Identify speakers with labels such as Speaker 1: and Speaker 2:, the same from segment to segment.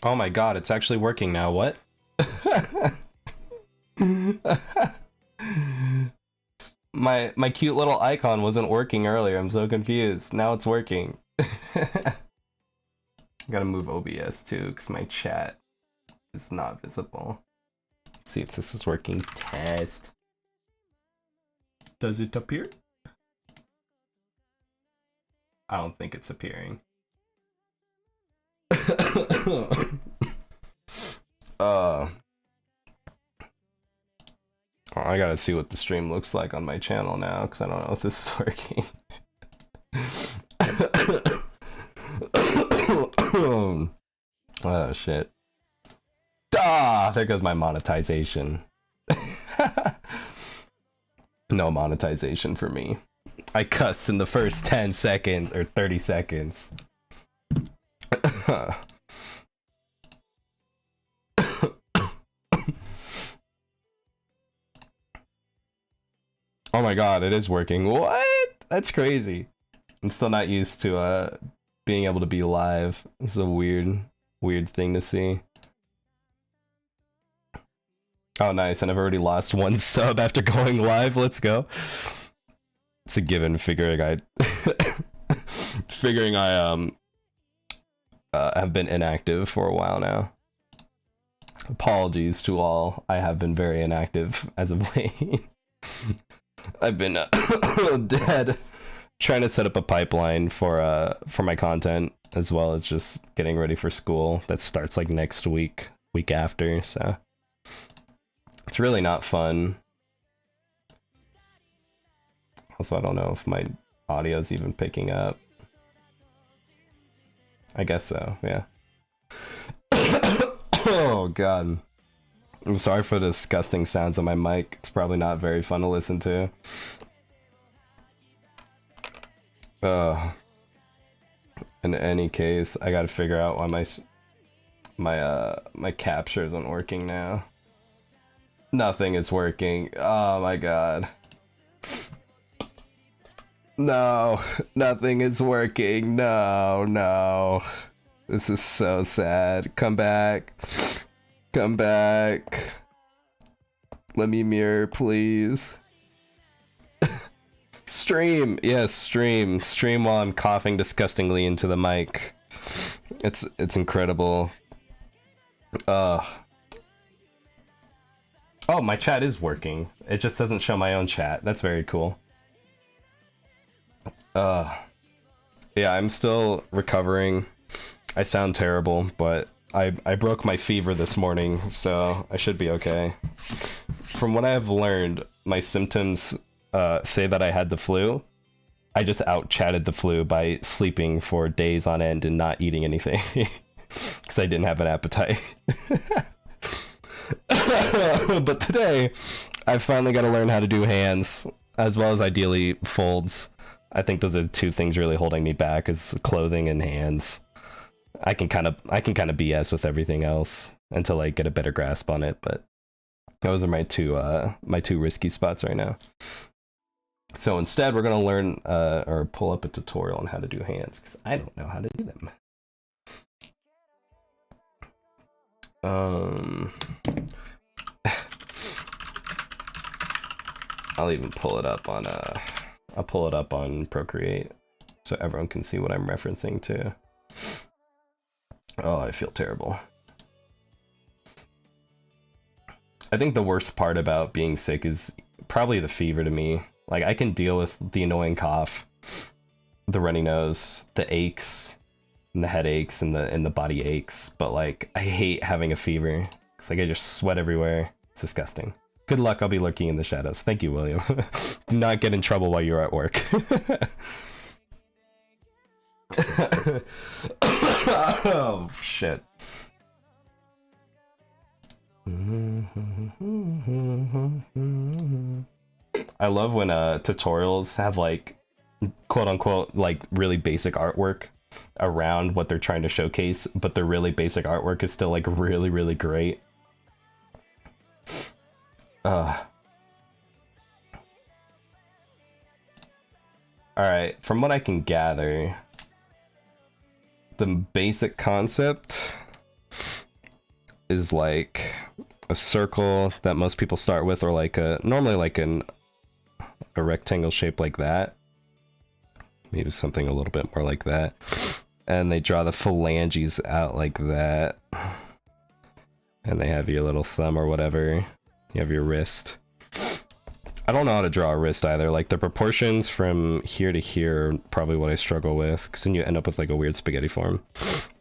Speaker 1: Oh my god, it's actually working now. What? My cute little icon wasn't working earlier. I'm so confused. Now it's working. Gotta move OBS too, because my chat is not visible. Let's see if this is working. Test. Does it appear? I don't think it's appearing. I gotta see what the stream looks like on my channel now, because I don't know if this is working. Oh shit. Ah, there goes my monetization. No monetization for me. I cussed in the first 10 seconds or 30 seconds. Oh my god, it is working. What? That's crazy. I'm still not used to being able to be live. It's a weird thing to see. Oh nice, and I've already lost one sub after going live. Let's go. It's a given, figuring I have been inactive for a while now. Apologies to all. I have been very inactive as of late. I've been dead trying to set up a pipeline for my content, as well as just getting ready for school that starts like next week after, so it's really not fun. Also, I don't know if my audio's even picking up. I guess so, yeah. Oh god. I'm sorry for the disgusting sounds on my mic. It's probably not very fun to listen to. In any case, I gotta figure out why my capture isn't working now. Nothing is working. Oh my god. No, nothing is working. No. This is so sad. Come back. Come back. Let me mirror, please. Stream. Yes, stream. Stream while I'm coughing disgustingly into the mic. It's incredible. Oh, my chat is working. It just doesn't show my own chat. That's very cool. Yeah, I'm still recovering. I sound terrible, but I broke my fever this morning, so I should be okay. From what I have learned, my symptoms say that I had the flu. I just out-chatted the flu by sleeping for days on end and not eating anything. Because I didn't have an appetite. But today, I've finally got to learn how to do hands, as well as ideally folds. I think those are the two things really holding me back, is clothing and hands. I can kind of BS with everything else until I get a better grasp on it, but those are my two risky spots right now. So instead, we're gonna learn or pull up a tutorial on how to do hands, because I don't know how to do them. I'll even pull it up on I'll pull it up on Procreate so everyone can see what I'm referencing to. Oh, I feel terrible. I think the worst part about being sick is probably the fever to me. Like, I can deal with the annoying cough, the runny nose, the aches, and the headaches, and the body aches, but like, I hate having a fever. It's like I just sweat everywhere. It's disgusting. Good luck, I'll be lurking in the shadows. Thank you, William. Do not get in trouble while you're at work. Oh, shit. I love when tutorials have like quote unquote like really basic artwork around what they're trying to showcase, but their really basic artwork is still like really great. Alright, from what I can gather, the basic concept is like a circle that most people start with, or like a normally like a rectangle shape like that. Maybe something a little bit more like that. And they draw the phalanges out like that. And they have your little thumb or whatever. You have your wrist. I don't know how to draw a wrist either. Like the proportions from here to here are probably what I struggle with, because then you end up with like a weird spaghetti form.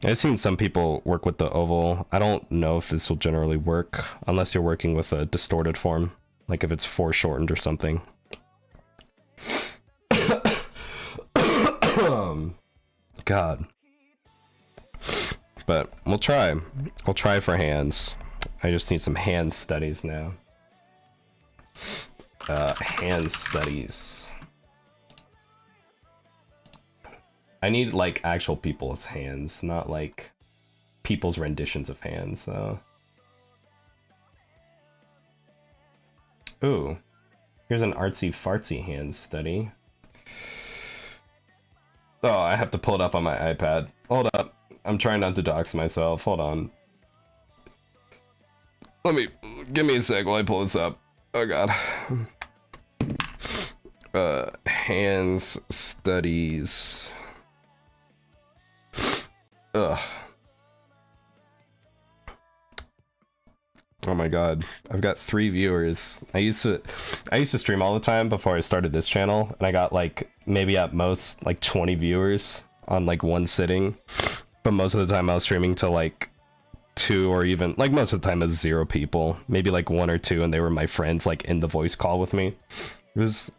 Speaker 1: I've seen some people work with the oval. I don't know if this will generally work unless you're working with a distorted form, like if it's foreshortened or something. God. But we'll try. We'll try for hands. I just need some hand studies now. Hand studies. I need like actual people's hands, not like people's renditions of hands, so. Ooh. Here's an artsy fartsy hand study. Oh, I have to pull it up on my iPad. Hold up. I'm trying not to dox myself. Hold on. Give me a sec while I pull this up. Oh god. Hands studies. Ugh. Oh my god. I've got 3 viewers. I used to stream all the time before I started this channel, and I got like maybe at most like 20 viewers on like one sitting. But most of the time I was streaming to like 2, or even like most of the time it was 0 people, maybe like 1 or 2, and they were my friends like in the voice call with me. It was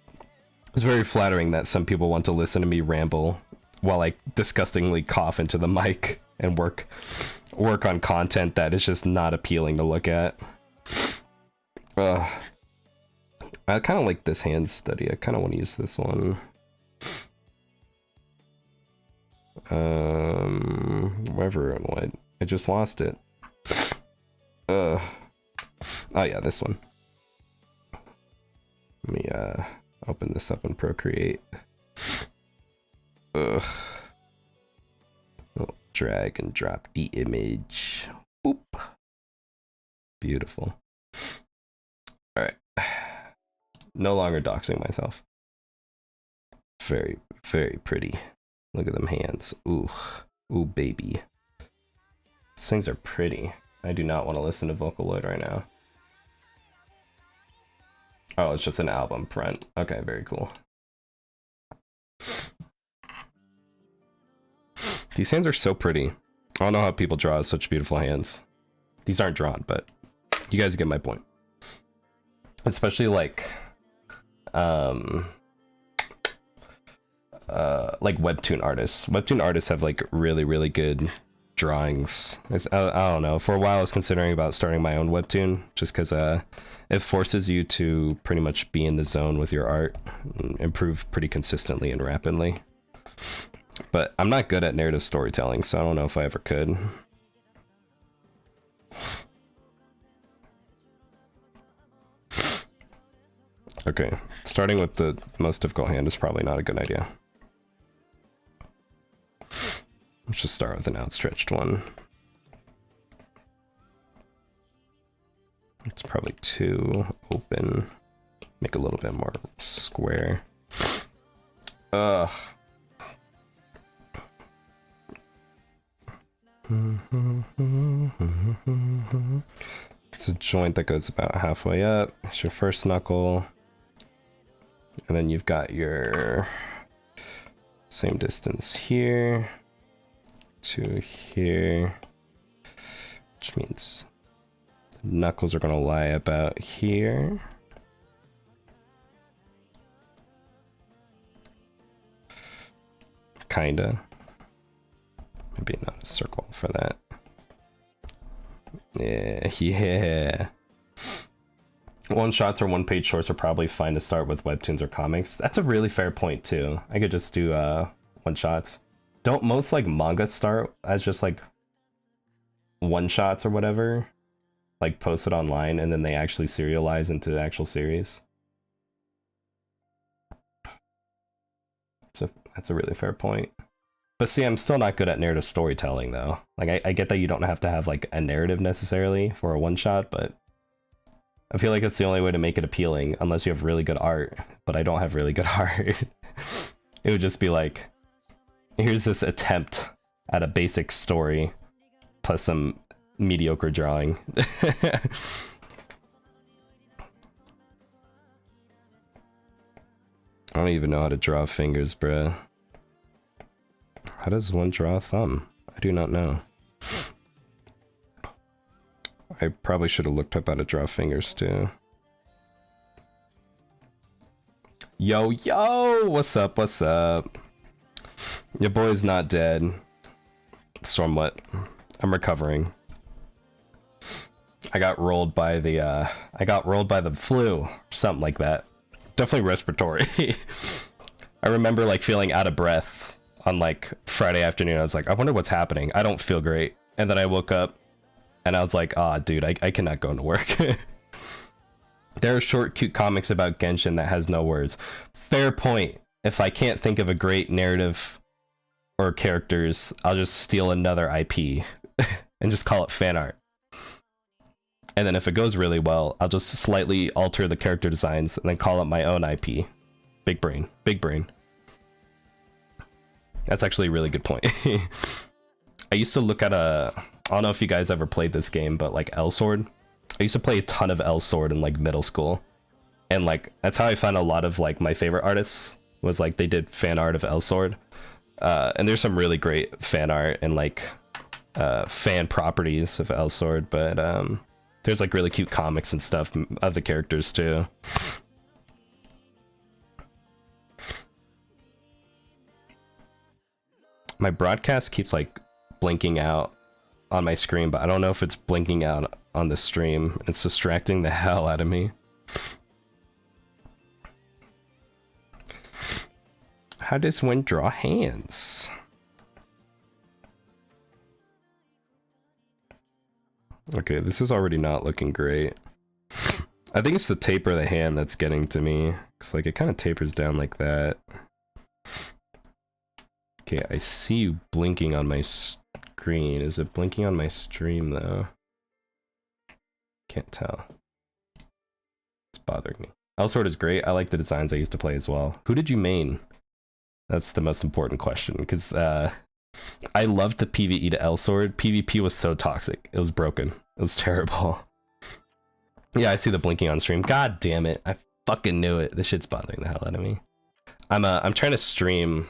Speaker 1: very flattering that some people want to listen to me ramble while I disgustingly cough into the mic and work on content that is just not appealing to look at. I kind of like this hand study. I kind of want to use this one. Wherever it went. I just lost it. Oh yeah, this one. Let me open this up in Procreate. Ugh. Oh, drag and drop the image. Boop. Beautiful. Alright. No longer doxing myself. Very, very pretty. Look at them hands. Ooh. Ooh, baby. These things are pretty. I do not want to listen to Vocaloid right now. Oh, it's just an album print. Okay, very cool. These hands are so pretty. I don't know how people draw such beautiful hands. These aren't drawn, but you guys get my point. Especially like webtoon artists. Webtoon artists have like really, really good drawings. I don't know. For a while I was considering about starting my own webtoon, just because it forces you to pretty much be in the zone with your art and improve pretty consistently and rapidly. But I'm not good at narrative storytelling, so I don't know if I ever could. Okay, starting with the most difficult hand is probably not a good idea. Let's just start with an outstretched one. It's probably too open. Make a little bit more square. Ugh. It's a joint that goes about halfway up. It's your first knuckle. And then you've got your same distance here to here, which means knuckles are going to lie about here. Kinda. Maybe not a circle for that. Yeah. One shots or one page shorts are probably fine to start with webtoons or comics. That's a really fair point too. I could just do one shots. Don't most like manga start as just like one shots or whatever? Like post it online and then they actually serialize into the actual series. So that's a really fair point. But see, I'm still not good at narrative storytelling, though. Like, I get that you don't have to have, like, a narrative necessarily for a one-shot, but I feel like it's the only way to make it appealing, unless you have really good art. But I don't have really good art. It would just be like, here's this attempt at a basic story, plus some mediocre drawing. I don't even know how to draw fingers, bruh. How does one draw a thumb? I do not know. I probably should have looked up how to draw fingers too. Yo, yo! What's up? What's up? Your boy's not dead. Somewhat. I'm recovering. I got rolled by the flu, or something like that. Definitely respiratory. I remember like feeling out of breath on like Friday afternoon. I was like, I wonder what's happening. I don't feel great. And then I woke up and I was like, ah, dude, I cannot go into work. There are short, cute comics about Genshin that has no words. Fair point. If I can't think of a great narrative or characters, I'll just steal another IP and just call it fan art. And then if it goes really well, I'll just slightly alter the character designs and then call it my own IP. Big brain. Big brain. That's actually a really good point. I used to look at I don't know if you guys ever played this game, but like L-Sword. I used to play a ton of L-Sword in like middle school. And like, that's how I found a lot of like my favorite artists, was like they did fan art of L-Sword. And there's some really great fan art and like fan properties of L-Sword, but there's like really cute comics and stuff of the characters too. My broadcast keeps like blinking out on my screen, but I don't know if it's blinking out on the stream. It's distracting the hell out of me. How does one draw hands? Okay, this is already not looking great. I think it's the taper of the hand that's getting to me, because like it kind of tapers down like that. Okay, I see you blinking on my screen. Is it blinking on my stream though? Can't tell. It's bothering me. L-Sword is great. I like the designs I used to play as well. Who did you main? That's the most important question, because I loved the PvE to L-Sword. PvP was so toxic. It was broken. It was terrible. Yeah, I see the blinking on stream. God damn it. I fucking knew it. This shit's bothering the hell out of me. I'm trying to stream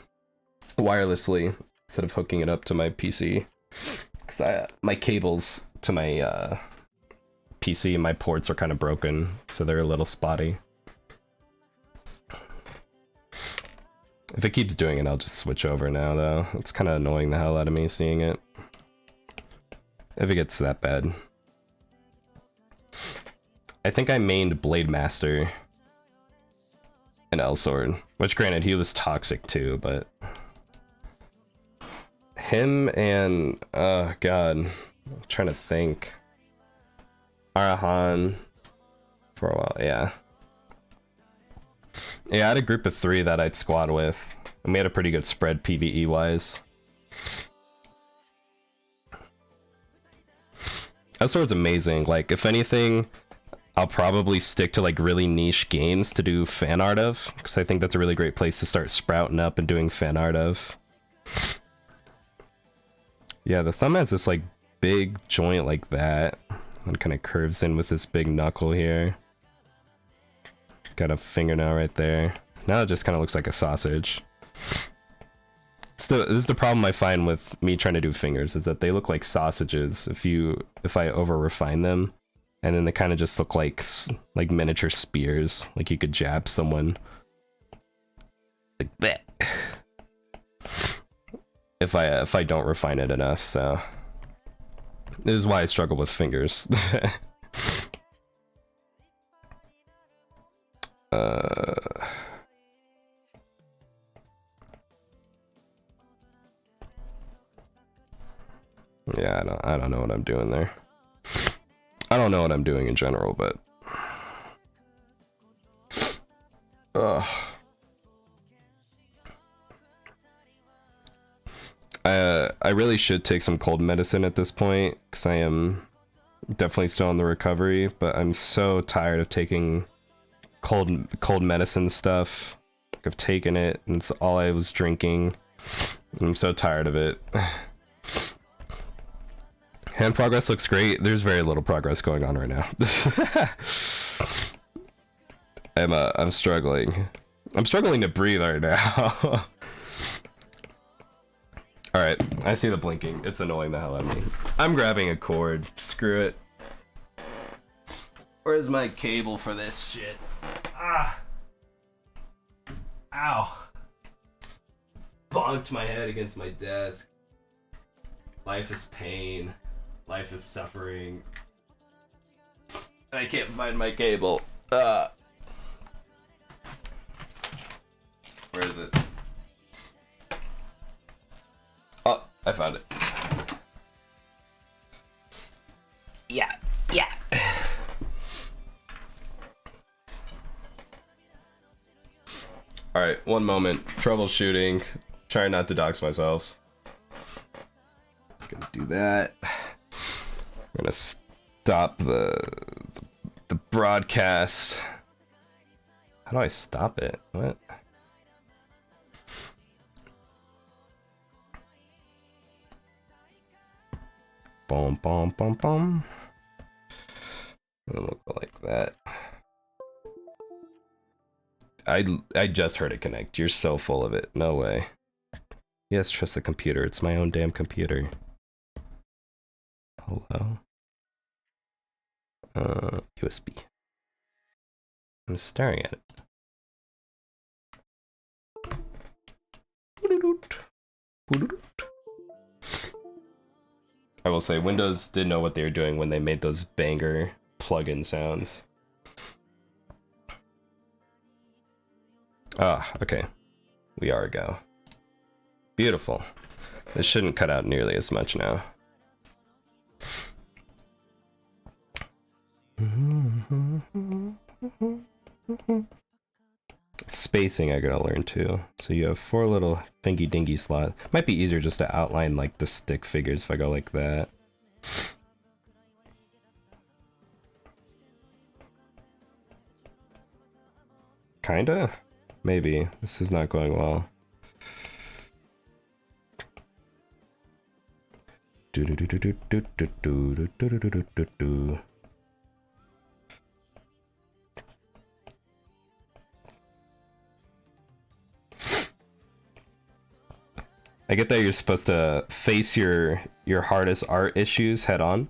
Speaker 1: wirelessly instead of hooking it up to my PC. Because my cables to my PC and my ports are kind of broken, so they're a little spotty. If it keeps doing it, I'll just switch over now, though. It's kind of annoying the hell out of me seeing it. If it gets that bad. I think I mained Blade Master in L-Sword. Which, granted, he was toxic too, but... him and... oh, God. I'm trying to think. Arahan. For a while, yeah. Yeah, I had a group of 3 that I'd squad with, and we had a pretty good spread PvE-wise. That sword's amazing. Like, if anything, I'll probably stick to like really niche games to do fan art of, because I think that's a really great place to start sprouting up and doing fan art of. Yeah, the thumb has this like big joint like that, and kind of curves in with this big knuckle here. Got a fingernail right there. Now it just kind of looks like a sausage. This is the problem I find with me trying to do fingers, is that they look like sausages if I over refine them, and then they kind of just look like miniature spears, like you could jab someone like that. If I don't refine it enough, so this is why I struggle with fingers. Yeah, I don't know what I'm doing there. I don't know what I'm doing in general, but I really should take some cold medicine at this point, because I am definitely still in the recovery, but I'm so tired of taking cold medicine stuff. Like, I've taken it, and it's all I was drinking. I'm so tired of it. Hand progress looks great. There's very little progress going on right now. I'm struggling. I'm struggling to breathe right now. Alright, I see the blinking. It's annoying the hell out of me. I'm grabbing a cord. Screw it. Where's my cable for this shit? Ah! Ow! Bonked my head against my desk. Life is pain. Life is suffering. I can't find my cable. Where is it? Oh, I found it. Yeah. Alright, one moment. Troubleshooting. Trying not to dox myself. Gonna do that. I'm gonna stop the broadcast. How do I stop it? What? Boom, boom, boom, boom. And then we'll go like that. I just heard it connect. You're so full of it. No way. Yes, trust the computer. It's my own damn computer. Hello? USB. I'm staring at it. I will say, Windows did know what they were doing when they made those banger plugin sounds. Ah, okay. We are a go. Beautiful. This shouldn't cut out nearly as much now. Spacing I gotta learn too. So you have 4 little thingy dingy slots. Might be easier just to outline like the stick figures if I go like that. Kinda? Maybe. This is not going well. I get that you're supposed to face your hardest art issues head on,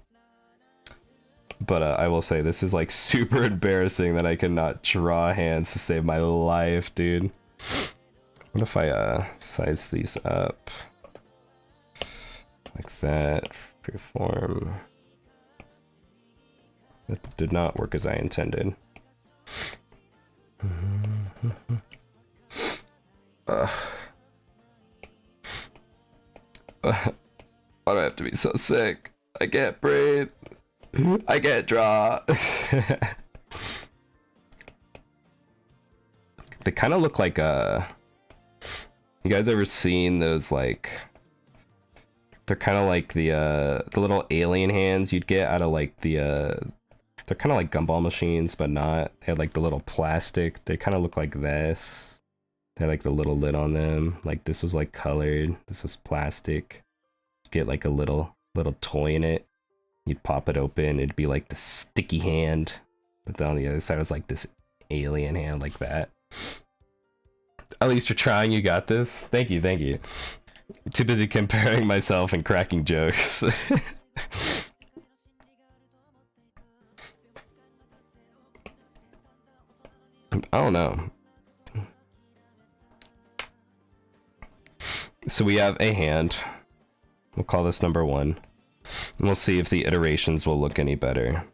Speaker 1: but I will say this is like super embarrassing that I cannot draw hands to save my life, dude. What if I size these up like that? Freeform. That did not work as I intended. Why do I have to be so sick? I can't breathe. I can't draw. They kind of look like you guys ever seen those like? They're kind of like the little alien hands you'd get out of like the they're kind of like gumball machines, but not. They had like the little plastic. They kind of look like this. They had like the little lid on them. Like this was like colored. This was plastic. Get like a little toy in it. You'd pop it open. It'd be like the sticky hand, but then on the other side was like this alien hand like that. At least you're trying. You got this. Thank you. Thank you. Too busy comparing myself and cracking jokes. I don't know. So we have a hand. We'll call this number 1. And we'll see if the iterations will look any better.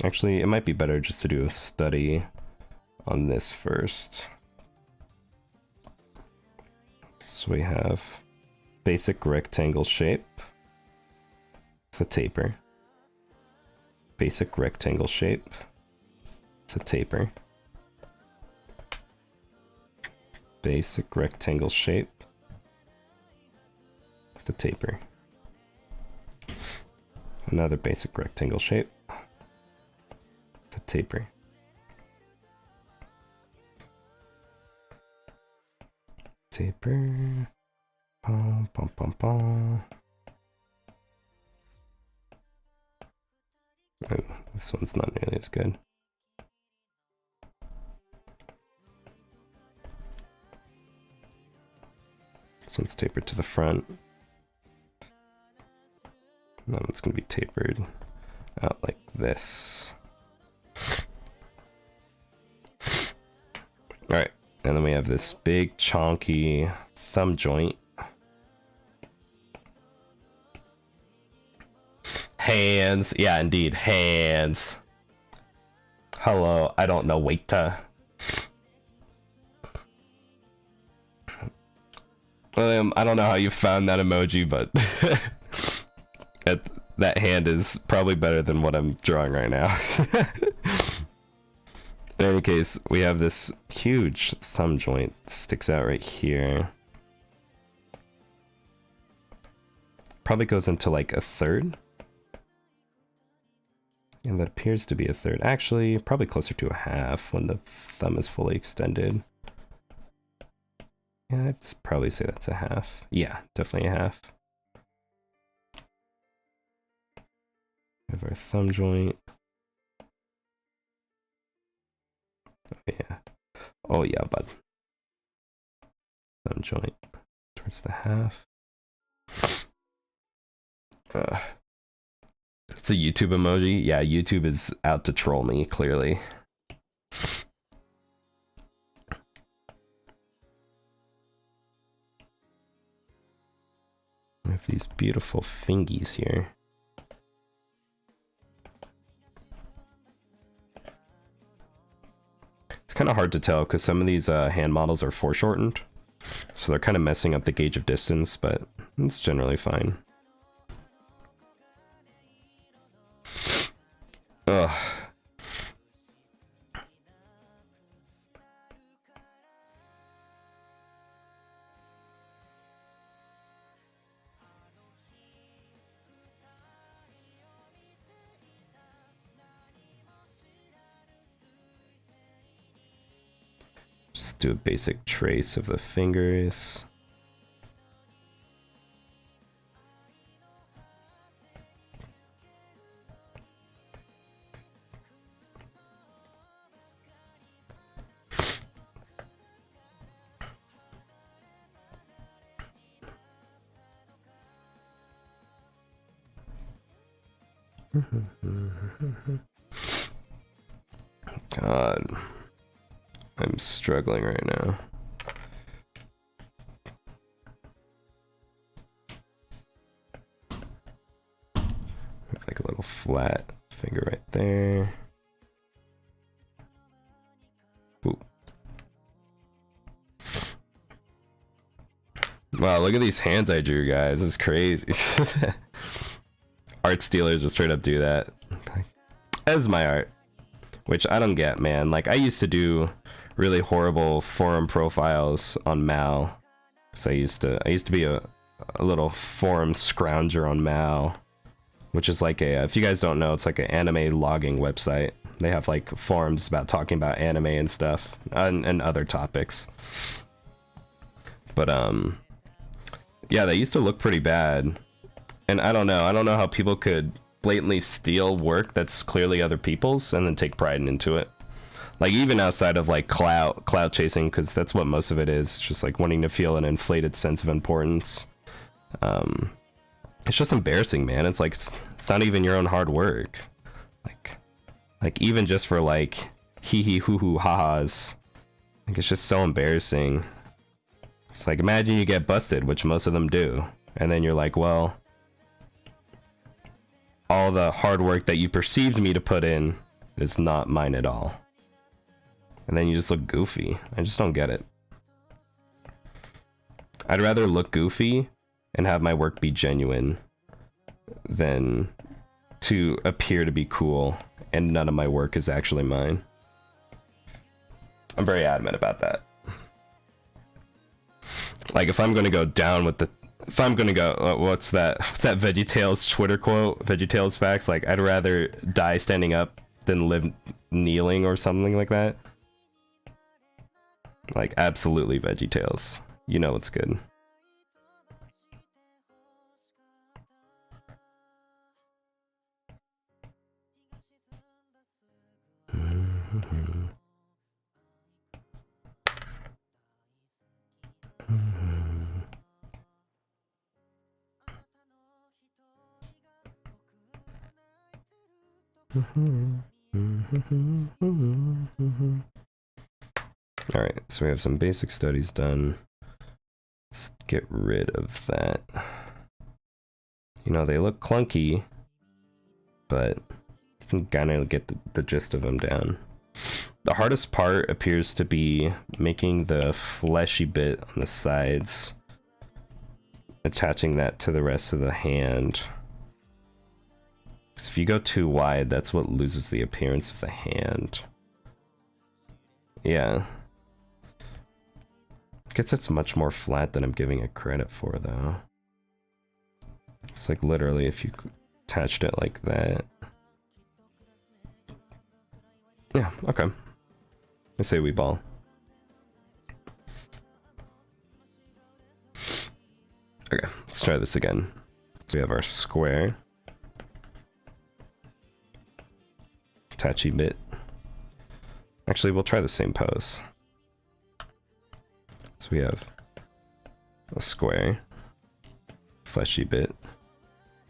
Speaker 1: Actually, it might be better just to do a study on this first. So we have basic rectangle shape with a taper. Basic rectangle shape with a taper. Basic rectangle shape with the taper. Another basic rectangle shape. The taper. Taper. Pom, pom, pom, pom. Oh, this one's not nearly as good. This one's tapered to the front. That one's going to be tapered out like this. Alright, and then we have this big chonky thumb joint. Hands, yeah, indeed, hands. Hello, I don't know, waiter. I don't know how you found that emoji, but that hand is probably better than what I'm drawing right now. In any case, we have this huge thumb joint that sticks out right here. Probably goes into like a third. And that appears to be a third. Actually, probably closer to a half when the thumb is fully extended. Yeah, I'd probably say that's a half. Yeah, definitely a half. We have our thumb joint. Oh yeah. Oh yeah, bud. Thumb joint towards the half. It's a YouTube emoji. Yeah, YouTube is out to troll me, clearly. We have these beautiful fingies here. It's kind of hard to tell because some of these hand models are foreshortened. So they're kind of messing up the gauge of distance, but it's generally fine. Ugh. Just do a basic trace of the fingers. God, I'm struggling right now. Like a little flat finger right there. Ooh. Wow, look at these hands I drew, guys. This is crazy. Art stealers will straight up do that. As my art. Which I don't get, man. Like, I used to do really horrible forum profiles on Mal. So I used to be a little forum scrounger on Mal. Which is like a, if you guys don't know, it's like an anime logging website. They have like forums about talking about anime and stuff. And other topics. But, yeah, they used to look pretty bad. And I don't know how people could blatantly steal work that's clearly other people's and then take pride into it. Like, even outside of like clout chasing, because that's what most of it is, just like wanting to feel an inflated sense of importance. It's just embarrassing, man. It's like it's not even your own hard work. Like even just for like hee hee hoo hoo ha-has. Like, it's just so embarrassing. It's like, imagine you get busted, which most of them do, and then you're like, well, all the hard work that you perceived me to put in is not mine at all. And then you just look goofy. I just don't get it. I'd rather look goofy and have my work be genuine than to appear to be cool and none of my work is actually mine. I'm very adamant about that. Like, if I'm going to go down with If I'm gonna go, what's that? What's that VeggieTales Twitter quote? VeggieTales facts. Like, I'd rather die standing up than live kneeling or something like that. Like, absolutely VeggieTales. You know what's good. Alright, so we have some basic studies done. Let's get rid of that. You know, they look clunky, but you can kind of get the gist of them down. The hardest part appears to be making the fleshy bit on the sides, attaching that to the rest of the hand. Because if you go too wide, that's what loses the appearance of the hand. Yeah. I guess it's much more flat than I'm giving it credit for, though. It's like literally if you attached it like that. Yeah, okay. I say we ball. Okay, let's try this again. So we have our square. Attachy bit. Actually, we'll try the same pose. So we have a square, fleshy bit,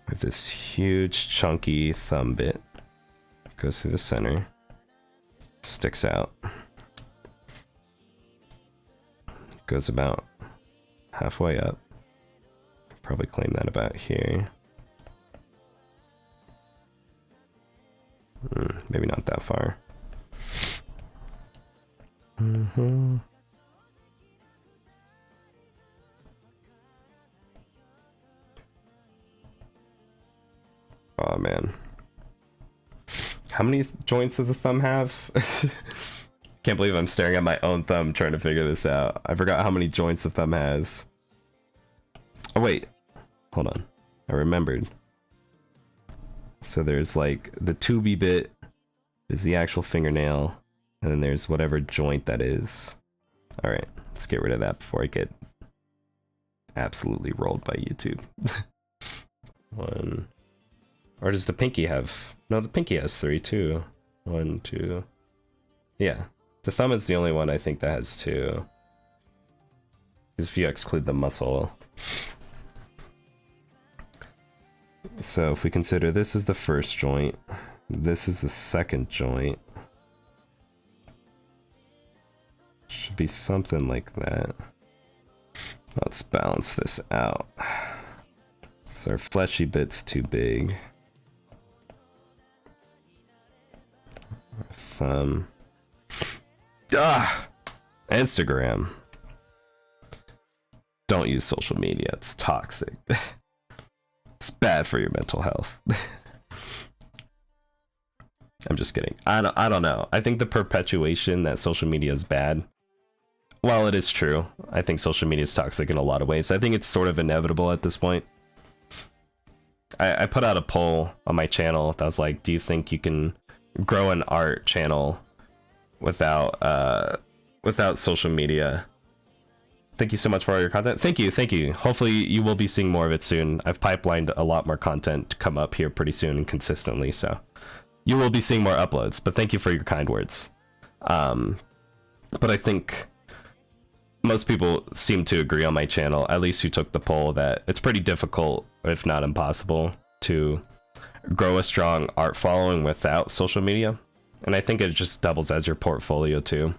Speaker 1: with this huge chunky thumb bit, goes through the center, sticks out, goes about halfway up, probably claim that about here. Maybe not that far. Oh man. How many joints does a thumb have? Can't believe I'm staring at my own thumb trying to figure this out. I forgot how many joints a thumb has. Oh wait, hold on. I remembered. So there's like the 2B bit is the actual fingernail, and then there's whatever joint that is. Alright, let's get rid of that before I get absolutely rolled by YouTube. One. Or does the pinky have... No, the pinky has 3 too. 1, 2... Yeah. The thumb is the only one I think that has 2. Because if you exclude the muscle. So if we consider this is the first joint, this is the second joint. Should be something like that. Let's balance this out. So our fleshy bit's too big. Thumb. Instagram. Don't use social media, it's toxic. It's bad for your mental health. I'm just kidding. I don't know. I think the perpetuation that social media is bad, while it is true, I think social media is toxic in a lot of ways. I think it's sort of inevitable at this point. I put out a poll on my channel that was like, do you think you can grow an art channel without social media? Thank you so much for all your content. Thank you. Hopefully you will be seeing more of it soon. I've pipelined a lot more content to come up here pretty soon and consistently, so you will be seeing more uploads, but thank you for your kind words. But I think most people seem to agree on my channel, at least who took the poll, that it's pretty difficult, if not impossible, to grow a strong art following without social media. And I think it just doubles as your portfolio too.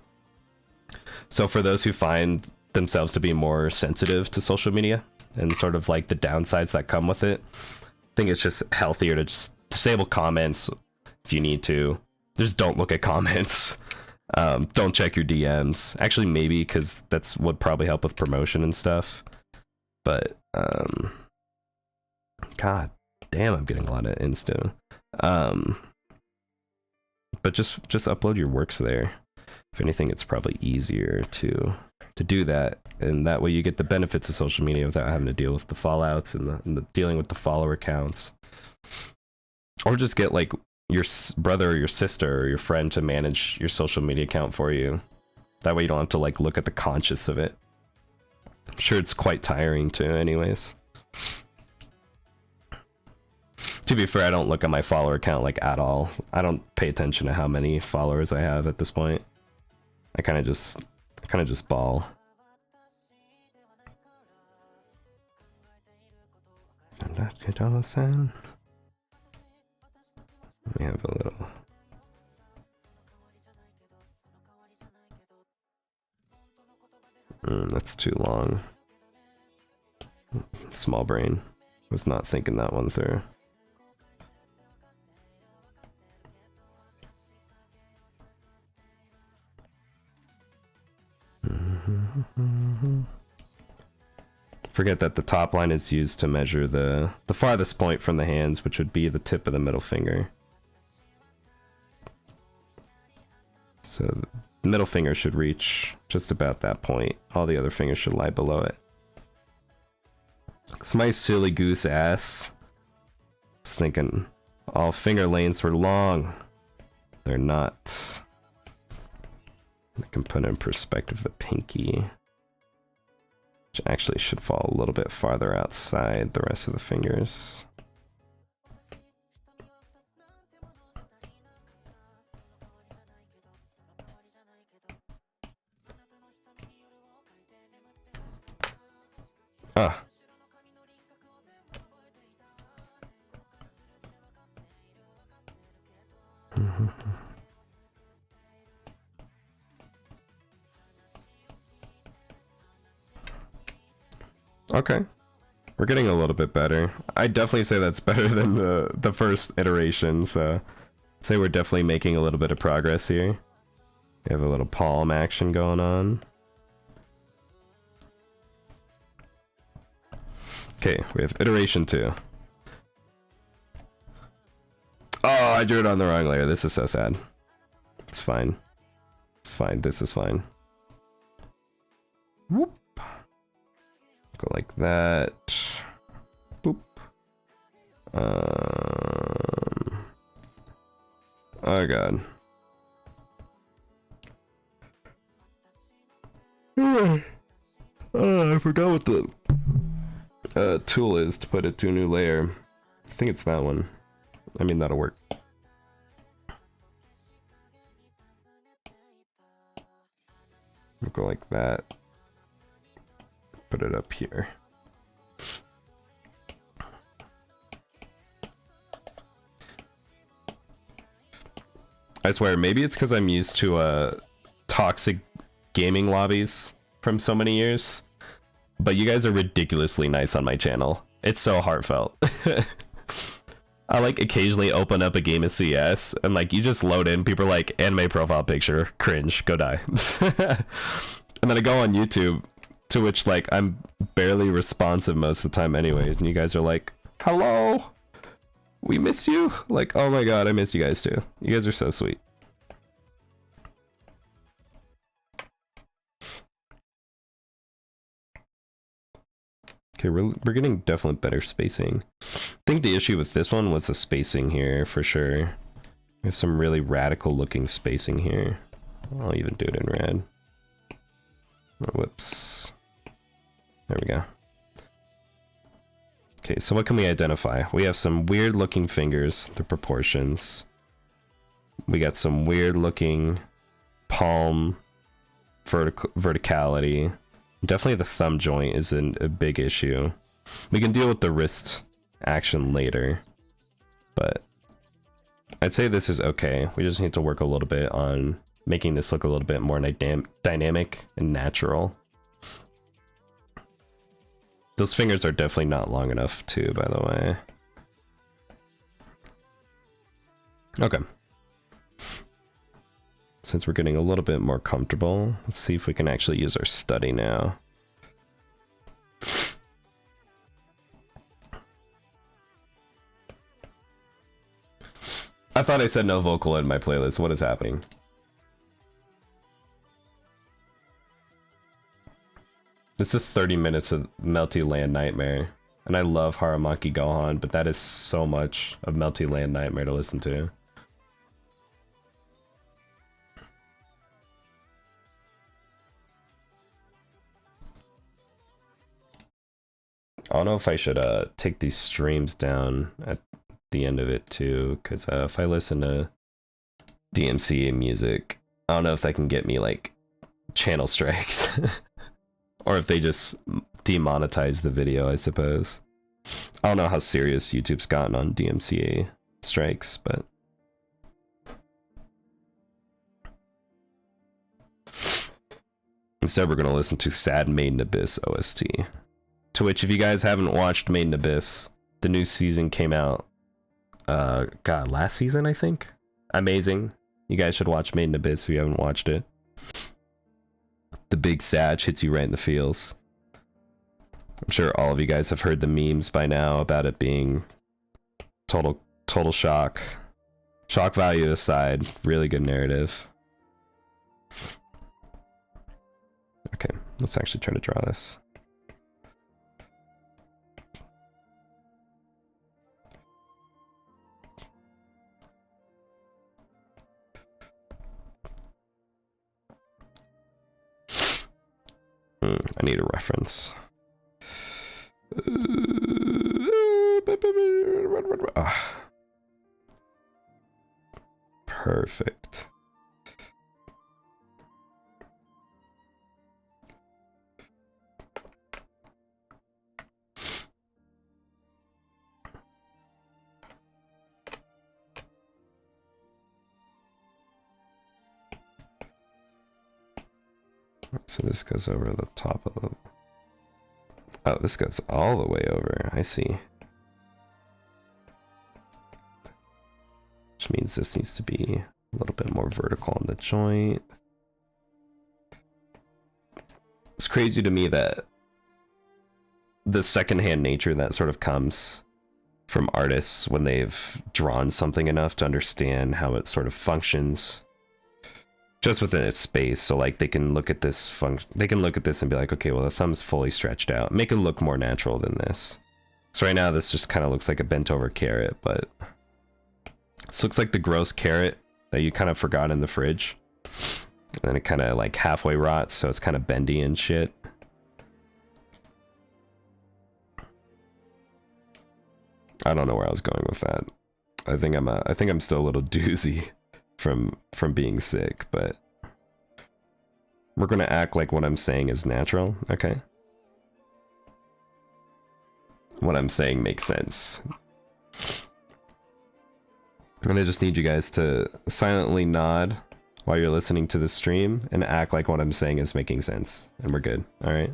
Speaker 1: So for those who find themselves to be more sensitive to social media and sort of like the downsides that come with it, I think it's just healthier to just disable comments if you need to. Just don't look at comments. Don't check your DMs. Actually, maybe, because that's would probably help with promotion and stuff. But god damn, I'm getting a lot of insta. But just upload your works there. If anything, it's probably easier to to do that, and that way you get the benefits of social media without having to deal with the fallouts and the dealing with the follower counts. Or just get like your brother or your sister or your friend to manage your social media account for you. That way you don't have to like look at the conscience of it. I'm sure it's quite tiring too anyways. To be fair, I don't look at my follower count like at all. I don't pay attention to how many followers I have at this point. I kind of just ball. We have a little. That's too long. Small brain. Was not thinking that one through. Forget that the top line is used to measure the farthest point from the hands, which would be the tip of the middle finger. So the middle finger should reach just about that point. All the other fingers should lie below it. Cause my silly goose ass was thinking all finger lengths were long. They're not. I can put in perspective the pinky, which actually should fall a little bit farther outside the rest of the fingers. Ah. Okay, we're getting a little bit better. I'd definitely say that's better than the first iteration, so I'd say we're definitely making a little bit of progress here. We have a little palm action going on. Okay, we have iteration 2. Oh, I drew it on the wrong layer. This is so sad. It's fine. It's fine. This is fine. Whoop. Go like that. Boop. Oh god. I forgot what the tool is to put it to a new layer. I think it's that one. I mean, that'll work. We'll go like that. Put it up here. I swear, maybe it's because I'm used to toxic gaming lobbies from so many years, but you guys are ridiculously nice on my channel. It's so heartfelt. I like occasionally open up a game of CS and like you just load in, people are like, anime profile picture, cringe, go die. And then I go on YouTube, to which like I'm barely responsive most of the time anyways, and you guys are like, hello, we miss you. Like, oh my god, I miss you guys too. You guys are so sweet. Okay, we're getting definitely better spacing. I think the issue with this one was the spacing here for sure. We have some really radical looking spacing here. I'll even do it in red. Oh, whoops. There we go. Okay, so what can we identify? We have some weird looking fingers, the proportions. We got some weird looking palm verticality. Definitely the thumb joint is a big issue. We can deal with the wrist action later, but I'd say this is okay. We just need to work a little bit on making this look a little bit more dynamic and natural. Those fingers are definitely not long enough too, by the way. Okay. Since we're getting a little bit more comfortable, let's see if we can actually use our study now. I thought I said no vocal in my playlist. What is happening? This is 30 minutes of Melty Land Nightmare. And I love Haramaki Gohan, but that is so much of Melty Land Nightmare to listen to. I don't know if I should take these streams down at the end of it too, because if I listen to DMCA music, I don't know if that can get me like channel strikes. Or if they just demonetize the video, I suppose. I don't know how serious YouTube's gotten on DMCA strikes, but instead we're gonna listen to Sad Made in Abyss OST. To which, if you guys haven't watched Made in Abyss, the new season came out, God, last season, I think? Amazing. You guys should watch Made in Abyss if you haven't watched it. The big Sag hits you right in the feels. I'm sure all of you guys have heard the memes by now about it being total shock. Shock value aside, really good narrative. Okay, let's actually try to draw this. I need a reference. Perfect. So this goes over the top of the... Oh, this goes all the way over. I see. Which means this needs to be a little bit more vertical on the joint. It's crazy to me that the secondhand nature that sort of comes from artists when they've drawn something enough to understand how it sort of functions just within its space. So like they can look at this they can look at this and be like, okay, well the thumb's fully stretched out, make it look more natural than this. So right now this just kind of looks like a bent over carrot, but this looks like the gross carrot that you kind of forgot in the fridge, and then it kind of like halfway rots, so it's kind of bendy and shit. I don't know where I was going with that. I think I'm still a little doozy from being sick, but we're gonna act like what I'm saying is natural, okay? What I'm saying makes sense. And I just need you guys to silently nod while you're listening to the stream and act like what I'm saying is making sense, and we're good, all right?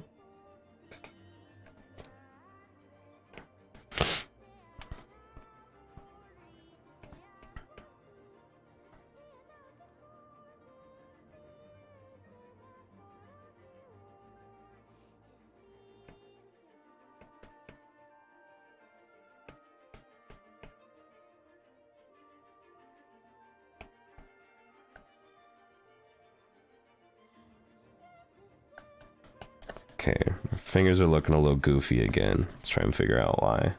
Speaker 1: Okay, my fingers are looking a little goofy again. Let's try and figure out why.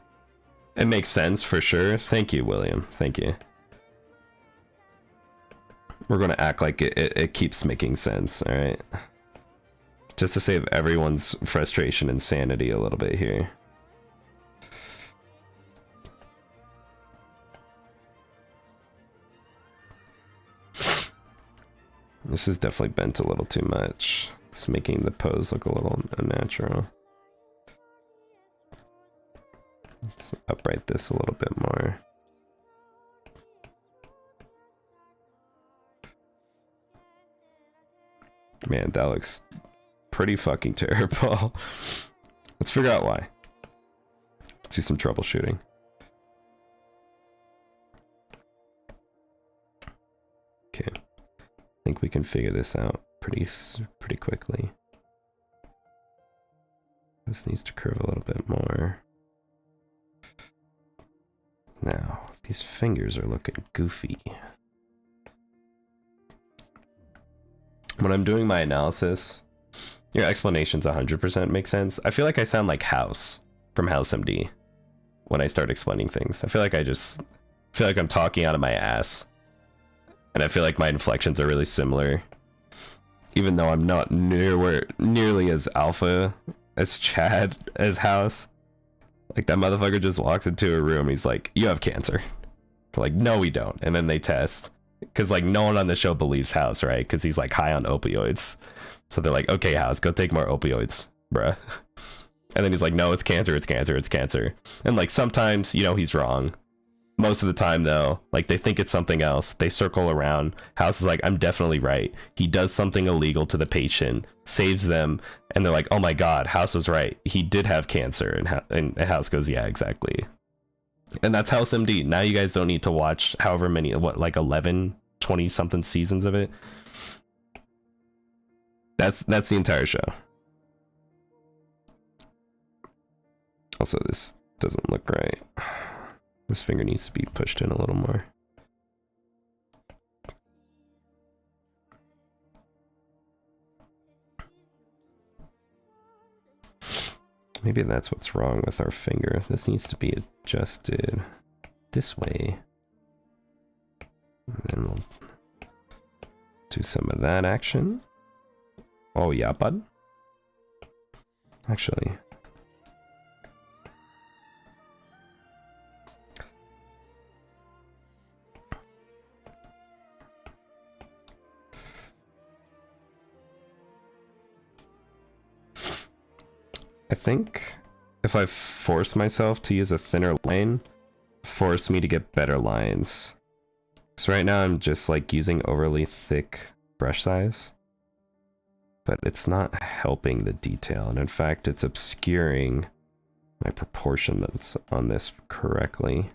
Speaker 1: It makes sense for sure. Thank you, William. Thank you. We're gonna act like it keeps making sense, alright? Just to save everyone's frustration and sanity a little bit here. This is definitely bent a little too much. It's making the pose look a little unnatural. Let's upright this a little bit more. Man, that looks pretty fucking terrible. Let's figure out why. Let's do some troubleshooting. Okay. I think we can figure this out pretty quickly. This needs to curve a little bit more. Now, these fingers are looking goofy. When I'm doing my analysis, Your explanations 100% make sense. I feel like I sound like House from House MD when I start explaining things. I feel like I'm talking out of my ass. And I feel like my inflections are really similar. Even though I'm not nearly as alpha as Chad as House. Like, that motherfucker just walks into a room, he's like, you have cancer. They're like, no, we don't. And then they test. Because, like, no one on the show believes House, right? Because he's, like, high on opioids. So they're like, okay, House, go take more opioids, bruh. And then he's like, no, it's cancer, it's cancer, it's cancer. And, like, sometimes, you know, he's wrong. Most of the time, though, like, they think it's something else. They circle around. House is like, I'm definitely right. He does something illegal to the patient, saves them, and they're like, oh my god, House was right. He did have cancer. And House goes, yeah, exactly. And that's House MD. Now you guys don't need to watch however many, what, like 11, 20-something seasons of it. That's the entire show. Also, this doesn't look right. This finger needs to be pushed in a little more. Maybe that's what's wrong with our finger. This needs to be adjusted this way. And then we'll do some of that action. Oh yeah, bud. Actually, I think if I force myself to use a thinner line, force me to get better lines. So right now I'm just like using overly thick brush size, but it's not helping the detail. And in fact, it's obscuring my proportion that's on this correctly.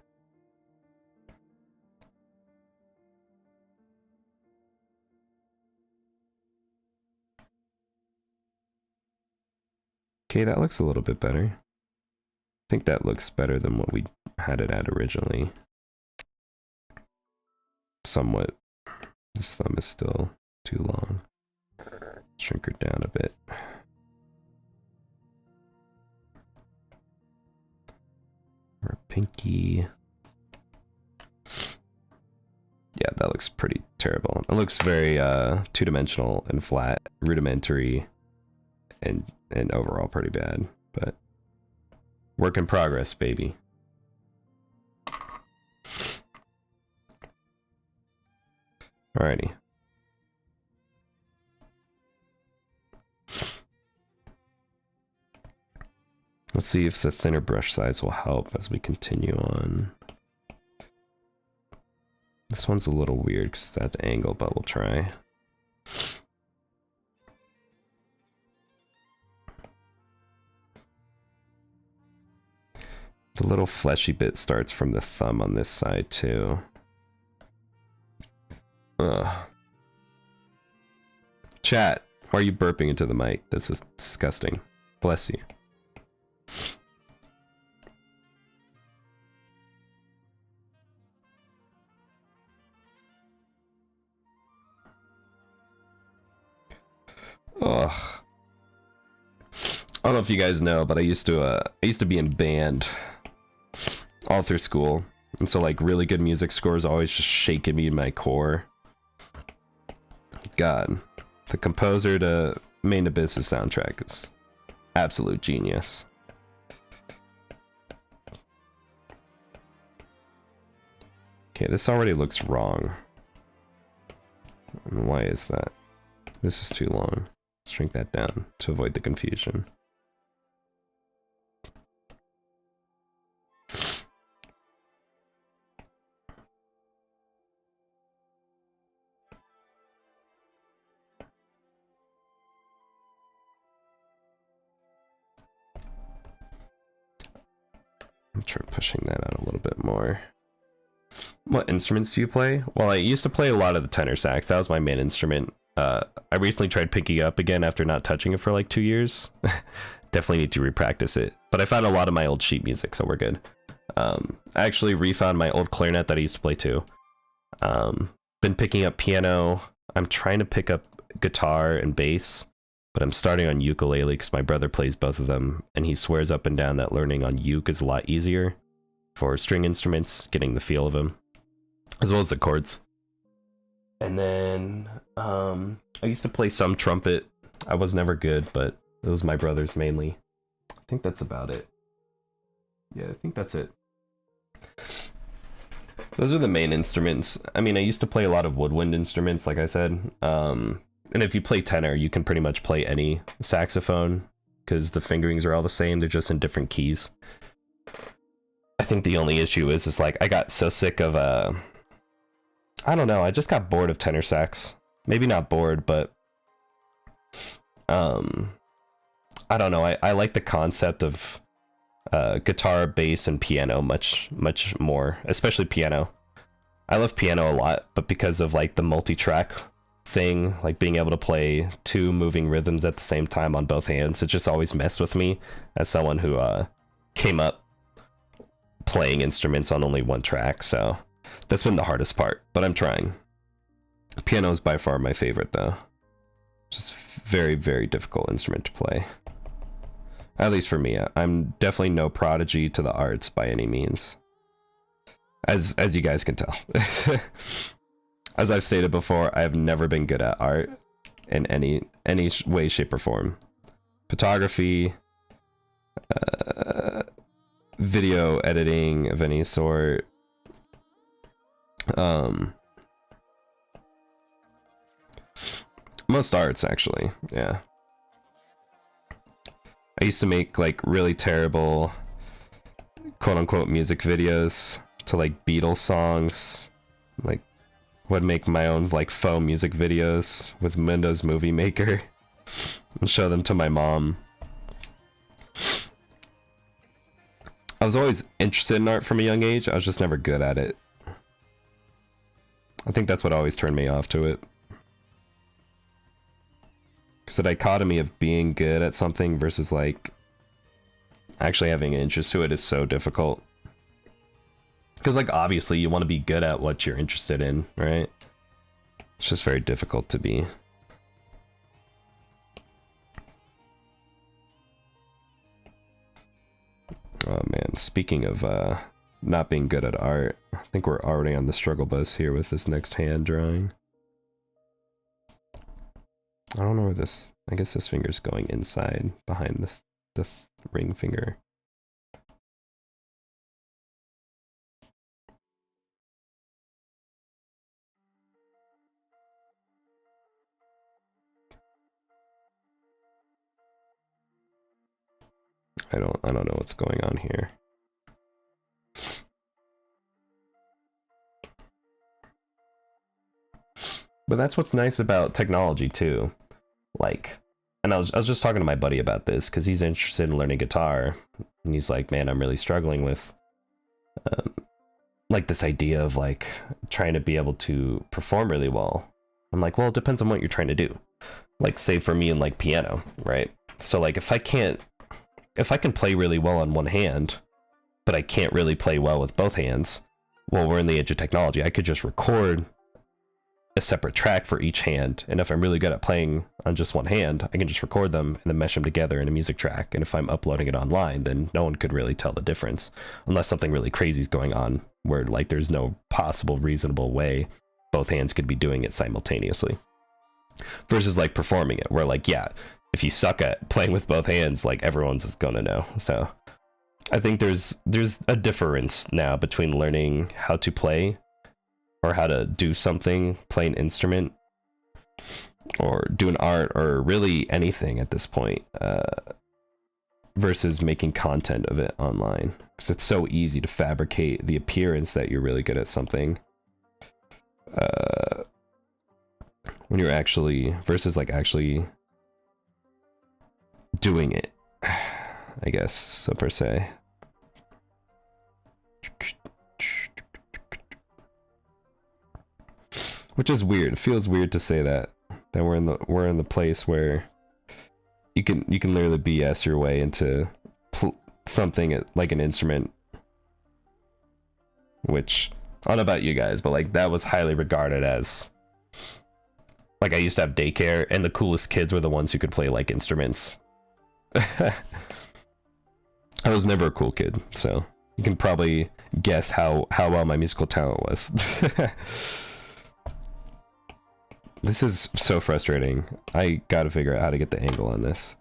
Speaker 1: Okay, that looks a little bit better. I think that looks better than what we had it at originally. Somewhat. This thumb is still too long. Shrink her down a bit. Our pinky. Yeah, that looks pretty terrible. It looks very two-dimensional and flat, rudimentary, and overall pretty bad, but work in progress, baby. Alrighty. Let's see if the thinner brush size will help as we continue on. This one's a little weird because it's at the angle, but we'll try. The little fleshy bit starts from the thumb on this side too. Ugh. Chat, why are you burping into the mic? This is disgusting. Bless you. Ugh. I don't know if you guys know, but I used to be in band all through school, and so like really good music scores always just shaking me in my core. God, the composer to Main Abyss's soundtrack is absolute genius. Okay, this already looks wrong. And why is that? This is too long. Let's shrink that down to avoid the confusion. I'll try pushing that out a little bit more. What instruments do you play? Well, I used to play a lot of the tenor sax. That was my main instrument. I recently tried picking it up again after not touching it for like 2 years. Definitely need to repractice it. But I found a lot of my old sheet music, so we're good. I actually refound my old clarinet that I used to play too. Been picking up piano. I'm trying to pick up guitar and bass. but I'm starting on ukulele because my brother plays both of them, and he swears up and down that learning on uke is a lot easier for string instruments, getting the feel of them, as well as the chords. And then I used to play some trumpet. I was never good, but it was my brother's mainly. I think that's about it. Yeah, I think that's it. Those are the main instruments. I mean, I used to play a lot of woodwind instruments, like I said. And if you play tenor, you can pretty much play any saxophone because the fingerings are all the same. They're just in different keys. I think the only issue is like I got so sick of I don't know. I just got bored of tenor sax. Maybe not bored, but I don't know. I like the concept of guitar, bass, and piano much more, especially piano. I love piano a lot, but because of like the multi-track thing, like being able to play two moving rhythms at the same time on both hands, it just always messed with me as someone who came up playing instruments on only one track. So that's been the hardest part, but I'm trying. Piano is by far my favorite though. Just very, very difficult instrument to play. At least for me. I'm definitely no prodigy to the arts by any means. As you guys can tell. As I've stated before, I have never been good at art in any way, shape, or form. Photography, video editing of any sort, most arts actually, yeah. I used to make like really terrible quote-unquote music videos to like Beatles songs, like would make my own like faux music videos with Windows Movie Maker and show them to my mom. I was always interested in art from a young age. I was just never good at it. I think that's what always turned me off to it. Because the dichotomy of being good at something versus like actually having an interest to it is so difficult. Because like obviously you want to be good at what you're interested in, right? It's just very difficult to be. Oh man, speaking of not being good at art, I think we're already on the struggle bus here with this next hand drawing. I don't know where this, I guess this finger's going inside behind this ring finger. I don't know what's going on here. But that's what's nice about technology too. Like, and I was just talking to my buddy about this because he's interested in learning guitar, and he's like, man, I'm really struggling with like this idea of like trying to be able to perform really well. I'm like, well, it depends on what you're trying to do. Like, say for me in like piano, right? So like if I can play really well on one hand, but I can't really play well with both hands, well, we're in the age of technology. I could just record a separate track for each hand, and if I'm really good at playing on just one hand, I can just record them and then mesh them together in a music track. And if I'm uploading it online, then no one could really tell the difference, unless something really crazy is going on where like there's no possible reasonable way both hands could be doing it simultaneously. Versus like performing it, where like, yeah, if you suck at playing with both hands, like everyone's just gonna know. So I think there's a difference now between learning how to play or how to do something, play an instrument, or do an art, or really anything at this point, versus making content of it online. Because it's so easy to fabricate the appearance that you're really good at something. When you're actually, versus like actually doing it, I guess, so per se. Which is weird. It feels weird to say that we're in the place where you can literally BS your way into something like an instrument. Which I don't know about you guys, but like that was highly regarded as Like I used to have daycare, and the coolest kids were the ones who could play like instruments. I was never a cool kid, so you can probably guess how well my musical talent was. This is so frustrating. I gotta figure out how to get the angle on this.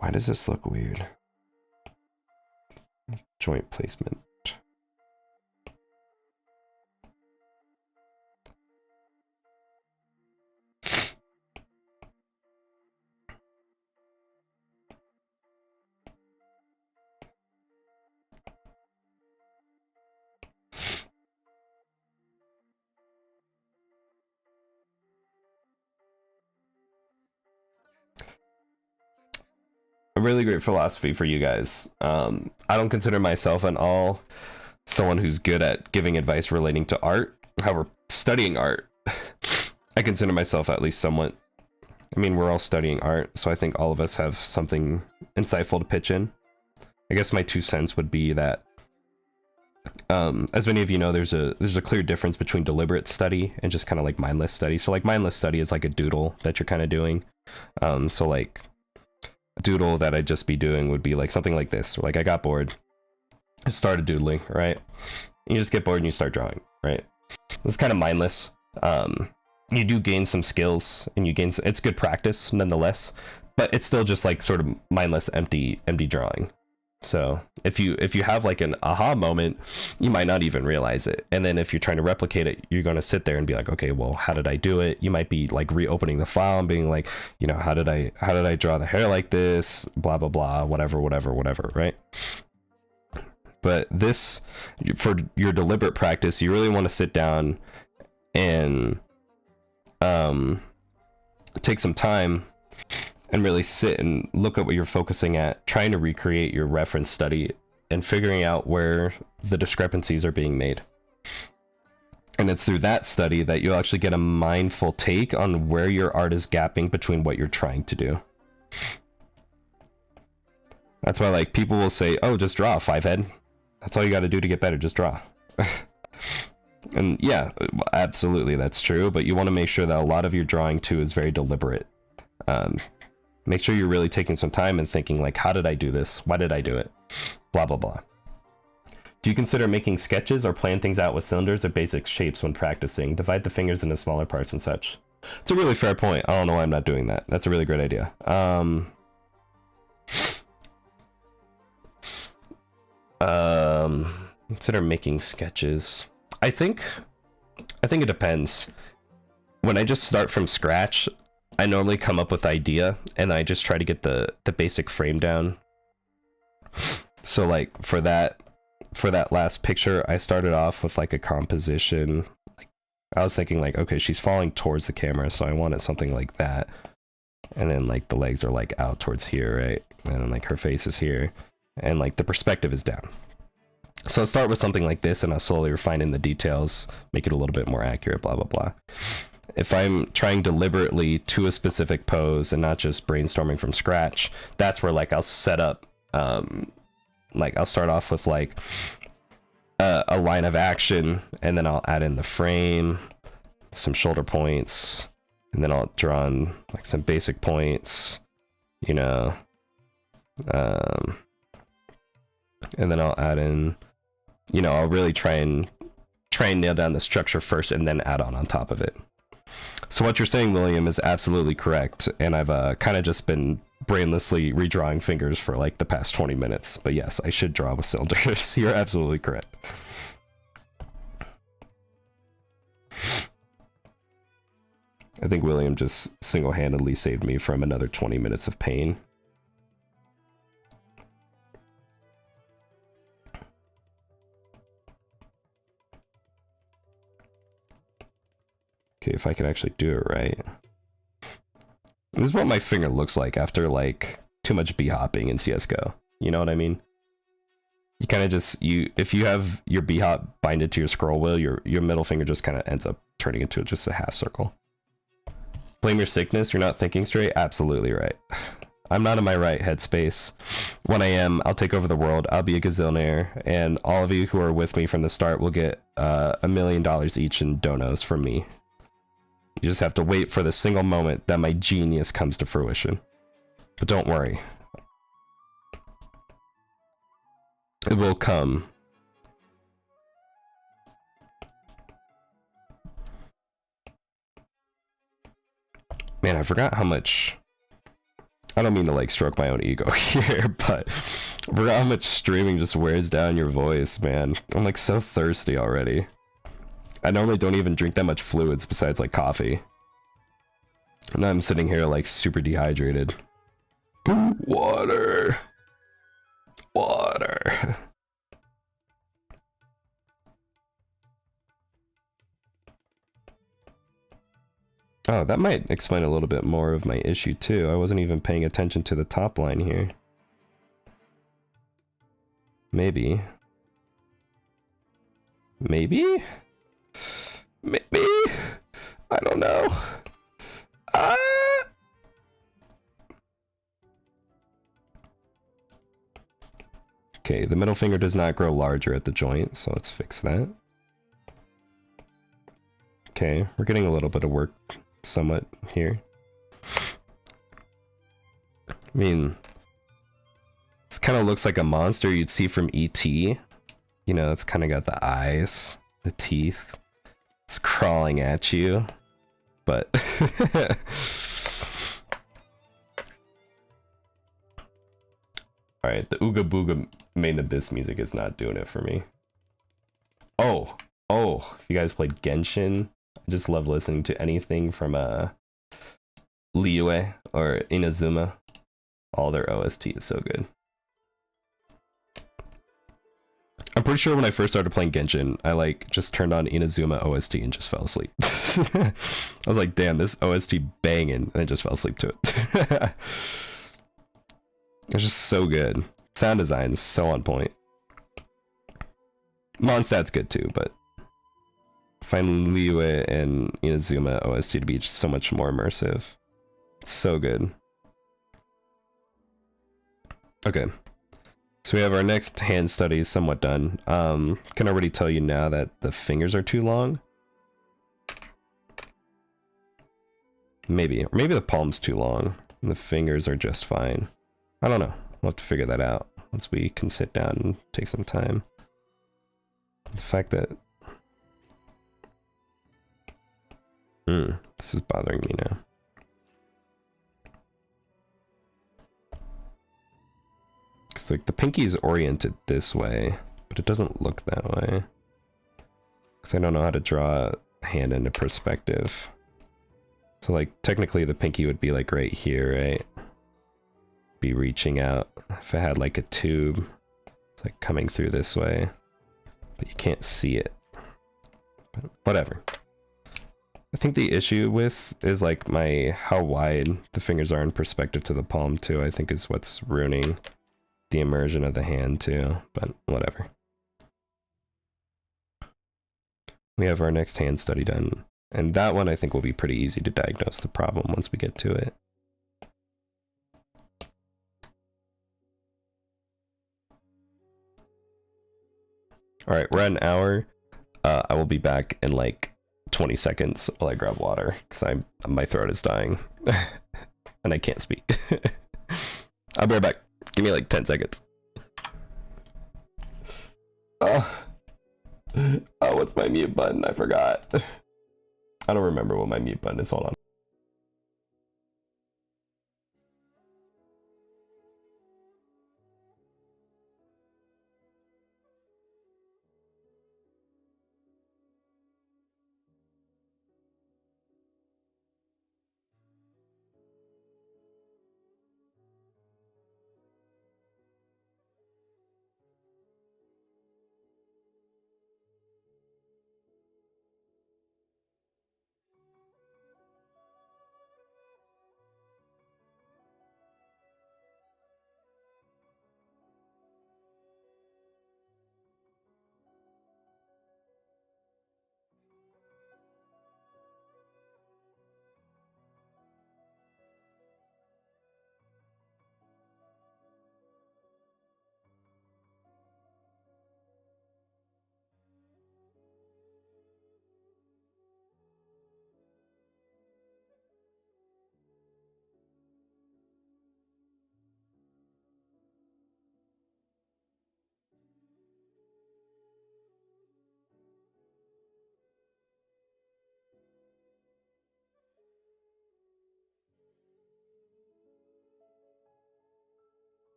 Speaker 1: Why does this look weird? Joint placement. A really great philosophy for you guys. I don't consider myself at all someone who's good at giving advice relating to art. However, studying art, I consider myself at least somewhat. I mean, we're all studying art, so I think all of us have something insightful to pitch in. I guess my 2 cents would be that, as many of you know, there's a clear difference between deliberate study and just kind of like mindless study. So like mindless study is like a doodle that you're kind of doing. So like doodle that I'd just be doing would be like something like this. Like I got bored, I started doodling, right? You just get bored and you start drawing, right? It's kind of mindless. You do gain some skills and you gain it's good practice nonetheless, but it's still just like sort of mindless, empty drawing. So if you have like an aha moment, you might not even realize it. And then if you're trying to replicate it, you're going to sit there and be like, okay, well, how did I do it? You might be like reopening the file and being like, you know, how did I draw the hair like this? Blah, blah, blah, whatever, right? But this, for your deliberate practice, you really want to sit down and take some time and really sit and look at what you're focusing at, trying to recreate your reference study and figuring out where the discrepancies are being made. And it's through that study that you'll actually get a mindful take on where your art is gapping between what you're trying to do. That's why like people will say, oh, just draw, 5-head. That's all you got to do to get better, just draw. And yeah, absolutely, that's true. But you want to make sure that a lot of your drawing too is very deliberate. Make sure you're really taking some time and thinking like, how did I do this? Why did I do it? Blah, blah, blah. Do you consider making sketches or plan things out with cylinders or basic shapes when practicing? Divide the fingers into smaller parts and such. It's a really fair point. I don't know why I'm not doing that. That's a really great idea. Consider making sketches. I think it depends. When I just start from scratch, I normally come up with idea and I just try to get the basic frame down. So like for that last picture, I started off with like a composition. Like I was thinking like, okay, she's falling towards the camera, so I wanted something like that. And then like the legs are like out towards here, right? And then like her face is here and like the perspective is down. So I'll start with something like this and I'll slowly refine in the details, make it a little bit more accurate, blah, blah, blah. If I'm trying deliberately to a specific pose and not just brainstorming from scratch, that's where like I'll set up, like I'll start off with like a line of action and then I'll add in the frame, some shoulder points, and then I'll draw on like some basic points, you know, and then I'll add in, you know, I'll really try and nail down the structure first and then add on top of it. So what you're saying, William, is absolutely correct, and I've kind of just been brainlessly redrawing fingers for like the past 20 minutes. But yes, I should draw with cylinders. You're absolutely correct. I think William just single-handedly saved me from another 20 minutes of pain. Okay, if I could actually do it right. This is what my finger looks like after like too much b-hopping in CSGO. You know what I mean? You kind of just, if you have your B-hop binded to your scroll wheel, your middle finger just kind of ends up turning into just a half circle. Blame your sickness, you're not thinking straight? Absolutely right. I'm not in my right headspace. When I am, I'll take over the world, I'll be a gazillionaire, and all of you who are with me from the start will get $1 million each in donos from me. You just have to wait for the single moment that my genius comes to fruition. But don't worry. It will come. Man, I forgot how much... I don't mean to like stroke my own ego here, but I forgot how much streaming just wears down your voice, man. I'm like so thirsty already. I normally don't even drink that much fluids besides like coffee. And now I'm sitting here like super dehydrated. Water. Water. Oh, that might explain a little bit more of my issue too. I wasn't even paying attention to the top line here. Maybe. Maybe? Maybe? I don't know. Okay, the middle finger does not grow larger at the joint, so let's fix that. Okay, we're getting a little bit of work somewhat here. I mean, this kind of looks like a monster you'd see from E.T. You know, it's kind of got the eyes, the teeth. It's crawling at you, but... Alright, the Ooga Booga Main Abyss music is not doing it for me. Oh, if you guys played Genshin, I just love listening to anything from Liyue or Inazuma. All their OST is so good. I'm pretty sure when I first started playing Genshin, I like just turned on Inazuma OST and just fell asleep. I was like, damn, this OST banging, and I just fell asleep to it. It's just so good. Sound design is so on point. Mondstadt's good too, but I find Liyue and Inazuma OST to be just so much more immersive. It's so good. Okay. So we have our next hand study somewhat done. Can already tell you now that the fingers are too long. Maybe. Or maybe the palm's too long. And the fingers are just fine. I don't know. We'll have to figure that out once we can sit down and take some time. The fact that... this is bothering me now. Because like the pinky is oriented this way, but it doesn't look that way. Because I don't know how to draw a hand into perspective. So like technically the pinky would be like right here, right? Be reaching out. If I had like a tube, it's like coming through this way, but you can't see it. But whatever. I think the issue with is like how wide the fingers are in perspective to the palm too, I think is what's ruining the immersion of the hand too, but whatever. We have our next hand study done, and that one I think will be pretty easy to diagnose the problem once we get to it. Alright, we're at an hour. I will be back in like 20 seconds while I grab water, because my throat is dying. And I can't speak. I'll be right back. Give me like 10 seconds. Oh, what's my mute button? I forgot. I don't remember what my mute button is. Hold on.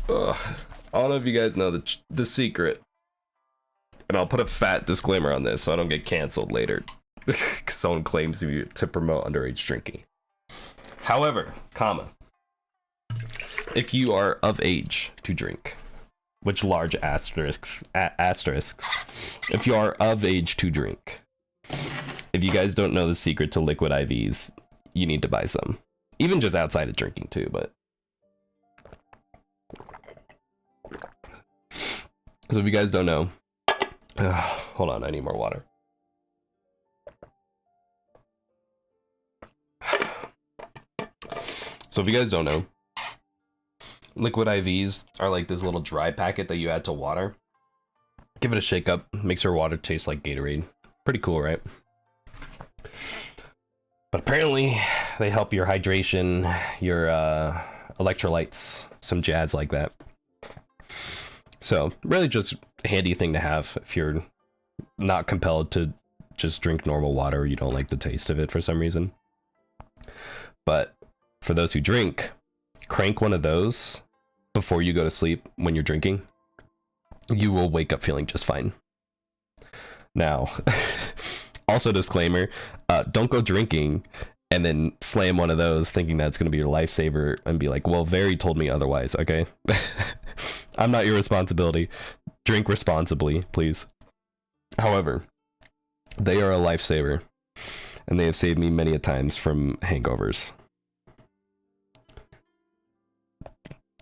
Speaker 1: Ugh. I don't know if you guys know the secret. And I'll put a fat disclaimer on this so I don't get canceled later. Because someone claims to promote underage drinking. However, if you are of age to drink, which large asterisks, if you are of age to drink, if you guys don't know the secret to liquid IVs, you need to buy some. Even just outside of drinking too, but. So if you guys don't know, hold on, I need more water. So if you guys don't know, liquid IVs are like this little dry packet that you add to water. Give it a shake up, makes your water taste like Gatorade. Pretty cool, right? But apparently they help your hydration, your electrolytes, some jazz like that. So really just a handy thing to have if you're not compelled to just drink normal water or you don't like the taste of it for some reason. But for those who drink, crank one of those before you go to sleep when you're drinking. You will wake up feeling just fine. Now, also disclaimer, don't go drinking and then slam one of those thinking that's going to be your lifesaver and be like, well, Very told me otherwise, okay? I'm not your responsibility. Drink responsibly, please. However, they are a lifesaver, and they have saved me many a times from hangovers.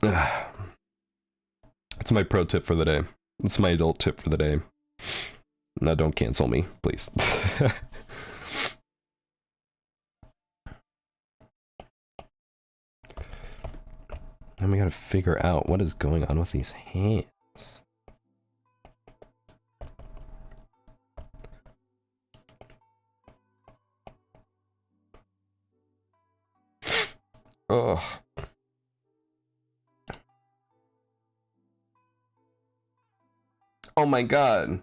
Speaker 1: That's my pro tip for the day. It's my adult tip for the day. Now don't cancel me, please. And we gotta figure out what is going on with these hands. Ugh. Oh my god.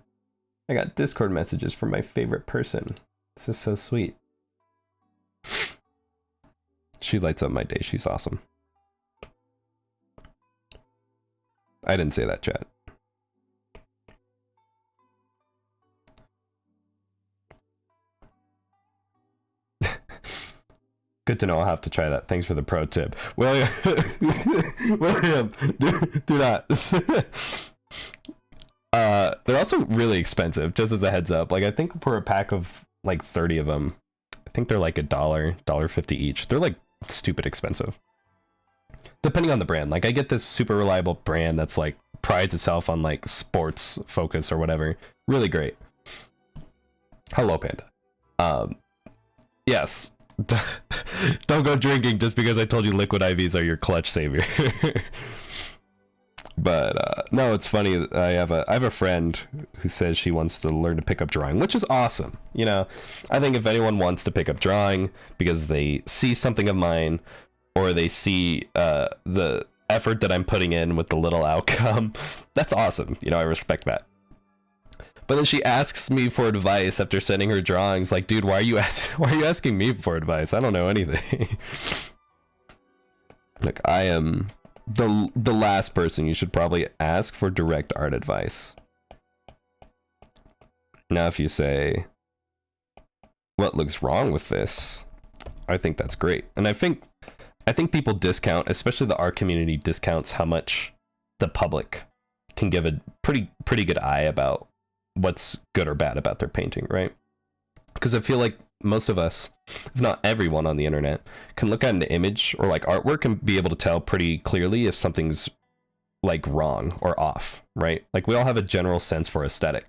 Speaker 1: I got Discord messages from my favorite person. This is so sweet. She lights up my day. She's awesome. I didn't say that, chat. Good to know. I'll have to try that. Thanks for the pro tip. William, William, do not. They're also really expensive, just as a heads up. Like, I think for a pack of like 30 of them, I think they're like $1.50 each. They're like stupid expensive. Depending on the brand. Like, I get this super reliable brand that's like prides itself on like sports focus or whatever. Really great. Hello, Panda. Yes. Don't go drinking just because I told you liquid IVs are your clutch savior. But no, it's funny. I have a friend who says she wants to learn to pick up drawing, which is awesome. You know, I think if anyone wants to pick up drawing because they see something of mine, or they see the effort that I'm putting in with the little outcome, that's awesome. You know, I respect that. But then she asks me for advice after sending her drawings. Like, dude, why are you asking me for advice? I don't know anything. Look, I am the last person you should probably ask for direct art advice. Now, if you say, what looks wrong with this? I think that's great. And I think people discount, especially the art community discounts how much the public can give a pretty good eye about what's good or bad about their painting, right? Because I feel like most of us, if not everyone on the internet, can look at an image or like artwork and be able to tell pretty clearly if something's like wrong or off, right? Like, we all have a general sense for aesthetic.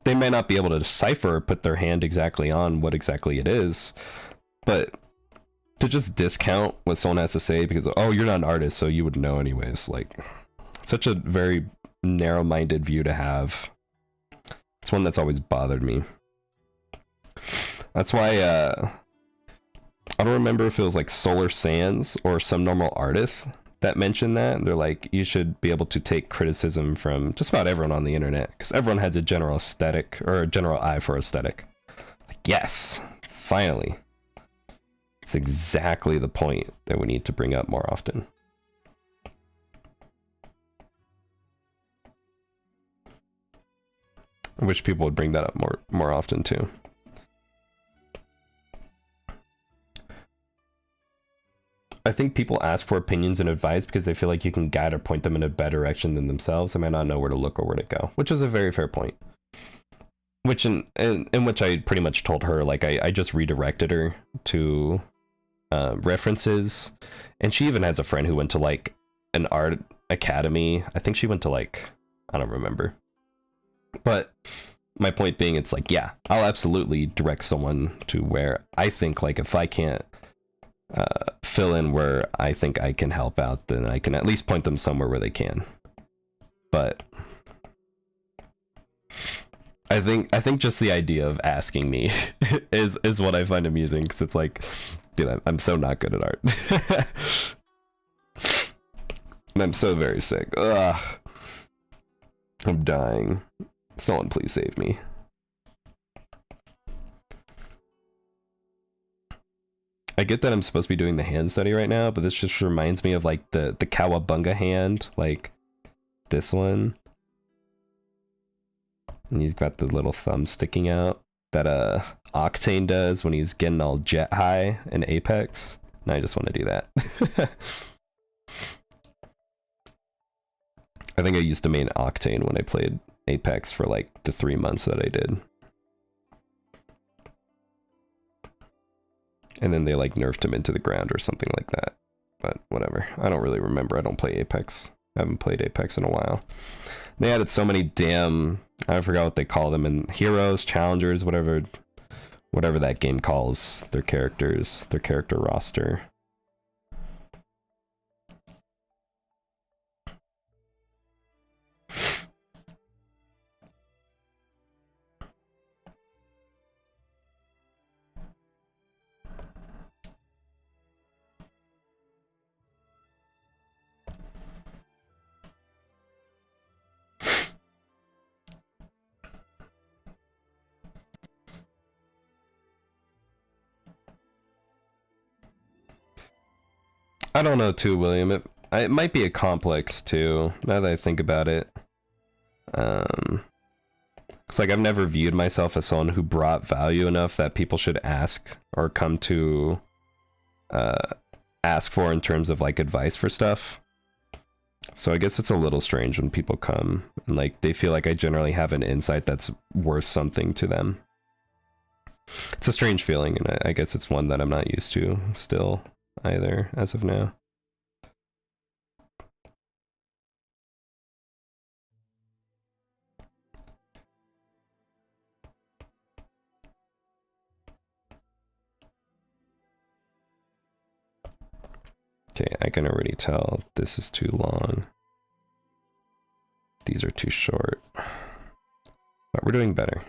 Speaker 1: They may not be able to decipher or put their hand exactly on what exactly it is, but to just discount what someone has to say because, oh, you're not an artist, so you would know anyways, like, such a very narrow-minded view to have. It's one that's always bothered me. That's why I don't remember if it was like Solar Sands or some normal artists that mentioned that. They're like, you should be able to take criticism from just about everyone on the internet, because everyone has a general aesthetic or a general eye for aesthetic. Like, yes, finally. It's exactly the point that we need to bring up more often. I wish people would bring that up more often too. I think people ask for opinions and advice because they feel like you can guide or point them in a better direction than themselves. They might not know where to look or where to go, which is a very fair point. Which in which I pretty much told her, like, I just redirected her to references, and she even has a friend who went to like an art academy. I think she went to like, I don't remember. But my point being, it's like, yeah, I'll absolutely direct someone to where I think, like, if I can't fill in where I think I can help out, then I can at least point them somewhere where they can. But I think just the idea of asking me is what I find amusing, because it's like, dude, I'm so not good at art. And I'm so very sick. Ugh. I'm dying. Someone please save me. I get that I'm supposed to be doing the hand study right now, but this just reminds me of like the cowabunga hand, like this one. And he's got the little thumb sticking out that Octane does when he's getting all jet high in Apex. And I just want to do that. I think I used to main Octane when I played Apex for like the 3 months that I did. And then they like nerfed him into the ground or something like that. But whatever. I don't really remember. I don't play Apex. I haven't played Apex in a while. They added so many damn, I forgot what they call them, and heroes, challengers, whatever that game calls their characters, their character roster. I don't know too, William. It might be a complex too, now that I think about it. It's like I've never viewed myself as someone who brought value enough that people should ask or come to ask for in terms of like advice for stuff. So I guess it's a little strange when people come and like they feel like I generally have an insight that's worth something to them. It's a strange feeling, and I guess it's one that I'm not used to still either as of now. Okay, I can already tell this is too long. These are too short. But we're doing better.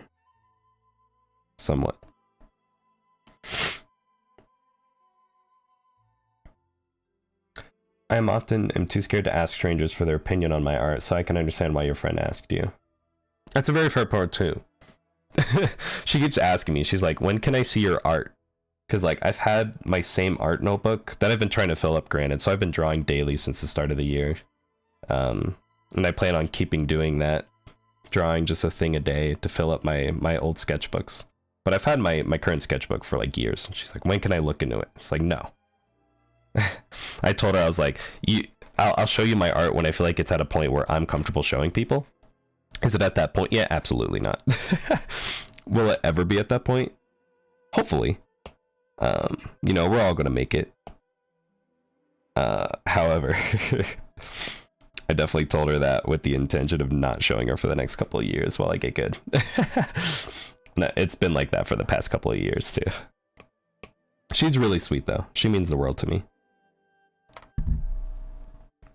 Speaker 1: Somewhat. I am too scared to ask strangers for their opinion on my art, so I can understand why your friend asked you. That's a very fair part too. She keeps asking me, she's like, when can I see your art? Because like I've had my same art notebook that I've been trying to fill up, granted, so I've been drawing daily since the start of the year. And I plan on keeping doing that, drawing just a thing a day to fill up my old sketchbooks. But I've had my current sketchbook for like years, and she's like, when can I look into it? It's like, no. I told her, I was like, I'll show you my art when I feel like it's at a point where I'm comfortable showing people. Is it at that point? Yeah, absolutely not. Will it ever be at that point? Hopefully. You know, we're all gonna make it. However, I definitely told her that with the intention of not showing her for the next couple of years while I get good. No, it's been like that for the past couple of years too. She's really sweet though. She means the world to me.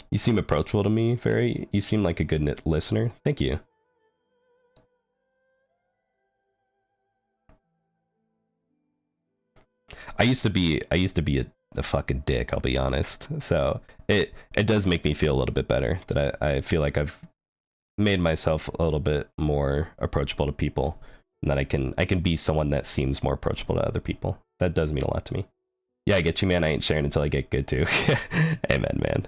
Speaker 1: You seem approachable to me, very. You seem like a good listener. Thank you. I used to be a fucking dick, I'll be honest. So it does make me feel a little bit better that I feel like I've made myself a little bit more approachable to people, and that I can be someone that seems more approachable to other people. That does mean a lot to me. Yeah, I get you, man. I ain't sharing until I get good too. Amen, man.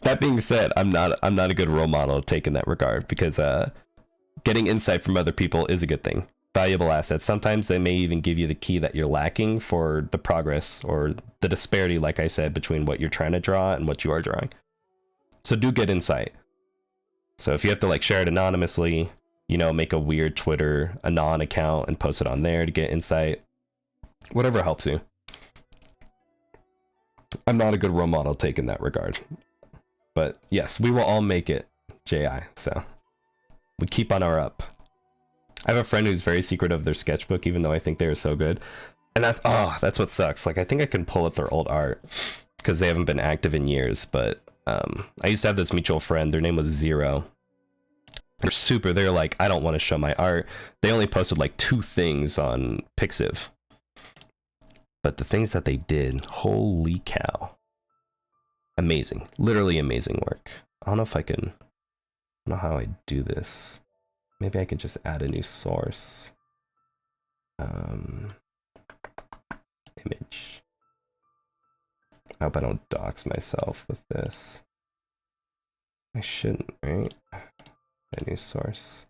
Speaker 1: That being said, I'm not a good role model to take in that regard, because Getting insight from other people is a good thing. Valuable assets. Sometimes they may even give you the key that you're lacking for the progress or the disparity, like I said, between what you're trying to draw and what you are drawing. So do get insight. So if you have to like share it anonymously, you know, make a weird Twitter anon account and post it on there to get insight, whatever helps you. I'm not a good role model take in that regard, but yes, we will all make it, JI. So we keep on our up. I have a friend who's very secretive of their sketchbook, even though I think they are so good. And that's what sucks. Like, I think I can pull up their old art because they haven't been active in years. But I used to have this mutual friend. Their name was Zero. They're like, I don't want to show my art. They only posted like 2 things on Pixiv. But the things that they did, holy cow. Amazing. Literally amazing work. I don't know if I can... I don't know how I do this. Maybe I could just add a new source. Image. I hope I don't dox myself with this. I shouldn't, right? A new source.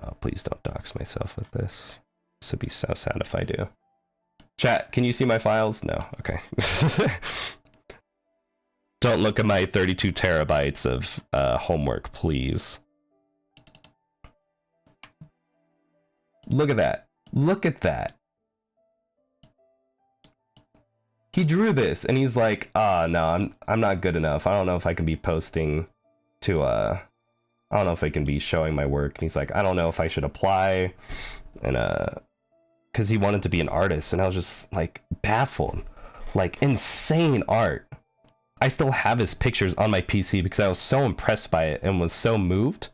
Speaker 1: Oh, please don't dox myself with this. This would be so sad if I do. Chat, can you see my files? No, okay. Don't look at my 32 terabytes of homework, please. Look at that. Look at that. He drew this and he's like, no, I'm not good enough. I don't know if I can be posting to I don't know if I can be showing my work. And he's like, I don't know if I should apply. And because he wanted to be an artist, and I was just like baffled. Like, insane art. I still have his pictures on my PC because I was so impressed by it and was so moved.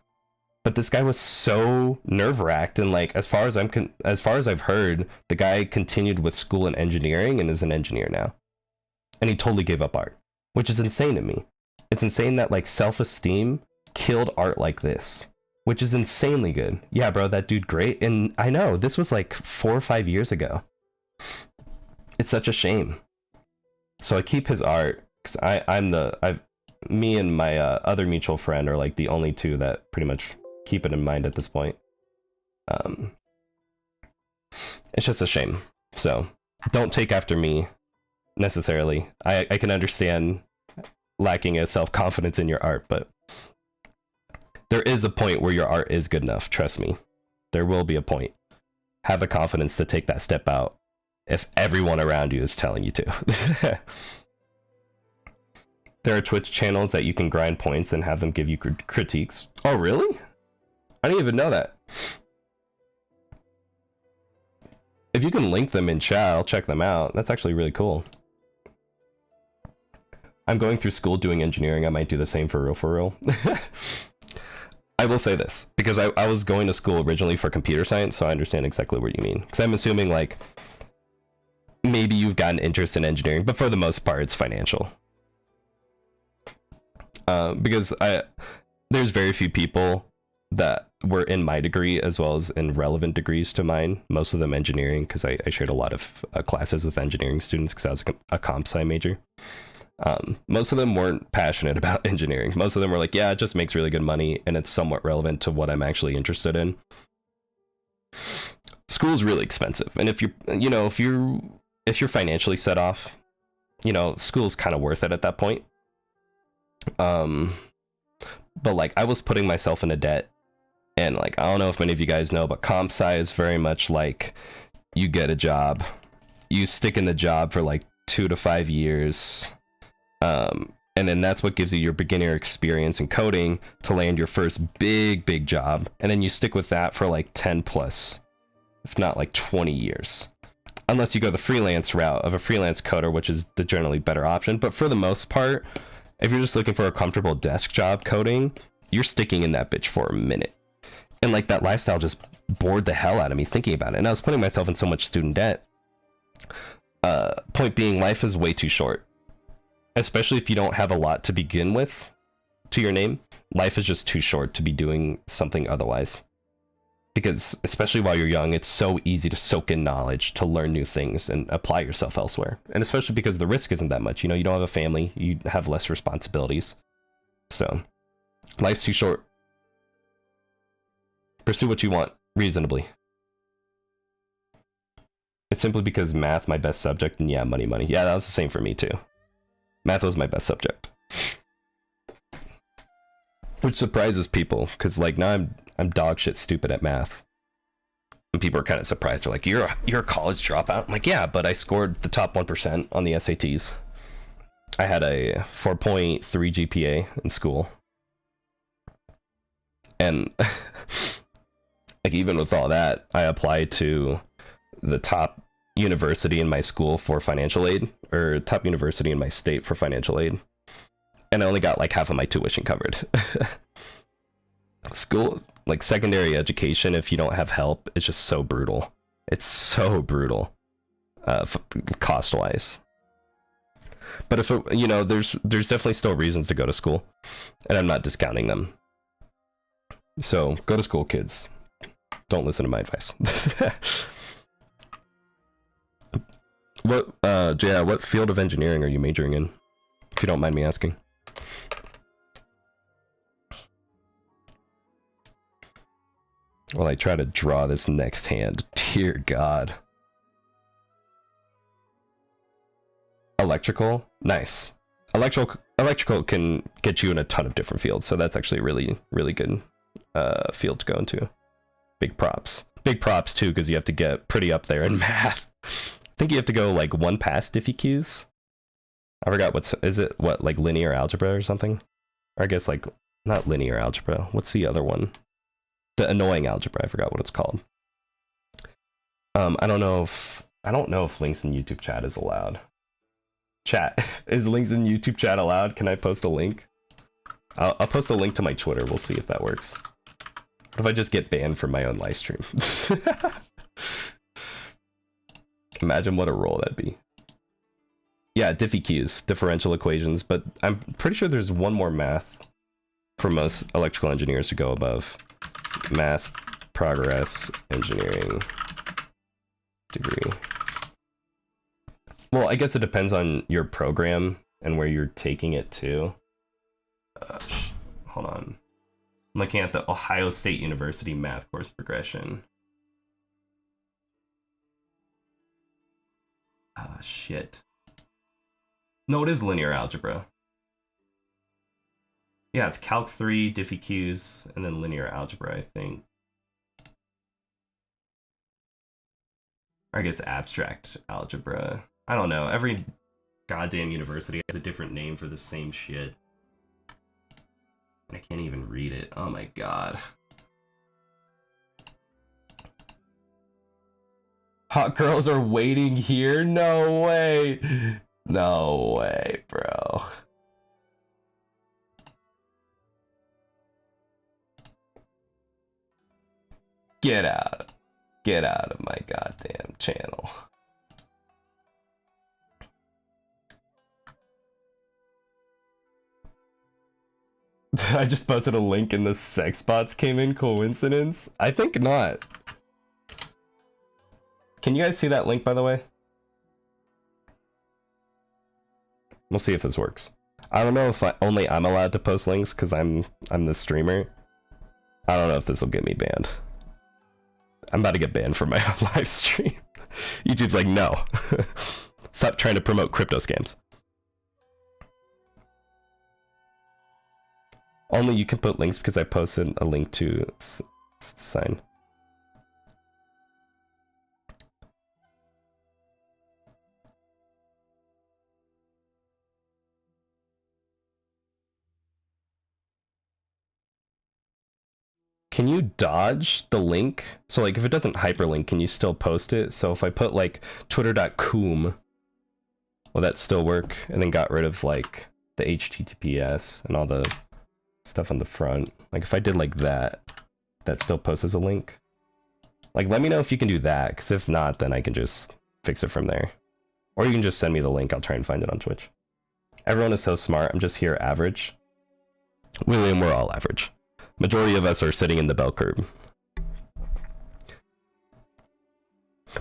Speaker 1: But this guy was so nerve-wracked, and like, as far as I've heard, the guy continued with school in engineering and is an engineer now. And he totally gave up art, which is insane to me. It's insane that like self-esteem killed art like this, which is insanely good. Yeah, bro, that dude great. And I know this was like 4 or 5 years ago. It's such a shame. So I keep his art. Because me and my other mutual friend are like the only 2 that pretty much keep it in mind at this point. It's just a shame. So don't take after me necessarily. I can understand lacking a self-confidence in your art, but there is a point where your art is good enough. Trust me, there will be a point. Have the confidence to take that step out if everyone around you is telling you to. There are Twitch channels that you can grind points and have them give you critiques. Oh, really? I didn't even know that. If you can link them in chat, I'll check them out. That's actually really cool. I'm going through school doing engineering. I might do the same for real. I will say this, because I was going to school originally for computer science, so I understand exactly what you mean. Because I'm assuming, like, maybe you've got an interest in engineering, but for the most part, it's financial. Because there's very few people that were in my degree as well as in relevant degrees to mine, most of them engineering, because I shared a lot of classes with engineering students because I was a comp sci major. Most of them weren't passionate about engineering. Most of them were like, yeah, it just makes really good money and it's somewhat relevant to what I'm actually interested in. School's really expensive, and if you're financially set off, school's kind of worth it at that point. But like, I was putting myself into debt, and like, I don't know if many of you guys know, but comp sci is very much like, you get a job, you stick in the job for like 2 to 5 years, and then that's what gives you your beginner experience in coding to land your first big job, and then you stick with that for like 10 plus, if not like 20 years. Unless you go the freelance route of a freelance coder, which is the generally better option. But for the most part, if you're just looking for a comfortable desk job coding, you're sticking in that bitch for a minute. And like, that lifestyle just bored the hell out of me thinking about it. And I was putting myself in so much student debt. Point being, life is way too short. Especially if you don't have a lot to begin with to your name. Life is just too short to be doing something otherwise. Because especially while you're young, it's so easy to soak in knowledge, to learn new things and apply yourself elsewhere. And especially because the risk isn't that much. You don't have a family, you have less responsibilities. So, life's too short. Pursue what you want reasonably. It's simply because math my best subject, and yeah, money. Yeah, that was the same for me too. Math was my best subject. Which surprises people, because like now I'm dog shit stupid at math. And people are kind of surprised. They're like, you're a college dropout? I'm like, yeah, but I scored the top 1% on the SATs. I had a 4.3 GPA in school. And like even with all that, I applied to the top university in my school for financial aid, or top university in my state for financial aid. And I only got like half of my tuition covered. School, like secondary education, if you don't have help, it's just so brutal. It's so brutal, cost-wise. But if it, you know, there's definitely still reasons to go to school, and I'm not discounting them. So go to school, kids. Don't listen to my advice. What field of engineering are you majoring in, if you don't mind me asking? Well, I try to draw this next hand. Dear God. Electrical? Nice. Electrical can get you in a ton of different fields, so that's actually a really, really good field to go into. Big props. Big props, too, because you have to get pretty up there in math. I think you have to go, like, one past Diffie Qs. I forgot like, linear algebra or something? Or I guess, like, not linear algebra. What's the other one? The annoying algebra, I forgot what it's called. I don't know if links in YouTube chat is allowed. Chat, is links in YouTube chat allowed? Can I post a link? I'll post a link to my Twitter. We'll see if that works. What if I just get banned from my own live stream? Imagine what a roll that'd be. Yeah, Diffie Qs, differential equations, but I'm pretty sure there's one more math for most electrical engineers to go above. Math, progress, engineering, degree. Well, I guess it depends on your program and where you're taking it to. Hold on. I'm looking at the Ohio State University math course progression. Ah, shit. No, it is linear algebra. Yeah, it's Calc 3, Diffie Qs, and then linear algebra, I think. Or I guess abstract algebra. I don't know. Every goddamn university has a different name for the same shit. I can't even read it. Oh my god. Hot girls are waiting here? No way. No way, bro. Get out. Get out of my goddamn channel. I just posted a link and the sex bots came in. Coincidence? I think not. Can you guys see that link, by the way? We'll see if this works. I don't know if only I'm allowed to post links because I'm the streamer. I don't know if this will get me banned. I'm about to get banned from my own live stream. YouTube's like, no. Stop trying to promote crypto scams. Only you can put links because I posted a link to sign. Can you dodge the link? So like if it doesn't hyperlink, can you still post it? So if I put like twitter.com, will that still work? And then got rid of like the HTTPS and all the stuff on the front. Like if I did like that, that still posts as a link. Like let me know if you can do that, because if not, then I can just fix it from there. Or you can just send me the link, I'll try and find it on Twitch. Everyone is so smart, I'm just here average. William, we're all average. Majority of us are sitting in the bell curve.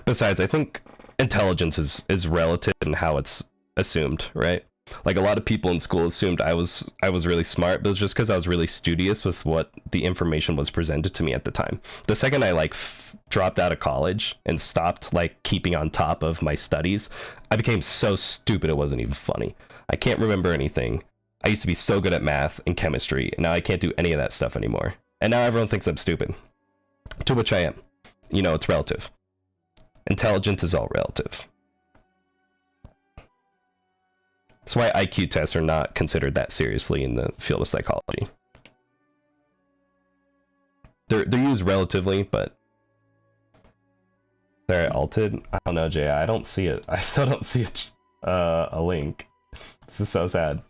Speaker 1: Besides, I think intelligence is relative in how it's assumed, right? Like a lot of people in school assumed I was really smart, but it was just because I was really studious with what the information was presented to me at the time. The second I like dropped out of college and stopped like keeping on top of my studies, I became so stupid it wasn't even funny. I can't remember anything. I used to be so good at math and chemistry, and now I can't do any of that stuff anymore. And now everyone thinks I'm stupid. To which I am. You know, it's relative. Intelligence is all relative. That's why IQ tests are not considered that seriously in the field of psychology. They're used relatively, but they're altered. I don't know, Jay. I don't see it. I still don't see a link. This is so sad.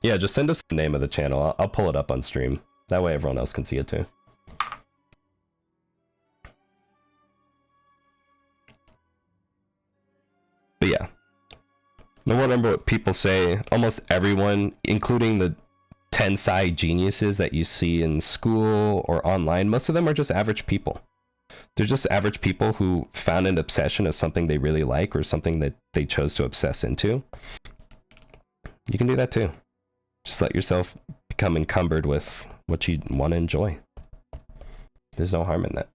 Speaker 1: Yeah, just send us the name of the channel. I'll pull it up on stream. That way everyone else can see it too. But yeah. No remember what people say. Almost everyone, including the 10 sci geniuses that you see in school or online, most of them are just average people. They're just average people who found an obsession of something they really like or something that they chose to obsess into. You can do that too. Just let yourself become encumbered with what you want to enjoy. There's no harm in that.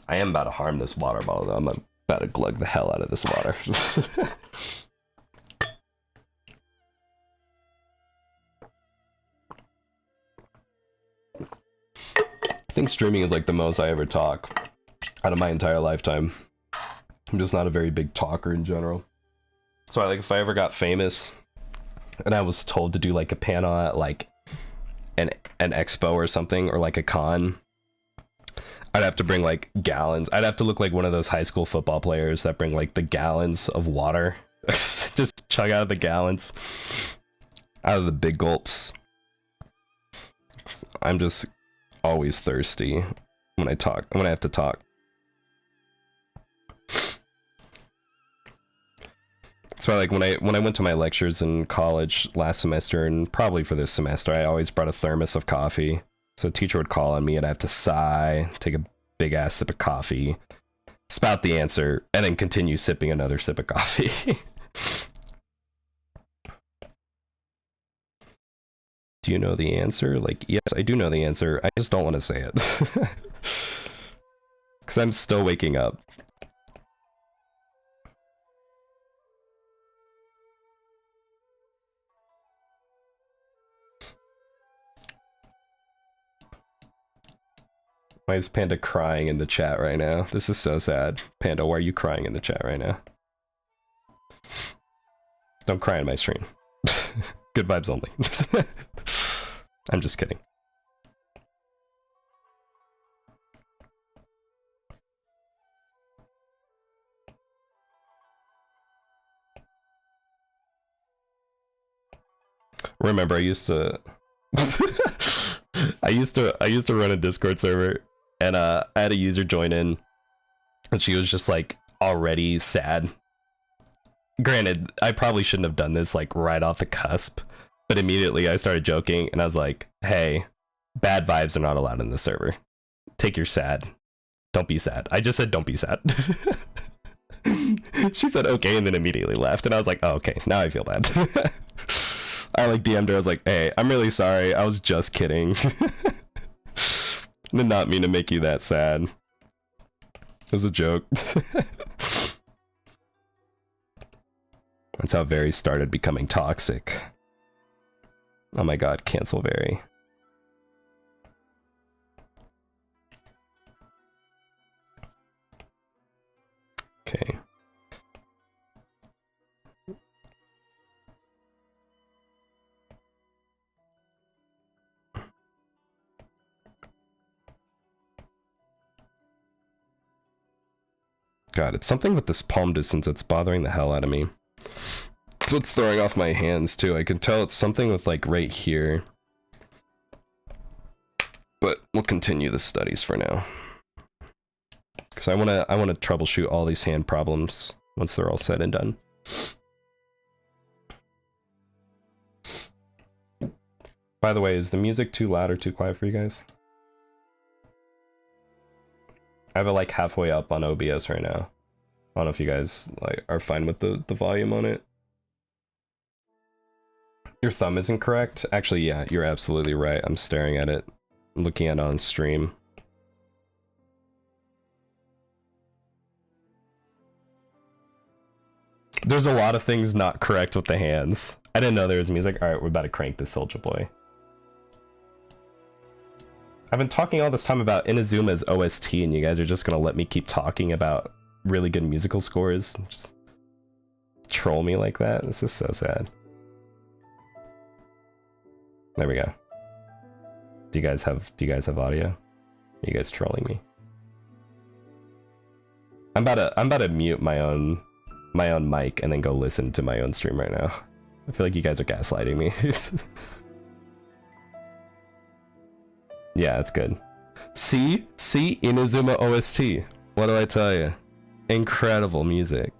Speaker 1: I am about to harm this water bottle though. I'm about to glug the hell out of this water. I think streaming is like the most I ever talk out of my entire lifetime. I'm just not a very big talker in general. So like if I ever got famous and I was told to do like a panel at like an expo or something, or like a con, I'd have to bring like gallons. I'd have to look like one of those high school football players that bring like the gallons of water. Just chug out of the gallons. Out of the big gulps. I'm just always thirsty when I talk, when I have to talk. So like when I went to my lectures in college last semester and probably for this semester, I always brought a thermos of coffee. So a teacher would call on me and I have to sigh, take a big ass sip of coffee, spout the answer, and then continue sipping another sip of coffee. Do you know the answer? Like, yes, I do know the answer. I just don't want to say it. Because I'm still waking up. Why is Panda crying in the chat right now? This is so sad. Panda, why are you crying in the chat right now? Don't cry in my stream. Good vibes only. I'm just kidding. Remember, I used to I used to run a Discord server, and I had a user join in, and she was just like already sad. Granted, I probably shouldn't have done this like right off the cusp, but immediately I started joking and I was like, hey, bad vibes are not allowed in the server. Take your sad. Don't be sad. I just said don't be sad. She said okay and then immediately left, and I was like, oh, okay, now I feel bad. I like DM'd her, I was like, hey, I'm really sorry, I was just kidding. Did not mean to make you that sad. It was a joke. That's how Very started becoming toxic. Oh my god, cancel Very. Okay. God, it's something with this palm distance that's bothering the hell out of me. It's what's throwing off my hands too. I can tell it's something with like right here. But we'll continue the studies for now. Because I wanna troubleshoot all these hand problems once they're all said and done. By the way, is the music too loud or too quiet for you guys? I have it like halfway up on OBS right now. I don't know if you guys like are fine with the volume on it. Your thumb isn't correct? Actually, yeah, you're absolutely right. I'm staring at it. I'm looking at it on stream. There's a lot of things not correct with the hands. I didn't know there was music. Alright, we're about to crank this Soulja Boy. I've been talking all this time about Inazuma's OST, and you guys are just gonna let me keep talking about really good musical scores? Just troll me like that? This is so sad. There we go. Do you guys have audio? Are you guys trolling me? I'm about to mute my own mic and then go listen to my own stream right now. I feel like you guys are gaslighting me. Yeah, it's good. See Inazuma OST. What do I tell you? Incredible music.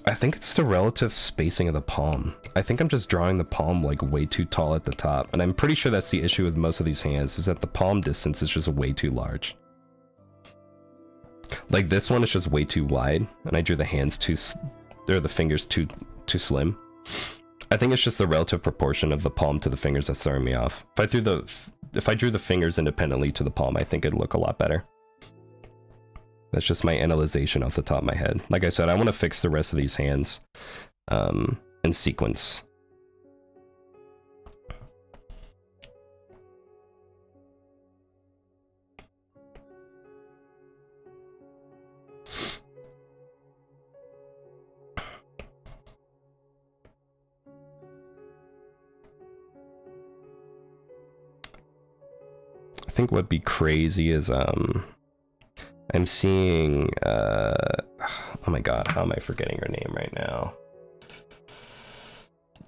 Speaker 1: I think it's the relative spacing of the palm. I think I'm just drawing the palm like way too tall at the top, and I'm pretty sure that's the issue with most of these hands, is that the palm distance is just way too large. Like this one is just way too wide, and I drew the hands the fingers too slim. I think it's just the relative proportion of the palm to the fingers that's throwing me off. If I drew the fingers independently to the palm, I think it'd look a lot better. That's just my analyzation off the top of my head. Like I said, I want to fix the rest of these hands in sequence. I think what'd be crazy is I'm seeing oh my god, how am I forgetting her name right now?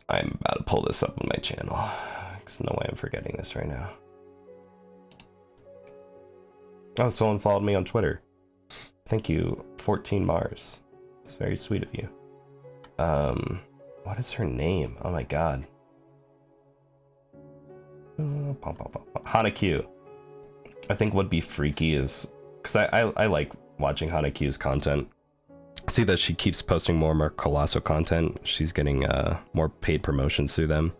Speaker 1: I'm about to pull this up on my channel. There's no way I'm forgetting this right now. Oh, someone followed me on Twitter. Thank you, 14 Mars. It's very sweet of you. What is her name? Oh my god. Hana-Q. I think what'd be freaky is, because I like watching Hana-Q's content. See that she keeps posting more and more Colosso content. She's getting more paid promotions through them.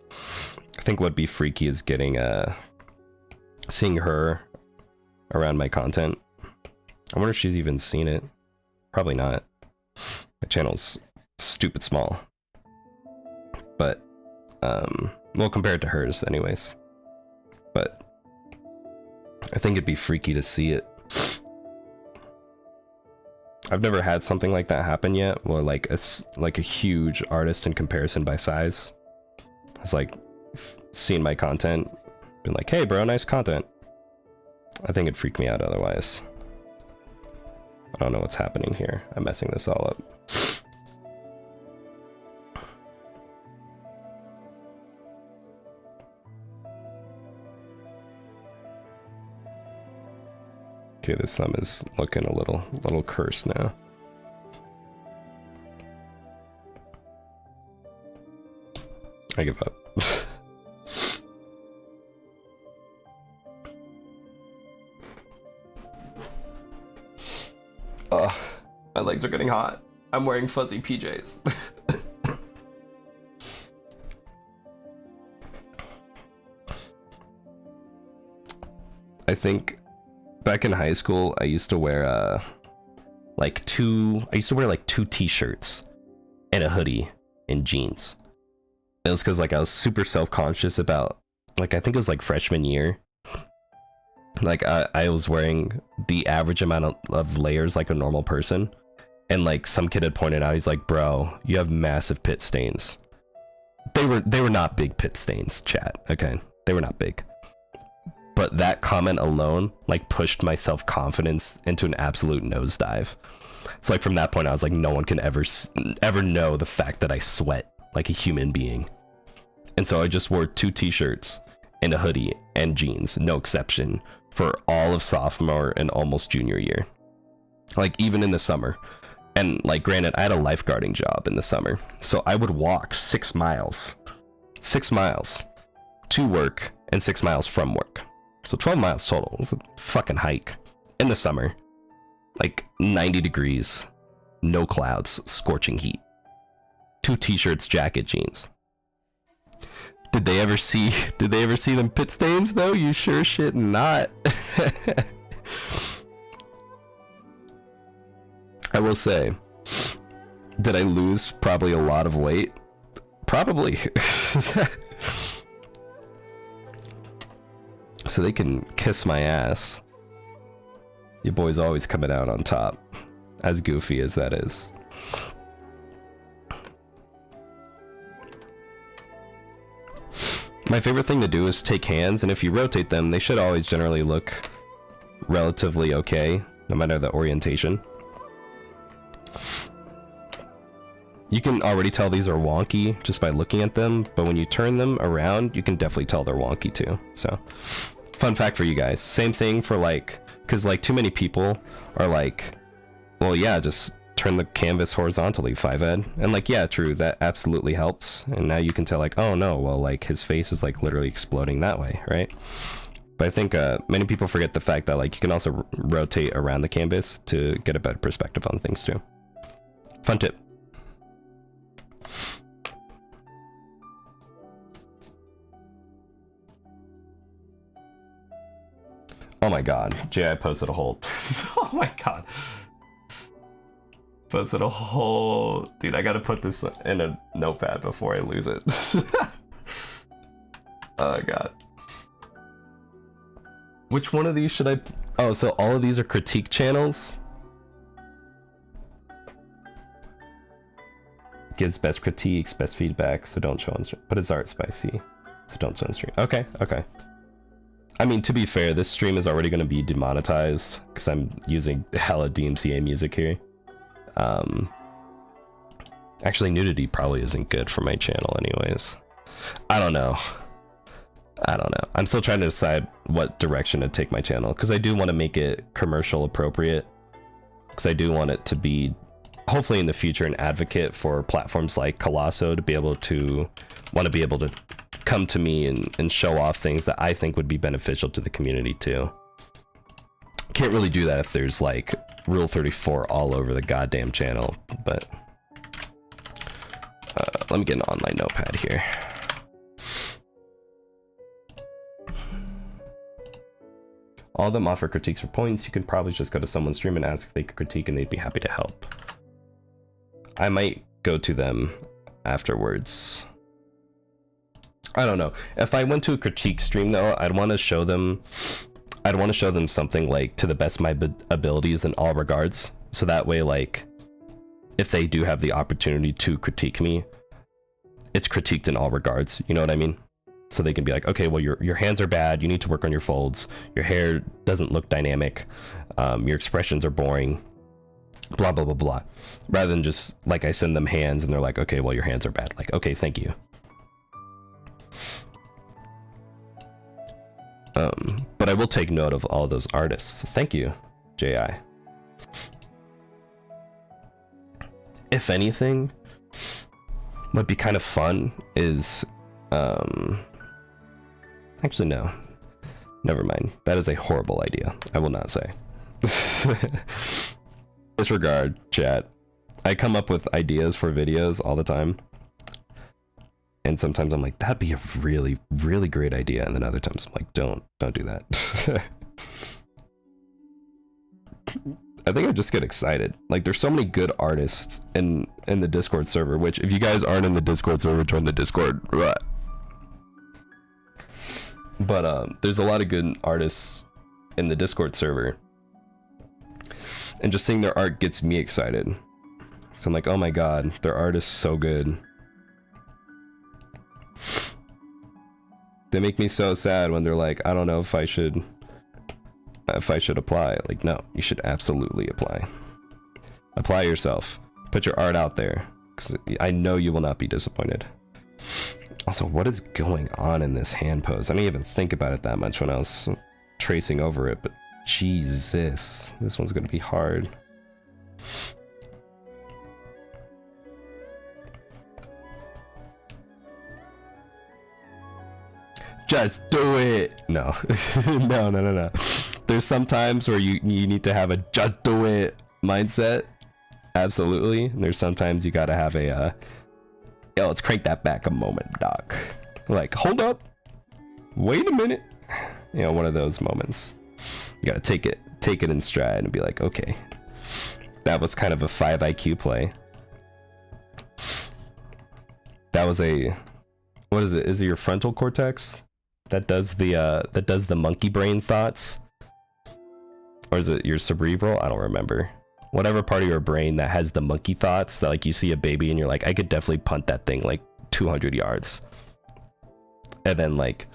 Speaker 1: I think what'd be freaky is getting seeing her around my content. I wonder if she's even seen it. Probably not. My channel's stupid small. But well, compared to hers anyways. But I think it'd be freaky to see it. I've never had something like that happen yet, where like it's like a huge artist in comparison by size. It's like seeing my content, been like, hey bro, nice content. I think it'd freak me out otherwise. I don't know what's happening here. I'm messing this all up. Okay, this thumb is looking a little cursed now. I give up. Ugh, my legs are getting hot. I'm wearing fuzzy PJs. I think back in high school, I used to wear like two t-shirts and a hoodie and jeans. It was because like I was super self-conscious about, like, I think it was like freshman year. Like I was wearing the average amount of layers like a normal person, and like some kid had pointed out, he's like, bro, you have massive pit stains. They were not big pit stains, chat, okay? They were not big. But that comment alone like pushed my self-confidence into an absolute nosedive. It's like from that point I was like, no one can ever know the fact that I sweat like a human being. And so I just wore two t-shirts and a hoodie and jeans, no exception, for all of sophomore and almost junior year. Like even in the summer. And like granted, I had a lifeguarding job in the summer, so I would walk 6 miles to work and 6 miles from work. So 12 miles total. It's a fucking hike. In the summer. Like 90 degrees. No clouds. Scorching heat. 2 t-shirts, jacket, jeans. Did they ever see them pit stains though? You sure shit not. I will say, did I lose probably a lot of weight? Probably. So they can kiss my ass. Your boy's always coming out on top. As goofy as that is. My favorite thing to do is take hands, and if you rotate them, they should always generally look relatively okay, no matter the orientation. You can already tell these are wonky just by looking at them, but when you turn them around, you can definitely tell they're wonky too. So, fun fact for you guys. Same thing for like, because like too many people are like, well yeah, just turn the canvas horizontally, 5ed. And like, yeah, true, that absolutely helps. And now you can tell like, oh no, well like his face is like literally exploding that way, right? But I think many people forget the fact that like you can also rotate around the canvas to get a better perspective on things too. Fun tip. Oh my god, J.I. posted a whole... oh my god. Posted a whole... Dude, I gotta put this in a notepad before I lose it. Oh god. Which one of these should I... Oh, so all of these are critique channels? Gives best critiques, best feedback, so don't show on stream. But it's art spicy, so don't show on stream. Okay, okay. I mean, to be fair, this stream is already going to be demonetized because I'm using hella DMCA music here. Actually, nudity probably isn't good for my channel anyways. I don't know. I'm still trying to decide what direction to take my channel because I do want to make it commercial appropriate. Because I do want it to be, hopefully in the future, an advocate for platforms like Colosso to be able to come to me and show off things that I think would be beneficial to the community too. Can't really do that if there's like Rule 34 all over the goddamn channel, but let me get an online notepad here. All of them offer critiques for points. You could probably just go to someone's stream and ask if they could critique and they'd be happy to help. I might go to them afterwards. I don't know. If I went to a critique stream though, I'd want to show them something like to the best of my abilities in all regards. So that way, like, if they do have the opportunity to critique me, it's critiqued in all regards. You know what I mean? So they can be like, okay, well, your hands are bad. You need to work on your folds. Your hair doesn't look dynamic. Your expressions are boring. Blah, blah, blah, blah. Rather than just, like, I send them hands and they're like, okay, well, your hands are bad. Like, okay, thank you. But I will take note of all those artists. Thank you, J.I. If anything, what'd be kind of fun is, actually no, never mind. That is a horrible idea. I will not say. Disregard, chat. I come up with ideas for videos all the time. And sometimes I'm like, that'd be a really, really great idea. And then other times I'm like, don't do that. I think I just get excited. Like, there's so many good artists in the Discord server, which if you guys aren't in the Discord server, join the Discord. But there's a lot of good artists in the Discord server. And just seeing their art gets me excited. So I'm like, oh my god, their art is so good. They make me so sad when they're like, I don't know if I should apply. Like, no, you should absolutely apply. Apply yourself. Put your art out there. 'Cause I know you will not be disappointed. Also, what is going on in this hand pose? I didn't even think about it that much when I was tracing over it, but Jesus, this one's gonna be hard. just do it. No. No. There's some times where you need to have a just do it mindset. Absolutely. And there's sometimes you gotta have a yo, let's crank that back a moment, doc. Like, hold up, wait a minute. You know, one of those moments. You gotta take it in stride and be like, okay, that was kind of a 5 IQ play. That was a, what is it? Is it your frontal cortex that does the monkey brain thoughts? Or is it your cerebral? I don't remember. Whatever part of your brain that has the monkey thoughts, that like you see a baby and you're like, I could definitely punt that thing like 200 yards. And then like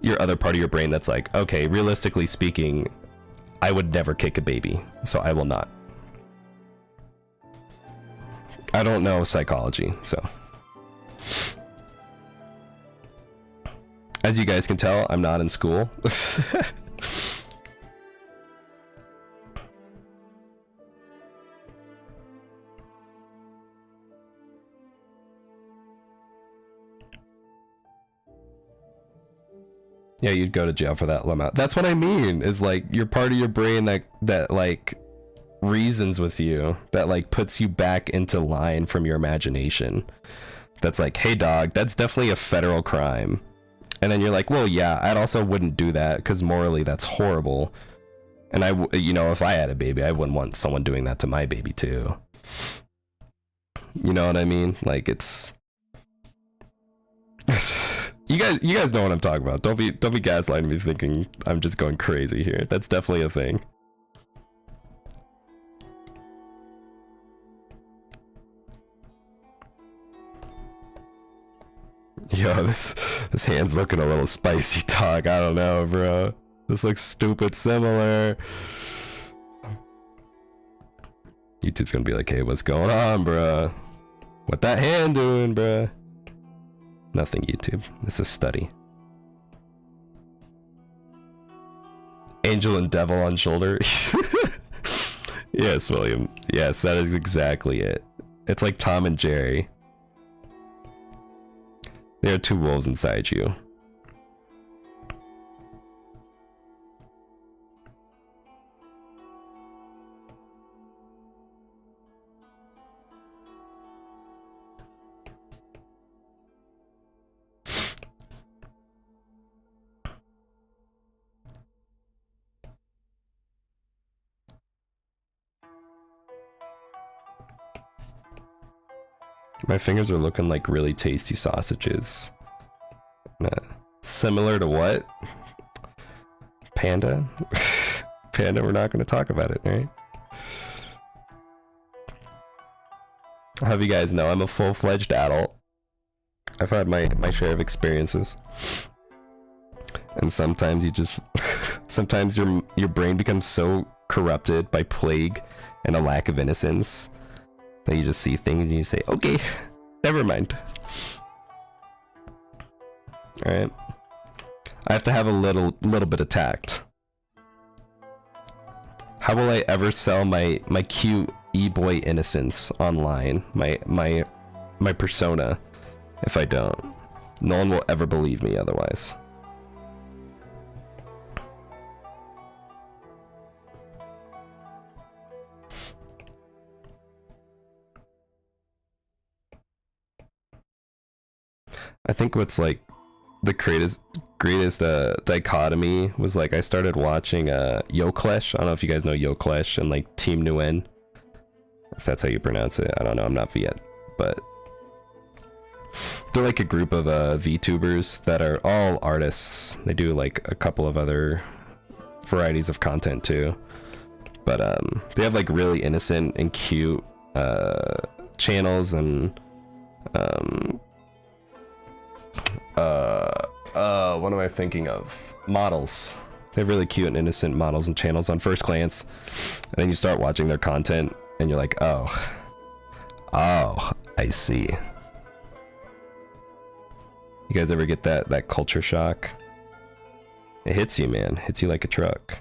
Speaker 1: your other part of your brain that's like, okay, realistically speaking, I would never kick a baby, so I will not. I don't know psychology, so. As you guys can tell, I'm not in school. Yeah, you'd go to jail for that lemma. That's what I mean, is like your part of your brain that like reasons with you, that like puts you back into line from your imagination. That's like, hey dog, that's definitely a federal crime. And then you're like, well, yeah, I also wouldn't do that because morally that's horrible. And you know, if I had a baby, I wouldn't want someone doing that to my baby too. You know what I mean? Like it's you guys know what I'm talking about. Don't be gaslighting me thinking I'm just going crazy here. That's definitely a thing. Yo, this hand's looking a little spicy, dog. I don't know, bro. This looks stupid similar. YouTube's gonna be like, hey, what's going on, bro? What that hand doing, bro? Nothing, YouTube. It's a study. Angel and devil on shoulder. Yes, William. Yes, that is exactly it. It's like Tom and Jerry. There are two wolves inside you. My fingers are looking like really tasty sausages. Similar to what? Panda? Panda, we're not going to talk about it, right? I'll have you guys know I'm a full-fledged adult. I've had my share of experiences. And sometimes you just... sometimes your brain becomes so corrupted by plague and a lack of innocence that you just see things and you say, okay, never mind. Alright. I have to have a little bit of tact. How will I ever sell my cute e-boy innocence online? My persona, if I don't. No one will ever believe me otherwise. I think what's like the greatest dichotomy was like I started watching Yoklesh. I don't know if you guys know Yoklesh and like Team Nguyen, if that's how you pronounce it. I don't know, I'm not Viet, but they're like a group of VTubers that are all artists. They do like a couple of other varieties of content too, but they have like really innocent and cute channels and what am I thinking of? Models. They have really cute and innocent models and channels on first glance, and then you start watching their content and you're like, oh, I see. You guys ever get that culture shock? It hits you, man. Hits you like a truck.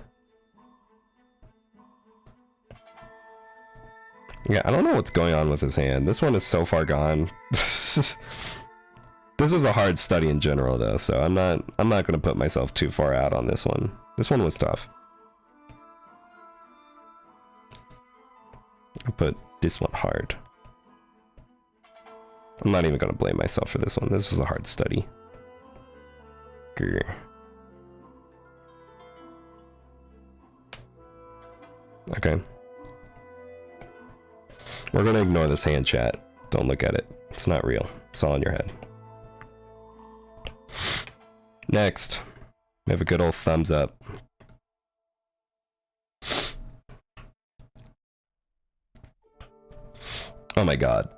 Speaker 1: Yeah, I don't know what's going on with his hand. This one is so far gone. This was a hard study in general though, so I'm not gonna put myself too far out on this one. This one was tough. I put this one hard. I'm not even gonna blame myself for this one. This was a hard study. Grr. Okay. We're gonna ignore this hand chat. Don't look at it. It's not real. It's all in your head. Next, we have a good old thumbs up. Oh my god.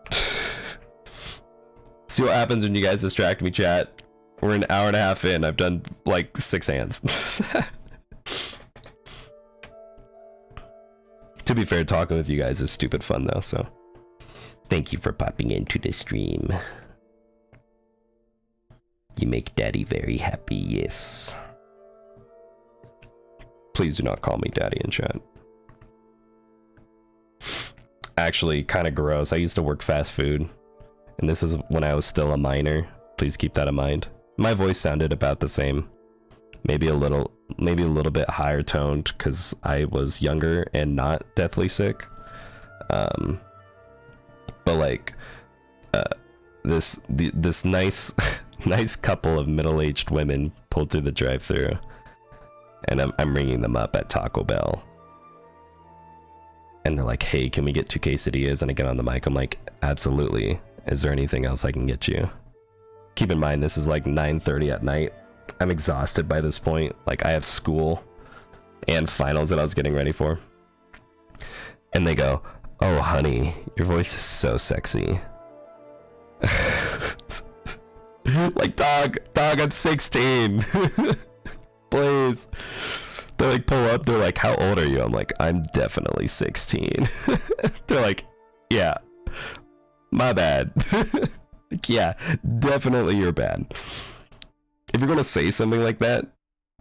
Speaker 1: See what happens when you guys distract me, chat. We're an hour and a half in. I've done like 6 hands. To be fair, talking with you guys is stupid fun though, so thank you for popping into the stream. You make daddy very happy, yes. Please do not call me daddy in chat. Actually, kind of gross. I used to work fast food, and this is when I was still a minor. Please keep that in mind. My voice sounded about the same. Maybe a little bit higher toned because I was younger and not deathly sick. But like, this nice nice couple of middle-aged women pulled through the drive-thru, and I'm ringing them up at Taco Bell, and they're like, "Hey, can we get 2 quesadillas?" And I get on the mic. I'm like, "Absolutely. Is there anything else I can get you?" Keep in mind, this is like 9:30 at night. I'm exhausted by this point. Like, I have school and finals that I was getting ready for. And they go, "Oh, honey, your voice is so sexy." Like, dog, I'm 16. Please. They like pull up, they're like, "How old are you?" I'm like, "I'm definitely 16. They're like, "Yeah, my bad." Like, yeah, definitely you're bad. If you're gonna say something like that,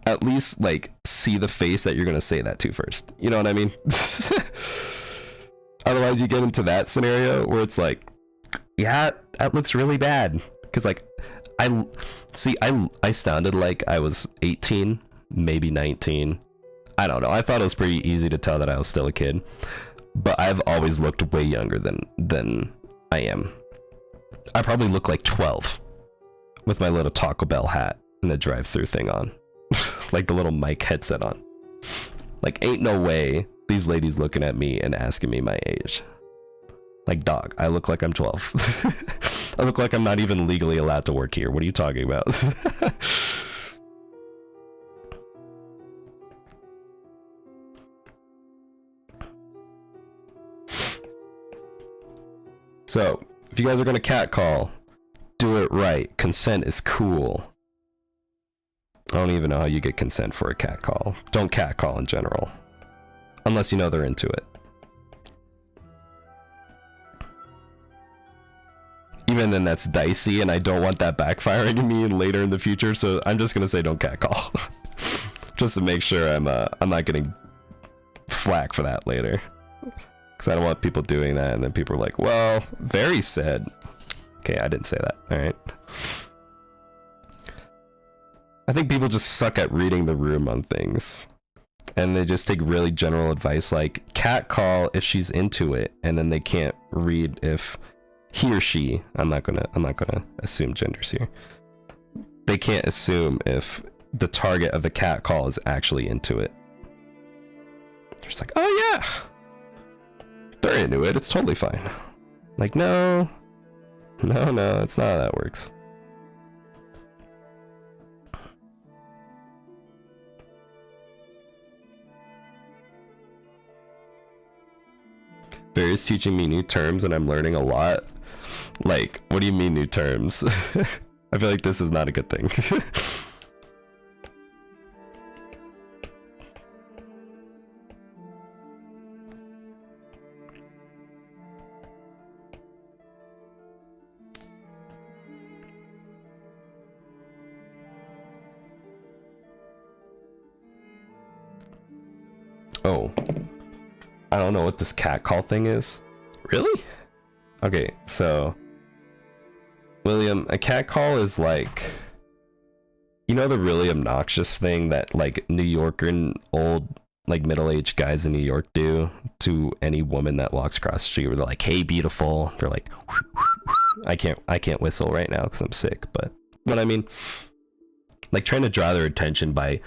Speaker 1: at least like see the face that you're gonna say that to first. You know what I mean? Otherwise you get into that scenario where it's like, "Yeah, that looks really bad." Because like, I sounded like I was 18, maybe 19. I don't know. I thought it was pretty easy to tell that I was still a kid, but I've always looked way younger than I am. I probably look like 12 with my little Taco Bell hat and the drive-thru thing on. Like the little mic headset on. Like, ain't no way these ladies looking at me and asking me my age. Like, dog, I look like I'm 12. I look like I'm not even legally allowed to work here. What are you talking about? So, if you guys are gonna catcall, do it right. Consent is cool. I don't even know how you get consent for a catcall. Don't catcall in general. Unless you know they're into it. Even then, that's dicey, and I don't want that backfiring on me later in the future, so I'm just gonna say don't catcall. Just to make sure I'm not getting flack for that later. Because I don't want people doing that, and then people are like, "Well, very sad." Okay, I didn't say that. Alright. I think people just suck at reading the room on things. And they just take really general advice like, catcall if she's into it, and then they can't read if he or she, I'm not gonna assume genders here. They can't assume if the target of the catcall is actually into it. They're just like, "Oh yeah, they're into it, it's totally fine." Like, no, that's not how that works. Barry's teaching me new terms and I'm learning a lot. Like, what do you mean new terms? I feel like this is not a good thing. Oh, I don't know what this catcall thing is. Really? Okay, so William, a catcall is like, you know, the really obnoxious thing that like New Yorker and old like middle-aged guys in New York do to any woman that walks across the street, where they're like, "Hey, beautiful." They're like, I can't whistle right now because I'm sick, but what I mean, like trying to draw their attention by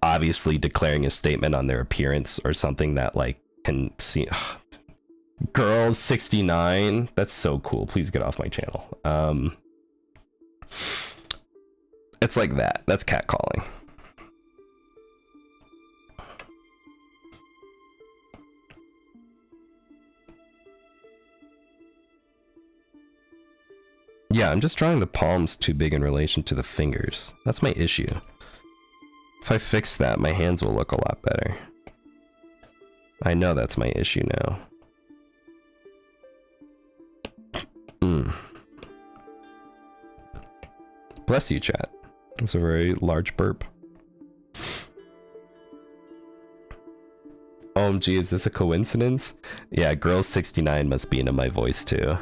Speaker 1: obviously declaring a statement on their appearance or something that like can see. Girls 69, that's so cool. Please get off my channel. It's like that. That's catcalling. Yeah, I'm just drawing the palms too big in relation to the fingers. That's my issue. If I fix that, my hands will look a lot better. I know that's my issue now. Bless you, chat. That's a very large burp. OMG, is this a coincidence? Yeah, Girls 69 must be into my voice too.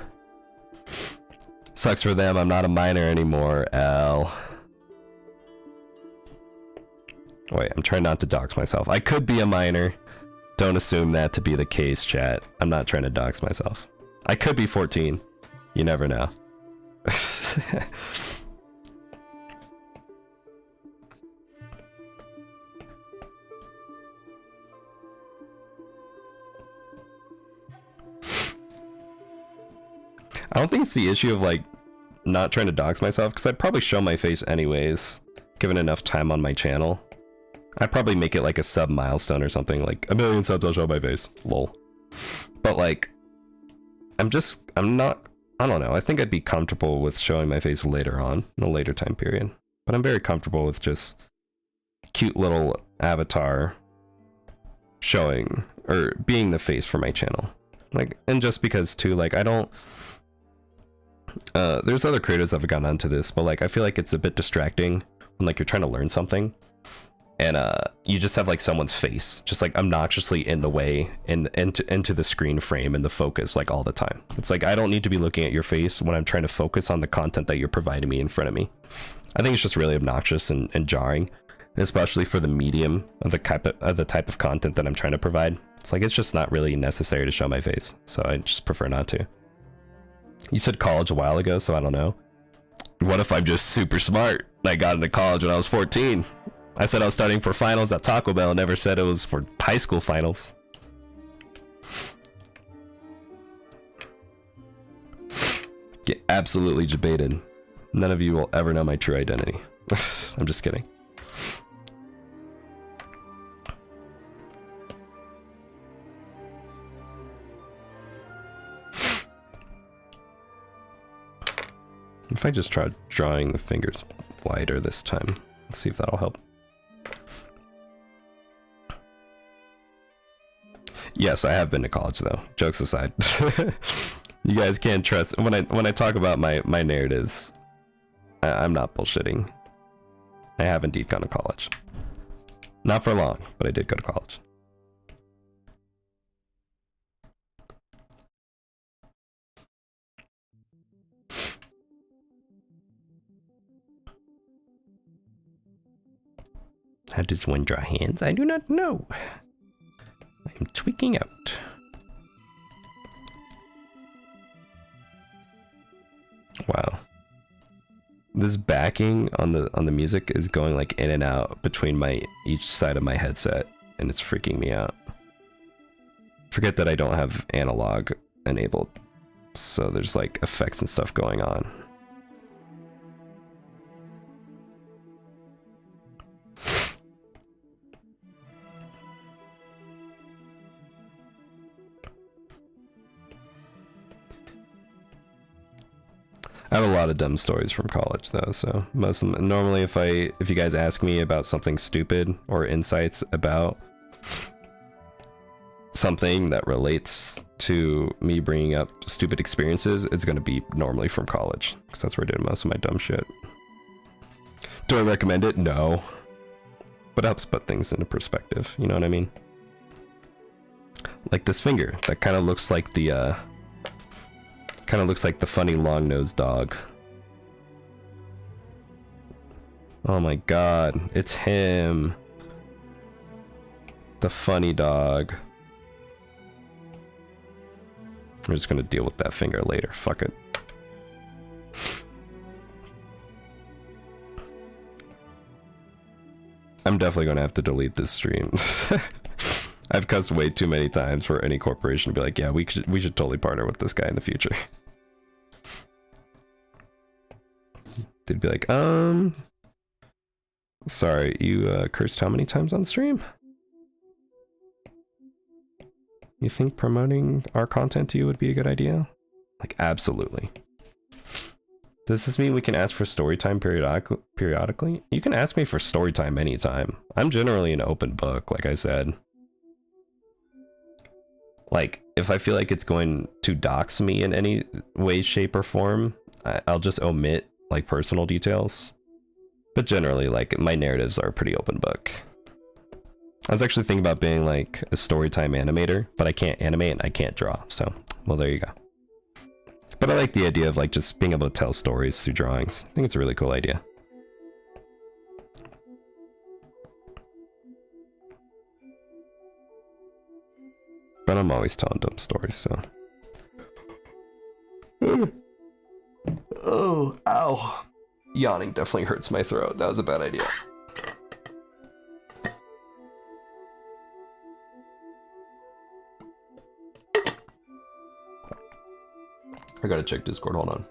Speaker 1: Sucks for them, I'm not a minor anymore, L. Wait, I'm trying not to dox myself. I could be a minor. Don't assume that to be the case, chat. I'm not trying to dox myself. I could be 14. You never know. I don't think it's the issue of like not trying to dox myself, because I'd probably show my face anyways, given enough time on my channel. I'd probably make it like a sub milestone or something, like 1 million subs, I'll show my face. Lol. But like, I don't know, I think I'd be comfortable with showing my face later on, in a later time period. But I'm very comfortable with just cute little avatar showing, or being the face for my channel. Like, and just because too, like, I don't, there's other creators that have gone onto this, but like, I feel like it's a bit distracting when like you're trying to learn something, and you just have like someone's face just like obnoxiously in the way into the screen frame and the focus like all the time. It's like, I don't need to be looking at your face when I'm trying to focus on the content that you're providing me in front of me. I think it's just really obnoxious and jarring, especially for the medium of the type of content that I'm trying to provide. It's like, it's just not really necessary to show my face, so I just prefer not to. You said college a while ago, so I don't know. What if I'm just super smart? I got into college when I was 14. I said I was studying for finals at Taco Bell, never said it was for high school finals. Get absolutely debated. None of you will ever know my true identity. I'm just kidding. If I just try drawing the fingers wider this time, let's see if that'll help. Yes, I have been to college though. Jokes aside. You guys can't trust when I talk about my narratives. I'm not bullshitting. I have indeed gone to college. Not for long, but I did go to college. How does one draw hands? I do not know. I'm tweaking out. Wow. This backing on the music is going like in and out between each side of my headset, and it's freaking me out. Forget that I don't have analog enabled, so there's like effects and stuff going on. I have a lot of dumb stories from college though, so most of them, normally if you guys ask me about something stupid or insights about something that relates to me bringing up stupid experiences, it's going to be normally from college, because that's where I did most of my dumb shit. Do I recommend it? No. But it helps put things into perspective, you know what I mean? Like this finger, that kind of looks like the funny long-nosed dog Oh my god, it's him. The funny dog. We're just gonna deal with that finger later. Fuck it. I'm definitely gonna have to delete this stream. I've cussed way too many times for any corporation to be like, yeah, we should totally partner with this guy in the future. They'd be like, sorry, you cursed how many times on stream? You think promoting our content to you would be a good idea? Like, absolutely. Does this mean we can ask for story time periodically? You can ask me for story time anytime. I'm generally an open book, like I said. Like, if I feel like it's going to dox me in any way, shape, or form, I'll just omit, like, personal details. But generally, like, my narratives are a pretty open book. I was actually thinking about being, like, a storytime animator, but I can't animate and I can't draw, so, well, there you go. But I like the idea of, like, just being able to tell stories through drawings. I think it's a really cool idea. But I'm always telling dumb stories, so. Oh, ow. Yawning definitely hurts my throat. That was a bad idea. I gotta check Discord, hold on.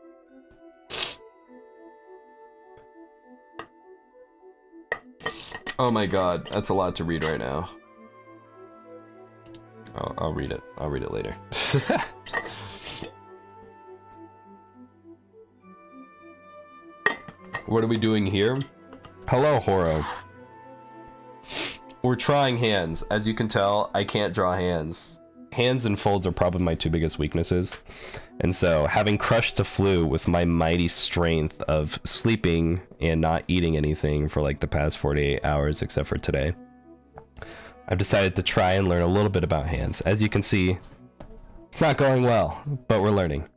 Speaker 1: Oh my god, that's a lot to read right now. I'll read it. I'll read it later. What are we doing here? Hello, Horo. We're trying hands. As you can tell, I can't draw hands. Hands and folds are probably my two biggest weaknesses. And so, having crushed the flu with my mighty strength of sleeping and not eating anything for like the past 48 hours, except for today, I've decided to try and learn a little bit about hands. As you can see, it's not going well, but we're learning.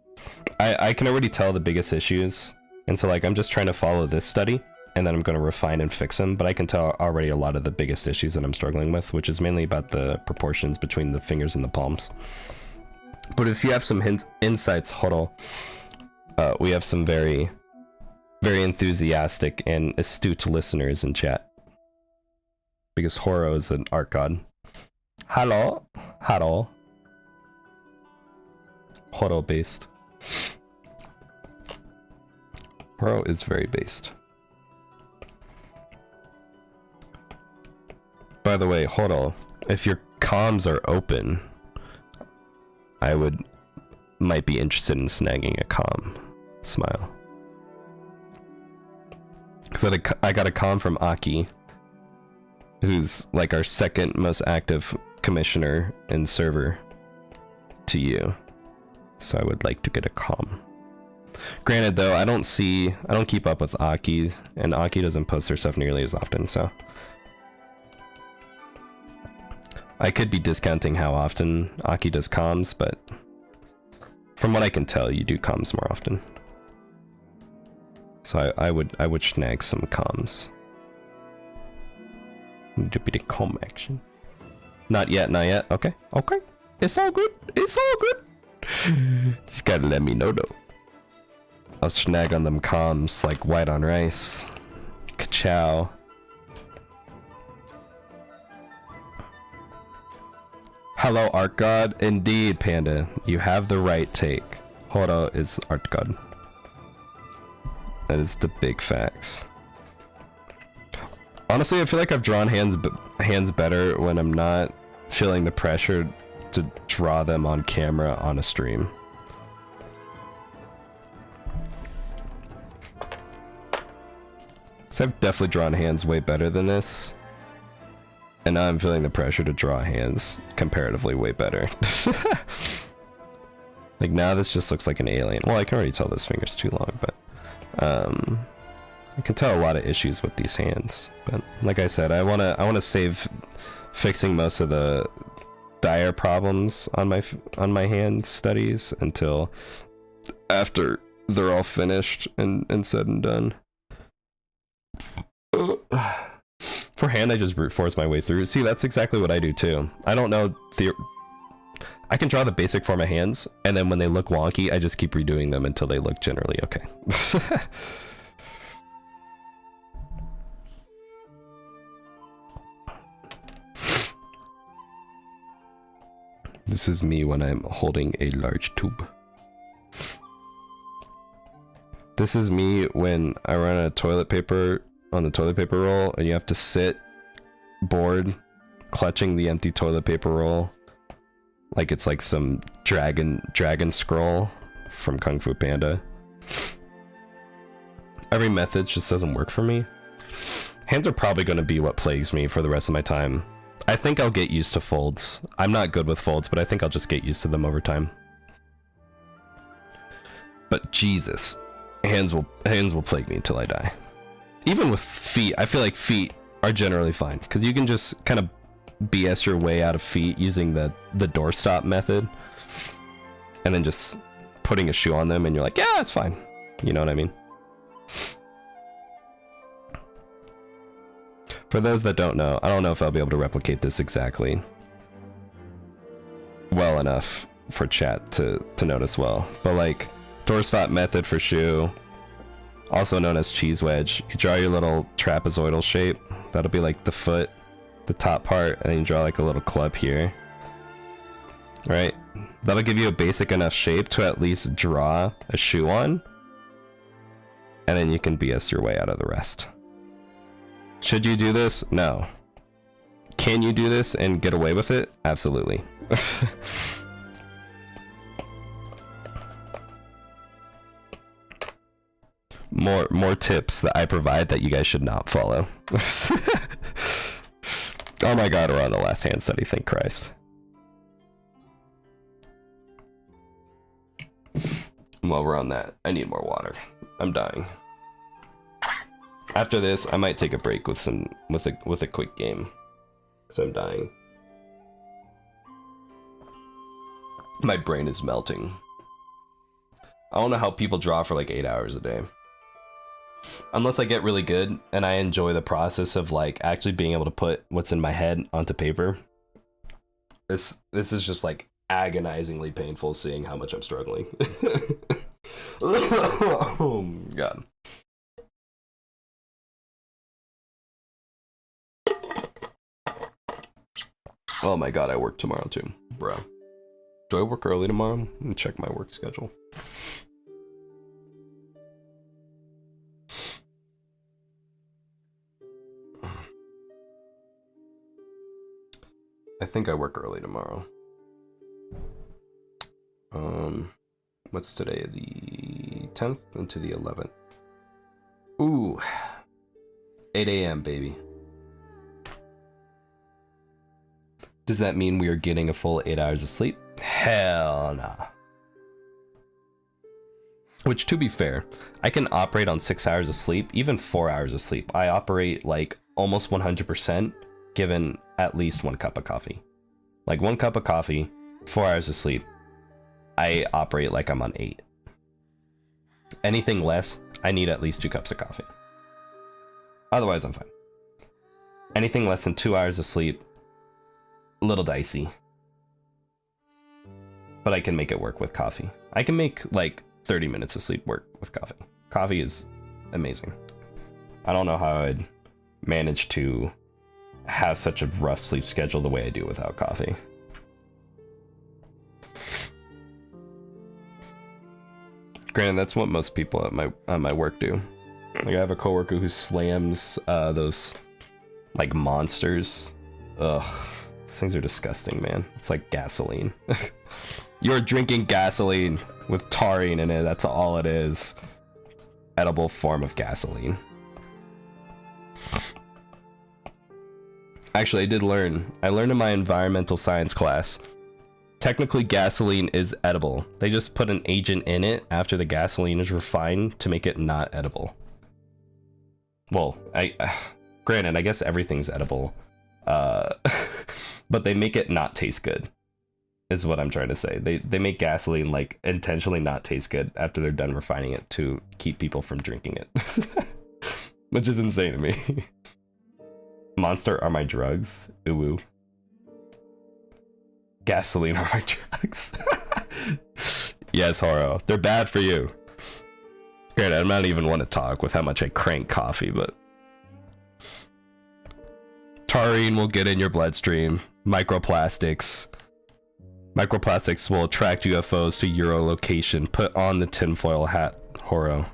Speaker 1: I can already tell the biggest issues, and so like I'm just trying to follow this study, and then I'm going to refine and fix them, but I can tell already a lot of the biggest issues that I'm struggling with, which is mainly about the proportions between the fingers and the palms. But if you have some insights, Horo, we have some very, very enthusiastic and astute listeners in chat. Because Horo is an art god. Hello. Hello. Horo based. Horo is very based. By the way, Horo, if your comms are open, I might be interested in snagging a comm. Smile. Because I got a comm from Aki, who's like our second most active commissioner and server to you. So I would like to get a comm. Granted though, I don't keep up with Aki, and Aki doesn't post their stuff nearly as often, so I could be discounting how often Aki does comms, but from what I can tell, you do comms more often. So I would snag some comms. Need to be the comm action. Not yet, not yet. Okay, okay. It's all good. It's all good. Just gotta let me know though. I'll snag on them comms like white on rice. Ka-chow. Hello, art god. Indeed, Panda. You have the right take. Horo is art god. That is the big facts. Honestly, I feel like I've drawn hands better when I'm not feeling the pressure to draw them on camera on a stream. So I've definitely drawn hands way better than this. And now I'm feeling the pressure to draw hands comparatively way better. Like now this just looks like an alien. Well, I can already tell this finger's too long, but I can tell a lot of issues with these hands. But like I said, I wanna save fixing most of the dire problems on my hand studies until after they're all finished and said and done. For hand, I just brute force my way through. See, that's exactly what I do too. I don't know. I can draw the basic form of hands, and then when they look wonky, I just keep redoing them until they look generally okay. This is me when I'm holding a large tube. This is me when I run out of toilet paper on the toilet paper roll, and you have to sit bored, clutching the empty toilet paper roll, like it's like some dragon scroll from Kung Fu Panda. Every method just doesn't work for me. Hands are probably going to be what plagues me for the rest of my time. I think I'll get used to folds. I'm not good with folds, but I think I'll just get used to them over time. But Jesus, hands will plague me until I die. Even with feet, I feel like feet are generally fine, because you can just kind of BS your way out of feet using the doorstop method, and then just putting a shoe on them, and you're like, yeah, it's fine. You know what I mean? For those that don't know, I don't know if I'll be able to replicate this exactly well enough for chat to notice well, but like doorstop method for shoe, also known as cheese wedge. You draw your little trapezoidal shape. That'll be like the foot, the top part, and then you draw like a little club here. Right? That'll give you a basic enough shape to at least draw a shoe on, and then you can BS your way out of the rest. Should you do this? No. Can you do this and get away with it? Absolutely. More tips that I provide that you guys should not follow. Oh my god, we're on the last hand study, thank Christ. While we're on that, I need more water. I'm dying. After this, I might take a break with a quick game, because I'm dying. My brain is melting. I don't know how people draw for like 8 hours a day. Unless I get really good and I enjoy the process of like actually being able to put what's in my head onto paper. This is just like agonizingly painful seeing how much I'm struggling. Oh god. Oh my god, I work tomorrow too, bro. Do I work early tomorrow? Let me check my work schedule. I think I work early tomorrow. What's today? The 10th into the 11th. Ooh. 8 a.m. baby. Does that mean we are getting a full 8 hours of sleep? Hell nah. Which, to be fair, I can operate on 6 hours of sleep, even 4 hours of sleep. I operate like almost 100% given at least 1 cup of coffee. Like 1 cup of coffee, 4 hours of sleep. I operate like I'm on 8. Anything less, I need at least 2 cups of coffee. Otherwise, I'm fine. Anything less than 2 hours of sleep, a little dicey. But I can make it work with coffee. I can make like 30 minutes of sleep work with coffee. Coffee is amazing. I don't know how I'd manage to have such a rough sleep schedule the way I do without coffee. Granted, that's what most people at my work do. Like I have a coworker who slams those like monsters. Ugh, these things are disgusting, man. It's like gasoline. You're drinking gasoline with taurine in it. That's all it is. Edible form of gasoline. Actually, I did learn. I learned in my environmental science class. Technically, gasoline is edible. They just put an agent in it after the gasoline is refined to make it not edible. Well, granted, I guess everything's edible. But they make it not taste good. Is what I'm trying to say. They make gasoline like intentionally not taste good after they're done refining it to keep people from drinking it. which is insane to me. Monster are my drugs. Ooh. Gasoline are my drugs. Yes, Horo. They're bad for you. Granted, I'm not even one to talk with how much I crank coffee, but taurine will get in your bloodstream. Microplastics. Microplastics will attract UFOs to your location. Put on the tinfoil hat, Horo.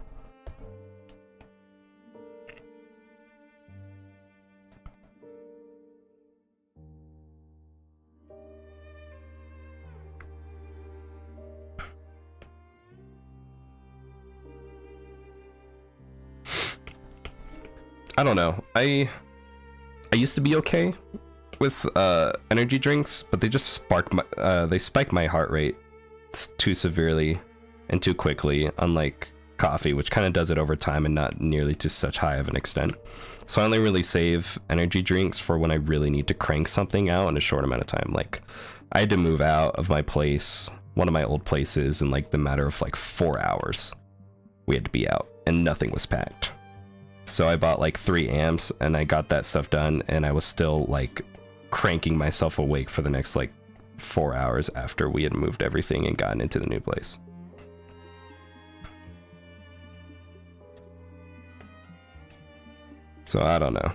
Speaker 1: I don't know. I used to be okay with energy drinks, but they just spike my heart rate too severely and too quickly, unlike coffee, which kind of does it over time and not nearly to such high of an extent. So I only really save energy drinks for when I really need to crank something out in a short amount of time. Like, I had to move out of my place, one of my old places, in like the matter of like 4 hours. We had to be out and nothing was packed. So I bought like 3 amps and I got that stuff done, and I was still like cranking myself awake for the next like 4 hours after we had moved everything and gotten into the new place. So I don't know.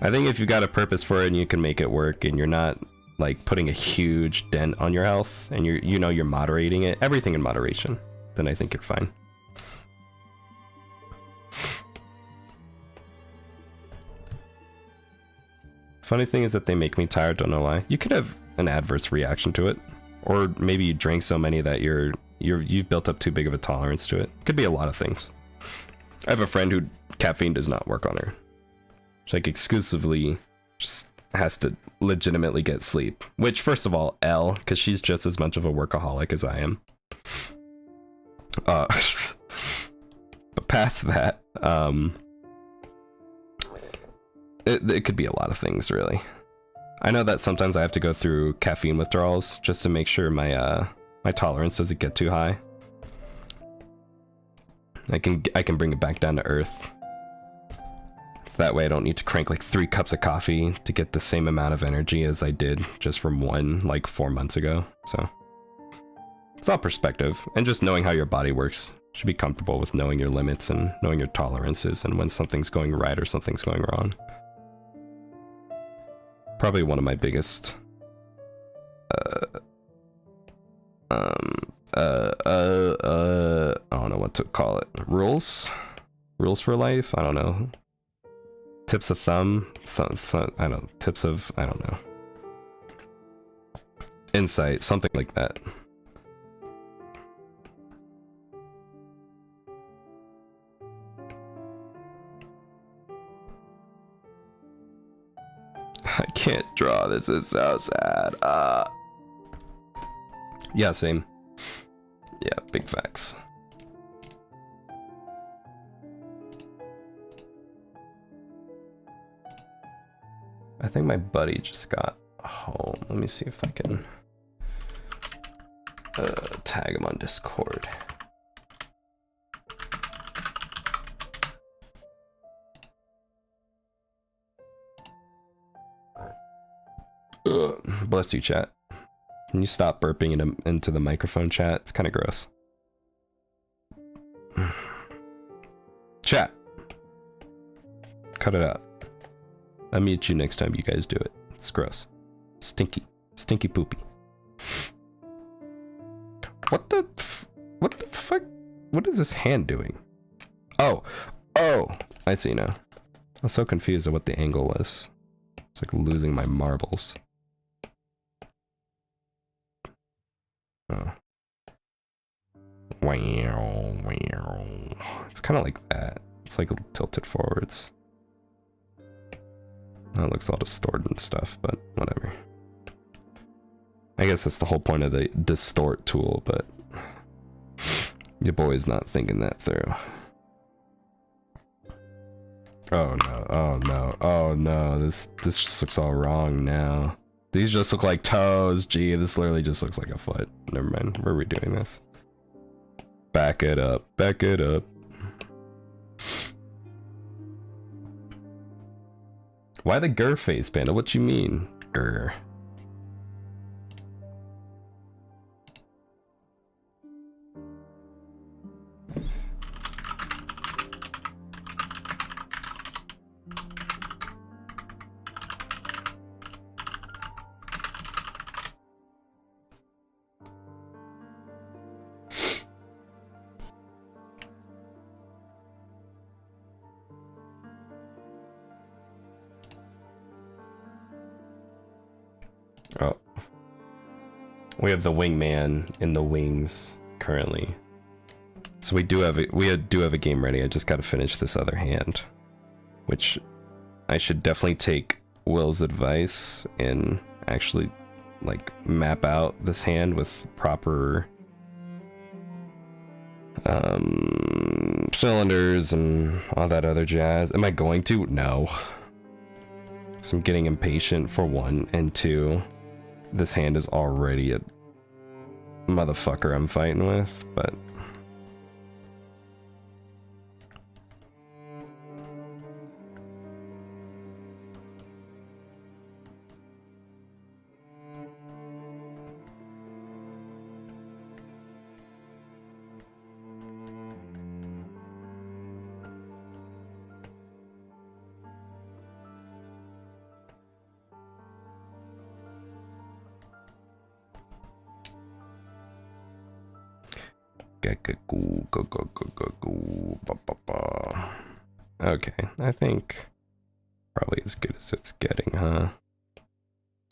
Speaker 1: I think if you got a purpose for it and you can make it work and you're not like putting a huge dent on your health and you're moderating it, everything in moderation, then I think you're fine. Funny thing is that they make me tired, don't know why. You could have an adverse reaction to it, or maybe you drink so many that you've built up too big of a tolerance to it. Could be a lot of things. I have a friend who caffeine does not work on her. She like exclusively just has to legitimately get sleep. Which, first of all, L, because she's just as much of a workaholic as I am. But past that, it could be a lot of things, really. I know that sometimes I have to go through caffeine withdrawals just to make sure my my tolerance doesn't get too high. I can bring it back down to earth. So that way I don't need to crank like 3 cups of coffee to get the same amount of energy as I did just from one like 4 months ago. So it's all perspective, and just knowing how your body works. You should be comfortable with knowing your limits and knowing your tolerances and when something's going right or something's going wrong. Probably one of my biggest I don't know what to call it. Rules for life? I don't know. Tips of thumb? I don't know. Tips of, I don't know. Insight, something like that. I can't draw. This is so sad. Yeah, same. Yeah, big facts. I think my buddy just got home. Let me see if I can tag him on Discord. Bless you, chat. Can you stop burping into the microphone, chat? It's kind of gross. Chat. Cut it out. I'll mute you next time you guys do it. It's gross. Stinky. Stinky poopy. What the fuck? What is this hand doing? Oh, I see now. I was so confused at what the angle was. It's like losing my marbles. Oh. Wow. It's kind of like that. It's like tilted forwards. That looks all distorted and stuff, but whatever. I guess that's the whole point of the distort tool, but your boy's not thinking that through. Oh no, oh no, oh no, this just looks all wrong now. These just look like toes. Gee, this literally just looks like a foot. Never mind, we're redoing this. Back it up, back it up. Why the grr face, Panda? What you mean? Grr. Oh. We have the wingman in the wings currently. So we do have a game ready. I just gotta finish this other hand. Which I should definitely take Will's advice and actually like map out this hand with proper cylinders and all that other jazz. Am I going to? No. So I'm getting impatient for one, and two, this hand is already a motherfucker I'm fighting with, but okay, I think probably as good as it's getting, huh?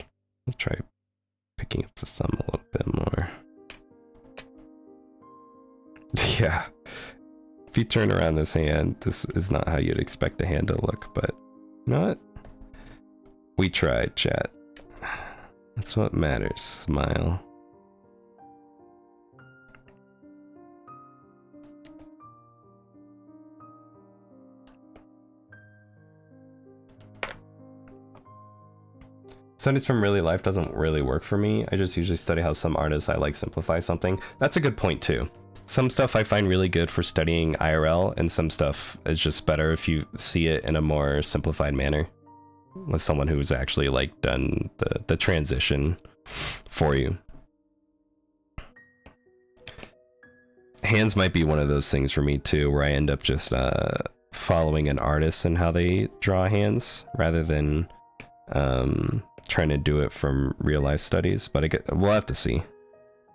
Speaker 1: I'll try picking up the thumb a little bit more. Yeah, if you turn around this hand, this is not how you'd expect a hand to look, but you know what? We tried, chat. That's what matters. Smile. Studies from really life doesn't really work for me. I just usually study how some artists I like simplify something. That's a good point too. Some stuff I find really good for studying IRL, and some stuff is just better if you see it in a more simplified manner with someone who's actually like done the transition for you. Hands might be one of those things for me too, where I end up just following an artist and how they draw hands rather than trying to do it from real life studies, but we'll have to see.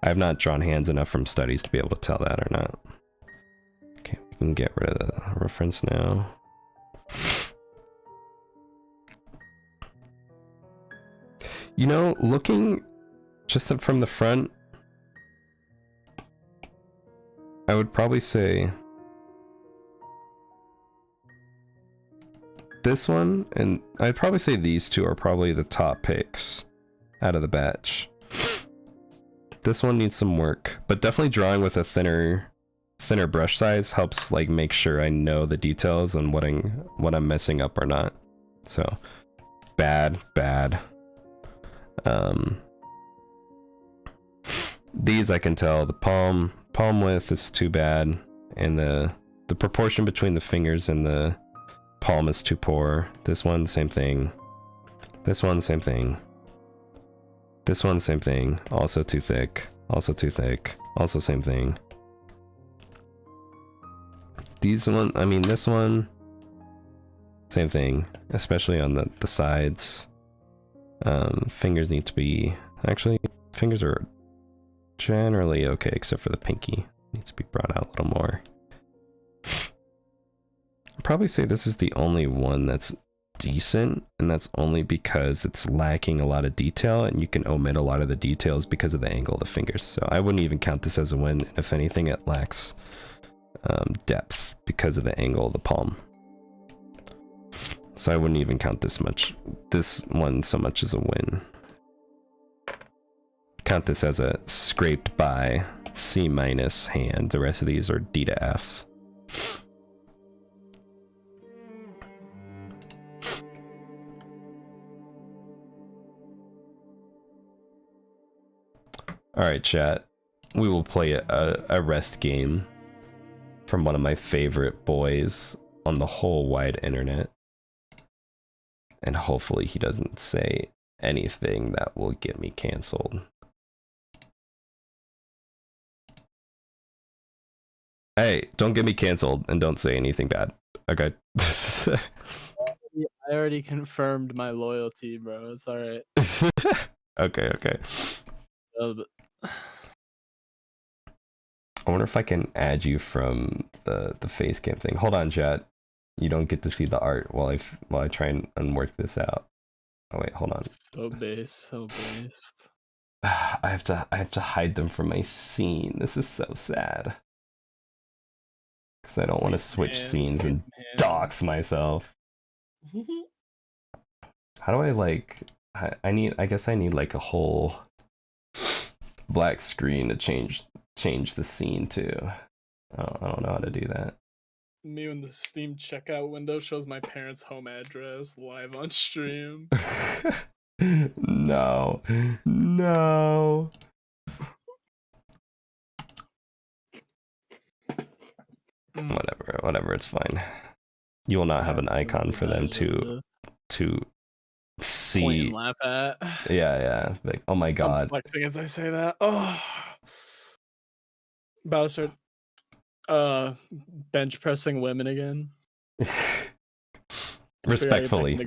Speaker 1: I have not drawn hands enough from studies to be able to tell that or not. Okay, we can get rid of the reference now. You know, looking just up from the front, I would probably say this one, and I'd probably say these two are probably the top picks out of the batch. This one needs some work, but definitely drawing with a thinner brush size helps like make sure I know the details and what I'm messing up or not. So bad. These I can tell the palm width is too bad, and the proportion between the fingers and the palm is too poor. This one, same thing. This one, same thing. This one, same thing. Also too thick. Also too thick. Also same thing. These one, I mean this one, same thing. Especially on the sides. Fingers need to be, actually, fingers are generally okay except for the pinky. Needs to be brought out a little more. I'd probably say this is the only one that's decent, and that's only because it's lacking a lot of detail, and you can omit a lot of the details because of the angle of the fingers. So I wouldn't even count this as a win. If anything, it lacks depth because of the angle of the palm. So I wouldn't even count this one so much as a win. Count this as a scraped by C- hand. The rest of these are D to Fs. Alright, chat. We will play a rest game from one of my favorite boys on the whole wide internet. And hopefully he doesn't say anything that will get me canceled. Hey, don't get me canceled and don't say anything bad. Okay.
Speaker 2: I already confirmed my loyalty, bro. It's alright.
Speaker 1: Okay. I wonder if I can add you from the face cam thing. Hold on, chat. You don't get to see the art while I try and unwork this out. Oh wait, hold on.
Speaker 2: So based.
Speaker 1: I have to hide them from my scene. This is so sad. Because I don't want to switch scenes and dox myself. How do I like? I guess I need like a whole black screen to change the scene too. I don't know how to do that.
Speaker 2: Me when the Steam checkout window shows my parents' home address live on stream.
Speaker 1: No. Whatever, it's fine. You will not have an icon for them to see.
Speaker 2: Point and laugh at.
Speaker 1: Yeah. Like, oh my god.
Speaker 2: I'm flexing as I say that. Oh. About to start bench pressing women again.
Speaker 1: Respectfully,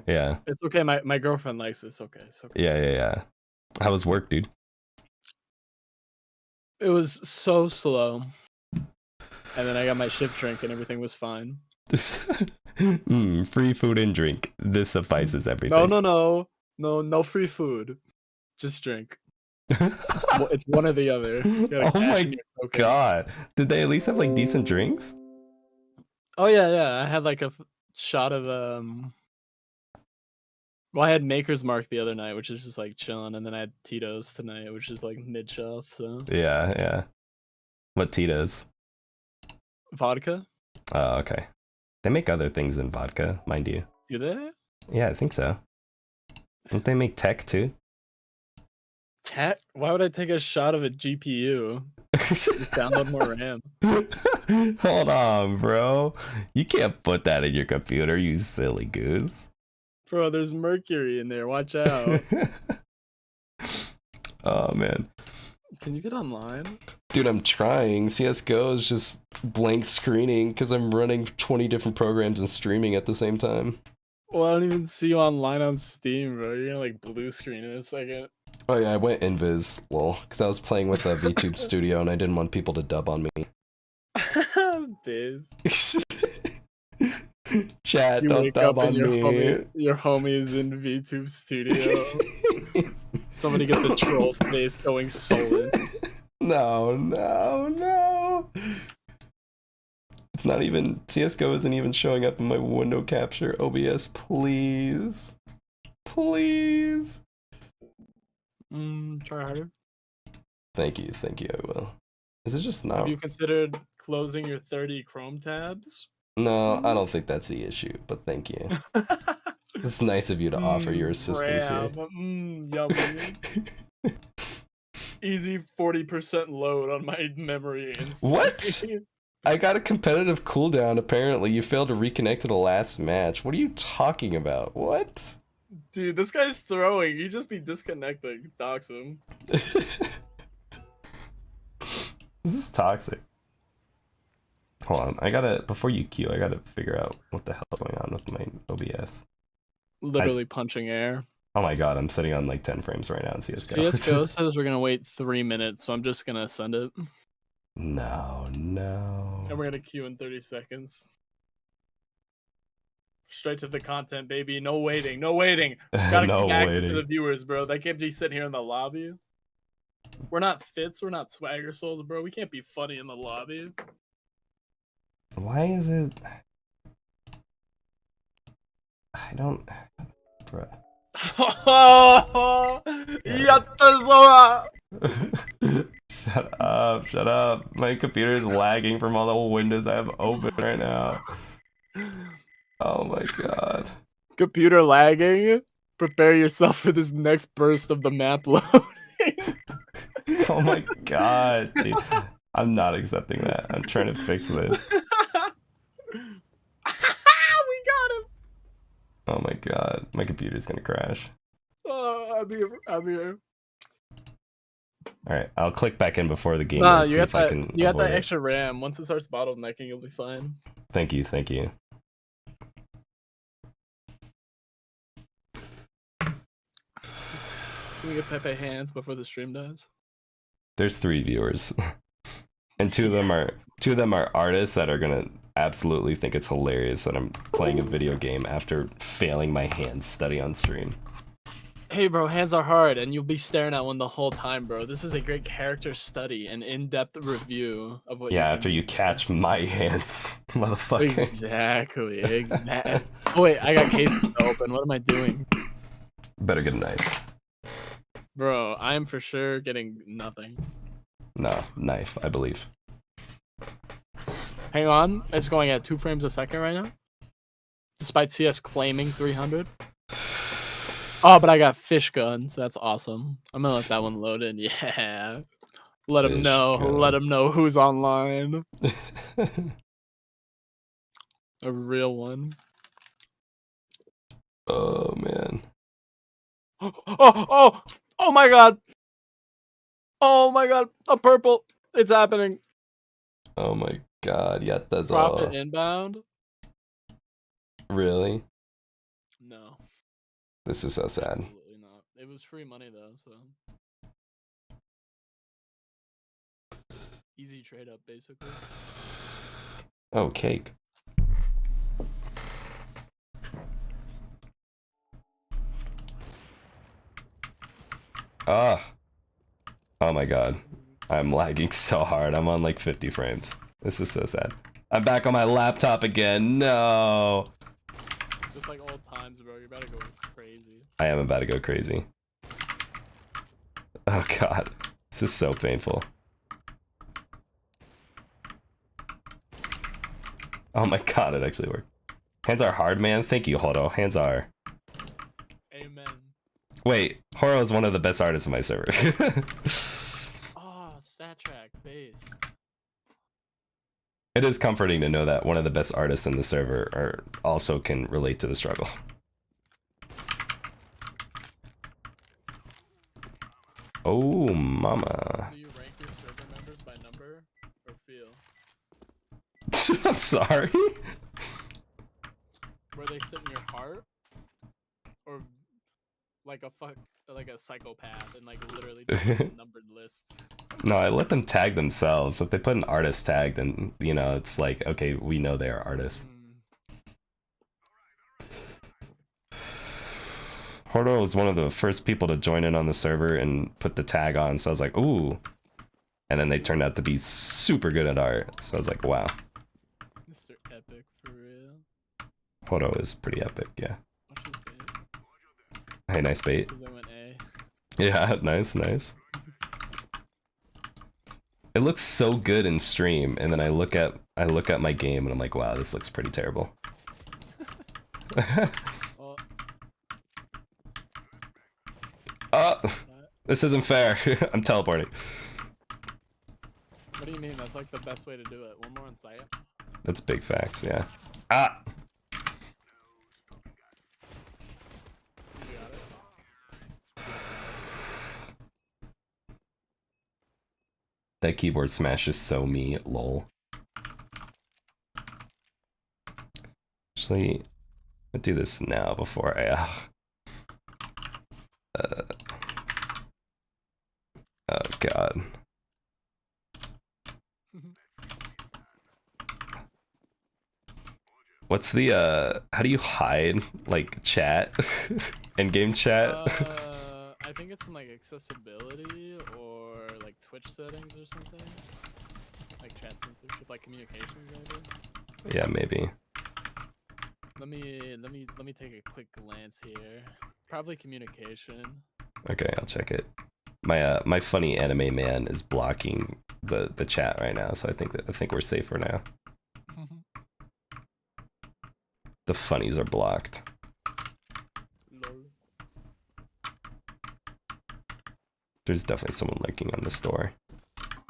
Speaker 1: yeah.
Speaker 2: It's okay. My girlfriend likes this. Okay.
Speaker 1: Yeah. How was work, dude?
Speaker 2: It was so slow. And then I got my shift drink and everything was fine.
Speaker 1: Free food and drink. This suffices everything.
Speaker 2: No free food. Just drink. It's one or the other.
Speaker 1: Oh my god. Did they at least have like decent drinks?
Speaker 2: Oh yeah. I had like a shot of well, I had Maker's Mark the other night, which is just like chilling, and then I had Tito's tonight, which is like mid shelf. So
Speaker 1: yeah. What Tito's?
Speaker 2: Vodka.
Speaker 1: Oh, okay. They make other things than vodka, mind you.
Speaker 2: Do they?
Speaker 1: Yeah, I think so. Don't they make tech too?
Speaker 2: Tech? Why would I take a shot of a GPU? Just download more RAM.
Speaker 1: Hold on, bro. You can't put that in your computer, you silly goose.
Speaker 2: Bro, there's mercury in there. Watch out.
Speaker 1: Oh, man.
Speaker 2: Can you get online?
Speaker 1: Dude, I'm trying. CSGO is just blank screening because I'm running 20 different programs and streaming at the same time.
Speaker 2: Well, I don't even see you online on Steam, bro. You're gonna like blue screen in a second.
Speaker 1: Oh yeah, I went invis, lol, because I was playing with a VTube Studio and I didn't want people to dub on me.
Speaker 2: Biz.
Speaker 1: Chat, don't dub on me.
Speaker 2: Your homie's in VTube Studio. Somebody get the troll face going sullen.
Speaker 1: No. It's not even, CSGO isn't even showing up in my window capture. OBS, please. Please.
Speaker 2: Try harder.
Speaker 1: Thank you, I will. Is it just not?
Speaker 2: Have you considered closing your 30 Chrome tabs?
Speaker 1: No, I don't think that's the issue, but thank you. It's nice of you to offer your assistance here.
Speaker 2: Yummy. Easy 40% load on my memory instantly.
Speaker 1: What? I got a competitive cooldown, apparently. You failed to reconnect to the last match. What are you talking about? What?
Speaker 2: Dude, this guy's throwing. You just be disconnecting. Dox him.
Speaker 1: This is toxic. Hold on, before you queue, I gotta figure out what the hell is going on with my OBS.
Speaker 2: Literally punching air.
Speaker 1: Oh my god, I'm sitting on like 10 frames right now in CSGO.
Speaker 2: CSGO says we're gonna wait 3 minutes, so I'm just gonna send it.
Speaker 1: No.
Speaker 2: And we're gonna queue in 30 seconds. Straight to the content, baby. No waiting. Gotta
Speaker 1: no
Speaker 2: keep acting
Speaker 1: waiting
Speaker 2: for the viewers, bro. They can't be sitting here in the lobby. We're not Fits. We're not Swagger Souls, bro. We can't be funny in the lobby.
Speaker 1: Why is it? I don't. Bruh. Shut up. My computer is lagging from all the windows I have open right now. Oh my god.
Speaker 2: Computer lagging? Prepare yourself for this next burst of the map loading.
Speaker 1: Oh my god, dude. I'm not accepting that. I'm trying to fix this.
Speaker 2: We got him.
Speaker 1: Oh my god, my computer's gonna crash.
Speaker 2: Oh, I'm here.
Speaker 1: All right, I'll click back in before the game.
Speaker 2: Nah,
Speaker 1: and see if I can
Speaker 2: you got
Speaker 1: avoid
Speaker 2: that
Speaker 1: it.
Speaker 2: extra RAM. Once it starts bottlenecking, you'll be fine.
Speaker 1: Thank you, thank you.
Speaker 2: Can we get Pepe hands before the stream dies?
Speaker 1: There's 3 viewers, and two of them are artists that are gonna absolutely think it's hilarious that I'm playing a video game after failing my hand study on stream.
Speaker 2: Hey, bro, hands are hard, and you'll be staring at one the whole time, bro. This is a great character study and in-depth review of what.
Speaker 1: Yeah,
Speaker 2: you
Speaker 1: after you catch my hands, motherfucker.
Speaker 2: Exactly. Oh wait, I got cases to open. What am I doing?
Speaker 1: Better get a knife.
Speaker 2: Bro, I am for sure getting nothing.
Speaker 1: No, knife, I believe.
Speaker 2: Hang on, it's going at 2 frames a second right now. Despite CS claiming 300. Oh, but I got fish guns. That's awesome. I'm gonna let that one load in. Yeah. Let him know. Let him know who's online. A real one.
Speaker 1: Oh man.
Speaker 2: Oh my god. Oh my god. A purple. It's happening.
Speaker 1: Oh my god. Yeah, that's
Speaker 2: Profit inbound.
Speaker 1: Really?
Speaker 2: No.
Speaker 1: This is so sad.
Speaker 2: Absolutely not. It was free money though, so easy trade up basically.
Speaker 1: Oh, cake. Ah. Oh my god. I'm lagging so hard. I'm on like 50 frames. This is so sad. I'm back on my laptop again. No.
Speaker 2: Just like old times, bro. You're about to go crazy.
Speaker 1: I am about to go crazy. Oh god. This is so painful. Oh my god, it actually worked. Hands are hard, man. Thank you, Horo. Hands are.
Speaker 2: Amen.
Speaker 1: Wait, Horo is one of the best artists in my server.
Speaker 2: Oh, stat track based.
Speaker 1: It is comforting to know that one of the best artists in the server also can relate to the struggle. Oh, mama.
Speaker 2: Do you rank your server members by number or feel?
Speaker 1: I'm sorry?
Speaker 2: Where they sit in your heart? Or like a psychopath and like literally just numbered lists?
Speaker 1: No, I let them tag themselves. If they put an artist tag, then, you know, it's like, okay, we know they are artists. Hordo was one of the first people to join in on the server and put the tag on, so I was like, ooh. And then they turned out to be super good at art, so I was like, wow.
Speaker 2: Mr. Epic, for real.
Speaker 1: Hordo is pretty epic, yeah.
Speaker 2: Watch this bait.
Speaker 1: Hey, nice bait.
Speaker 2: 'Cause I went A.
Speaker 1: Yeah, nice, nice. It looks so good in stream, and then I look at my game and I'm like, wow, this looks pretty terrible.
Speaker 2: Well,
Speaker 1: Oh, this isn't fair. I'm teleporting.
Speaker 2: what do you mean? That's like the best way to do it. One more on site.
Speaker 1: That's big facts, yeah. Ah!
Speaker 2: You got it.
Speaker 1: That keyboard smash is so me, lol. Actually, I'll do this now before I... oh god. What's the, how do you hide, like, chat? In-game chat?
Speaker 2: I think it's in like accessibility or like Twitch settings or something. Like chat censorship, like communications maybe.
Speaker 1: Yeah, maybe.
Speaker 2: Let me take a quick glance here. Probably communication.
Speaker 1: Okay, I'll check it. My funny anime man is blocking the chat right now, so I think we're safe for now. The funnies are blocked.
Speaker 2: Lol.
Speaker 1: There's definitely someone lurking on this door.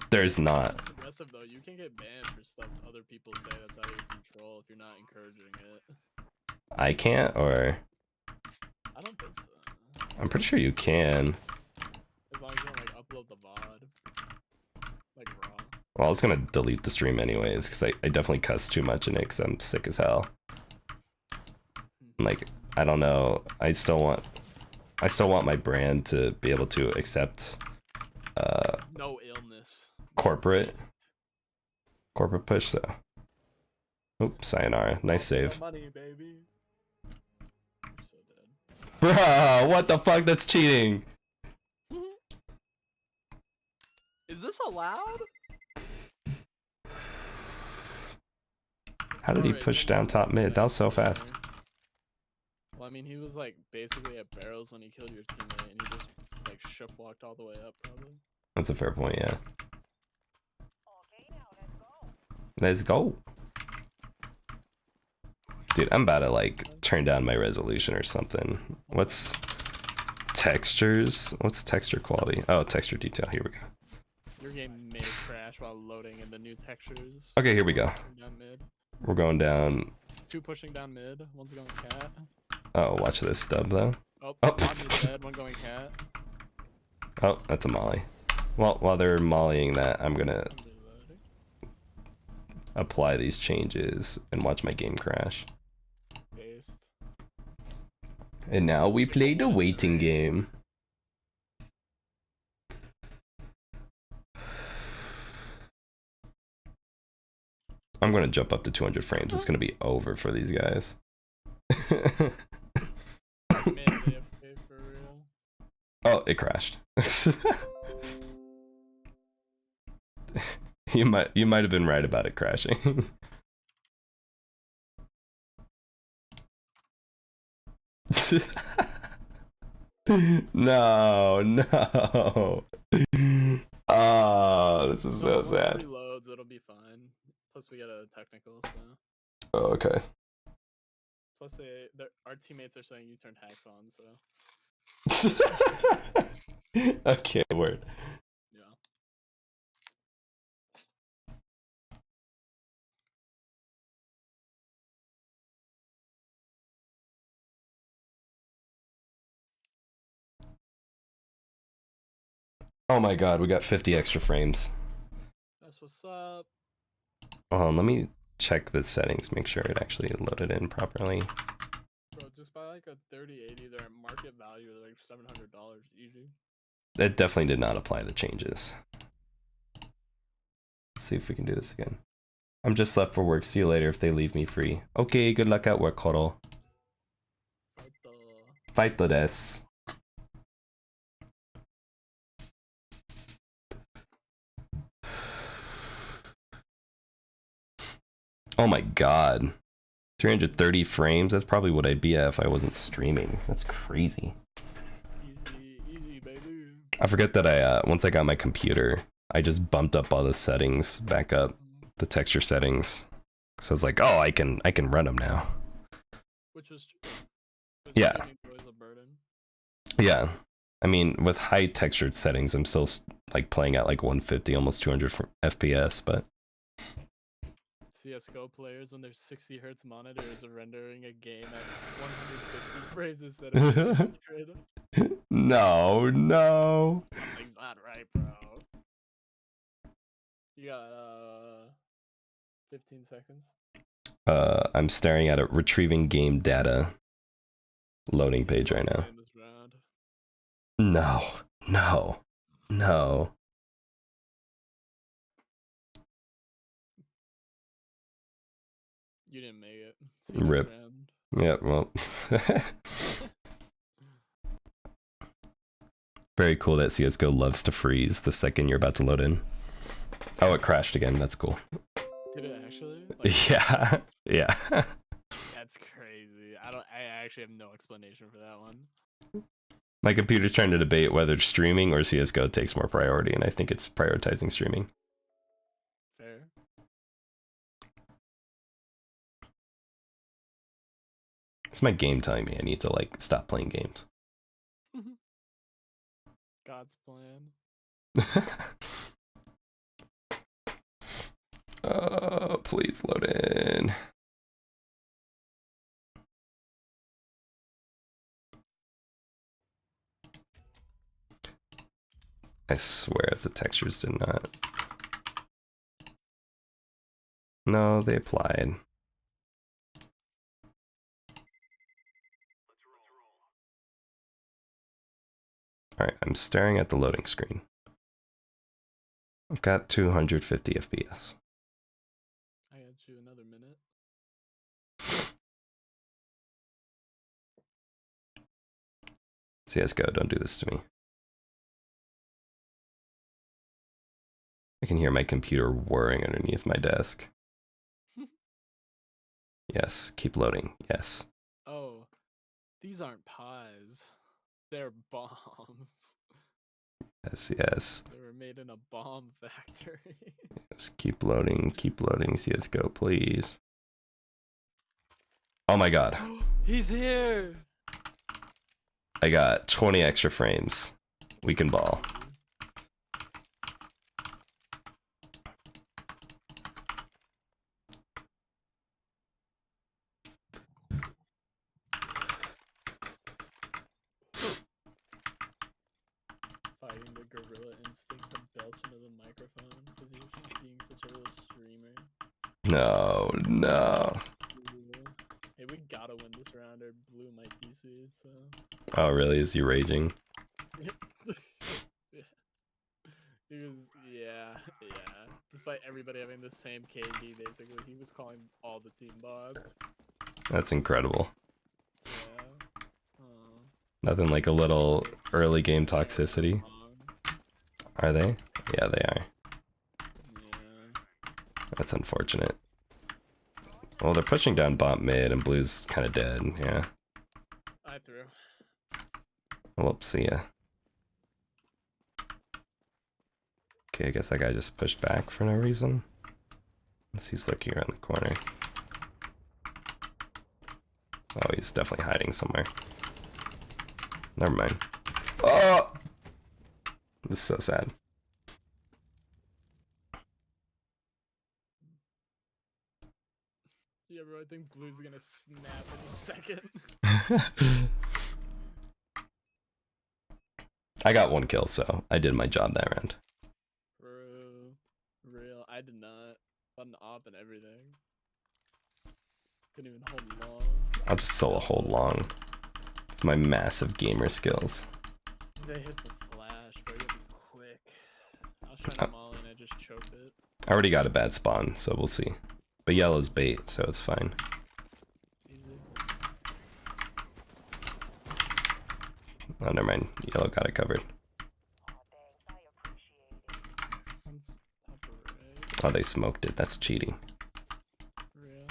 Speaker 1: There's not.
Speaker 2: That's aggressive though. You can get banned for stuff other people say that's out of your control if you're not encouraging it.
Speaker 1: I can't, or
Speaker 2: I don't think so.
Speaker 1: I'm pretty sure you can.
Speaker 2: As long as you don't like upload the VOD. Like raw.
Speaker 1: Well, I was gonna delete the stream anyways, because I definitely cuss too much in it because I'm sick as hell. Like, I don't know. I still want my brand to be able to accept
Speaker 2: no illness.
Speaker 1: Corporate push, so. Oops, sayonara. Nice save.
Speaker 2: Money, baby. I'm so dead.
Speaker 1: Bruh, what the fuck? That's cheating.
Speaker 2: Is this allowed?
Speaker 1: How did he push down top mid? That was so fast.
Speaker 2: Well, I mean, he was like basically at barrels when he killed your teammate, and he just like ship walked all the way up, probably.
Speaker 1: That's a fair point, yeah. Let's go. Dude, I'm about to like turn down my resolution or something. What's textures? What's texture quality? Oh, texture detail. Here we go.
Speaker 2: Your game may crash while loading in the new textures.
Speaker 1: Okay, here we go.
Speaker 2: Down mid.
Speaker 1: We're going down.
Speaker 2: Two pushing down mid. One's going cat.
Speaker 1: Oh, watch this stub though.
Speaker 2: Oh,
Speaker 1: Oh.
Speaker 2: Bobby's dead. One going cat.
Speaker 1: Oh, that's a molly. Well, while they're mollying that, I'm gonna apply these changes and watch my game crash.
Speaker 2: Based.
Speaker 1: And now we play the waiting game. I'm gonna jump up to 200 frames. It's gonna be over for these guys.
Speaker 2: Man, AFK for real.
Speaker 1: Oh, it crashed. You might have been right about it crashing. No. Oh, this is so sad.
Speaker 2: Once it reloads, it'll be fine. Plus, we get a technical, so.
Speaker 1: Oh, okay.
Speaker 2: Plus, our teammates are saying you turned hacks on, so.
Speaker 1: Okay, word.
Speaker 2: Yeah.
Speaker 1: Oh my god, we got 50 extra frames.
Speaker 2: That's what's up.
Speaker 1: Hold on, let me check the settings, make sure it actually loaded in properly.
Speaker 2: Bro, just buy like a 3080, they're at market value, they're like $700 easy.
Speaker 1: It definitely did not apply the changes. Let's see if we can do this again. I'm just left for work. See you later if they leave me free. Okay, good luck at work, Koro. Fight desu. Oh my god. 330 frames? That's probably what I'd be at if I wasn't streaming. That's crazy.
Speaker 2: Easy, baby.
Speaker 1: I forget that once I got my computer, I just bumped up all the settings back up, the texture settings. So I was like, oh, I can run them now.
Speaker 2: Which was true.
Speaker 1: Yeah.
Speaker 2: Was a burden.
Speaker 1: Yeah. I mean, with high textured settings, I'm still like playing at like 150, almost 200 FPS, but
Speaker 2: CSGO players, when their 60 hertz monitors are rendering a game at 150 frames instead of 100.
Speaker 1: No.
Speaker 2: Something's not right, bro. You got 15 seconds.
Speaker 1: I'm staring at a retrieving game data loading page right now. No.
Speaker 2: You didn't make it.
Speaker 1: Rip. Yeah, well. Very cool that CSGO loves to freeze the second you're about to load in. Oh, it crashed again. That's cool.
Speaker 2: Did it actually? Like,
Speaker 1: yeah.
Speaker 2: That's crazy. I actually have no explanation for that one.
Speaker 1: My computer's trying to debate whether streaming or CSGO takes more priority, and I think it's prioritizing streaming.
Speaker 2: Fair.
Speaker 1: It's my game telling me I need to like stop playing games.
Speaker 2: God's plan.
Speaker 1: Please load in. I swear if the textures did not. No, they applied. Alright, I'm staring at the loading screen. I've got 250 FPS.
Speaker 2: I got you another minute.
Speaker 1: CSGO, don't do this to me. I can hear my computer whirring underneath my desk. Yes, keep loading. Yes.
Speaker 2: Oh, these aren't pies. They're bombs.
Speaker 1: Yes, yes.
Speaker 2: They were made in a bomb factory.
Speaker 1: Yes, keep loading, CSGO, please. Oh my god.
Speaker 2: He's here!
Speaker 1: I got 20 extra frames. We can ball.
Speaker 2: Fighting the gorilla instinct to belch into the microphone because he was just being such a little streamer.
Speaker 1: No, no.
Speaker 2: Hey, we gotta win this round or Blue might DC, so.
Speaker 1: Oh, really? Is he raging?
Speaker 2: Yeah. He was, yeah. Despite everybody having the same KD, basically, he was calling all the team bots.
Speaker 1: That's incredible.
Speaker 2: Yeah.
Speaker 1: Nothing like a little early game toxicity. Are they? Yeah, they are.
Speaker 2: Yeah.
Speaker 1: That's unfortunate. Well, they're pushing down bot mid, and Blue's kind of dead, yeah.
Speaker 2: I threw.
Speaker 1: Well, see ya. Okay, I guess that guy just pushed back for no reason. Unless he's looking around the corner. Oh, he's definitely hiding somewhere. Never mind. Oh! This is so sad.
Speaker 2: Yeah, bro, I think Blue's gonna snap in a second.
Speaker 1: I got 1 kill, so I did my job that round.
Speaker 2: Bro, real. I did not. Button op and everything. Couldn't even hold long.
Speaker 1: I'll just solo hold long. With my massive gamer skills.
Speaker 2: They hit the flash, bro. You gotta be quick. I was trying to maul and I just choked it.
Speaker 1: I already got a bad spawn, so we'll see. But yellow's bait, so it's fine.
Speaker 2: Easy.
Speaker 1: Oh, never mind. Yellow got it covered.
Speaker 2: One's top right.
Speaker 1: Oh, they smoked it. That's cheating.
Speaker 2: Real.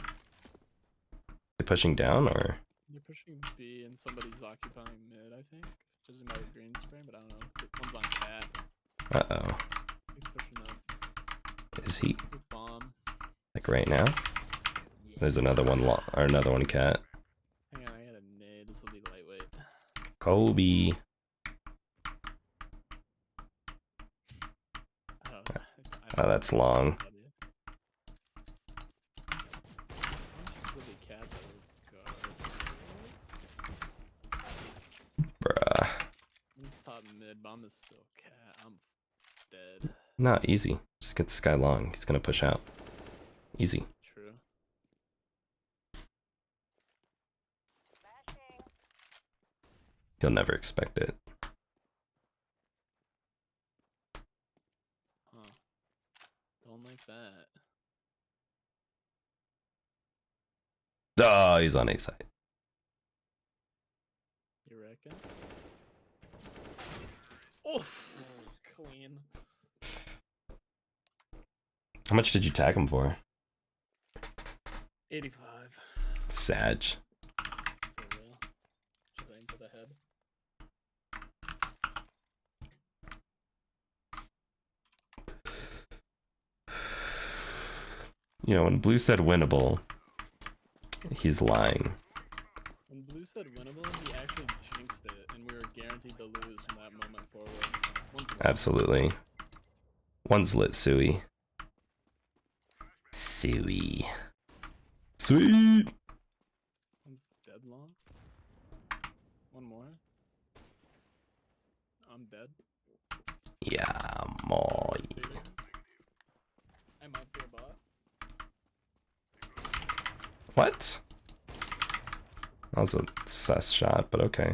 Speaker 1: They pushing down, or?
Speaker 2: They're pushing B and somebody's occupying mid, I think. Doesn't matter green screen, but I don't know. One's on cat.
Speaker 1: Uh-oh.
Speaker 2: He's pushing up.
Speaker 1: Is he?
Speaker 2: With bomb.
Speaker 1: Like right now? There's another one, or another one cat.
Speaker 2: Hang on, I got a nade. This will be lightweight.
Speaker 1: Kobe. Oh, that's long. Bruh.
Speaker 2: This top mid bomb is still cat. I'm dead.
Speaker 1: Not easy. Just get this guy long. He's gonna push out. Easy.
Speaker 2: True.
Speaker 1: He'll never expect it.
Speaker 2: Huh. Don't like that.
Speaker 1: Oh, he's on A side.
Speaker 2: You reckon? Oh, clean.
Speaker 1: How much did you tag him for?
Speaker 2: 85.
Speaker 1: Sag.
Speaker 2: For real. Just aim for the head.
Speaker 1: You know, when Blue said winnable, he's lying.
Speaker 2: When Blue said winnable, he actually jinxed it, and we were guaranteed to lose from that moment forward.
Speaker 1: Absolutely. One's lit, Sui. Sui. Sweet!
Speaker 2: One's dead long. One more. I'm dead.
Speaker 1: Yeah, moi.
Speaker 2: I'm up here, bot.
Speaker 1: What? That was a sus shot, but okay.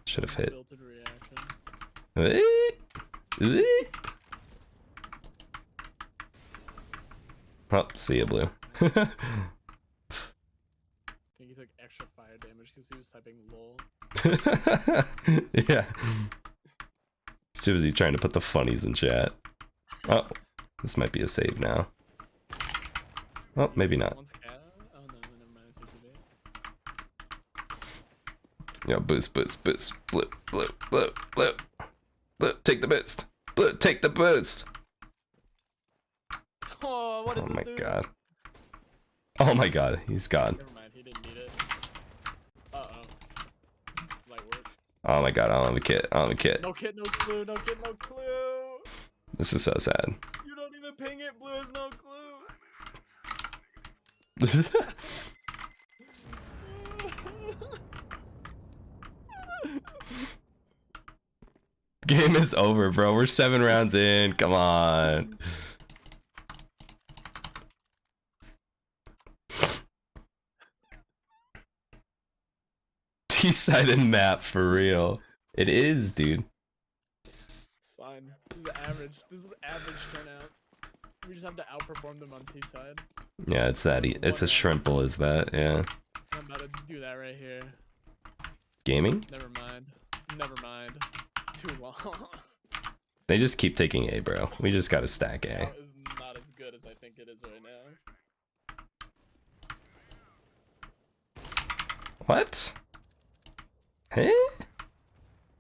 Speaker 1: Should have hit.
Speaker 2: Filtered reaction.
Speaker 1: Oh, see ya, blue.
Speaker 2: I think he took extra fire damage because he was typing lol.
Speaker 1: Yeah. Too busy trying to put the funnies in chat. Oh, this might be a save now. Oh, maybe not.
Speaker 2: Oh no, never mind. It's UTV.
Speaker 1: Yo, boost, boost, boost. Blue, blue, blue, blue. Blue, take the boost. Blue, take the boost.
Speaker 2: Oh, what is
Speaker 1: Oh
Speaker 2: this
Speaker 1: my
Speaker 2: dude?
Speaker 1: god. Oh my god, he's gone.
Speaker 2: Never mind, he didn't need it. Uh-oh. Light work.
Speaker 1: Oh my god, I don't have a kit. I don't have a kit.
Speaker 2: No kit, no clue, no kit, no clue.
Speaker 1: This is so sad.
Speaker 2: You don't even ping it, blue has no clue.
Speaker 1: Game is over, bro. We're 7 rounds in. Come on. T-sided map for real. It is, dude.
Speaker 2: It's fine. This is average. This is average turnout. We just have to outperform them on T-side.
Speaker 1: Yeah, it's that. It's as shrimple as that. Yeah.
Speaker 2: I'm about to do that right here.
Speaker 1: Gaming?
Speaker 2: Never mind. Never mind. Too long.
Speaker 1: They just keep taking A, bro. We just gotta stack A.
Speaker 2: That is not as good as I think it is right now.
Speaker 1: What? Hey?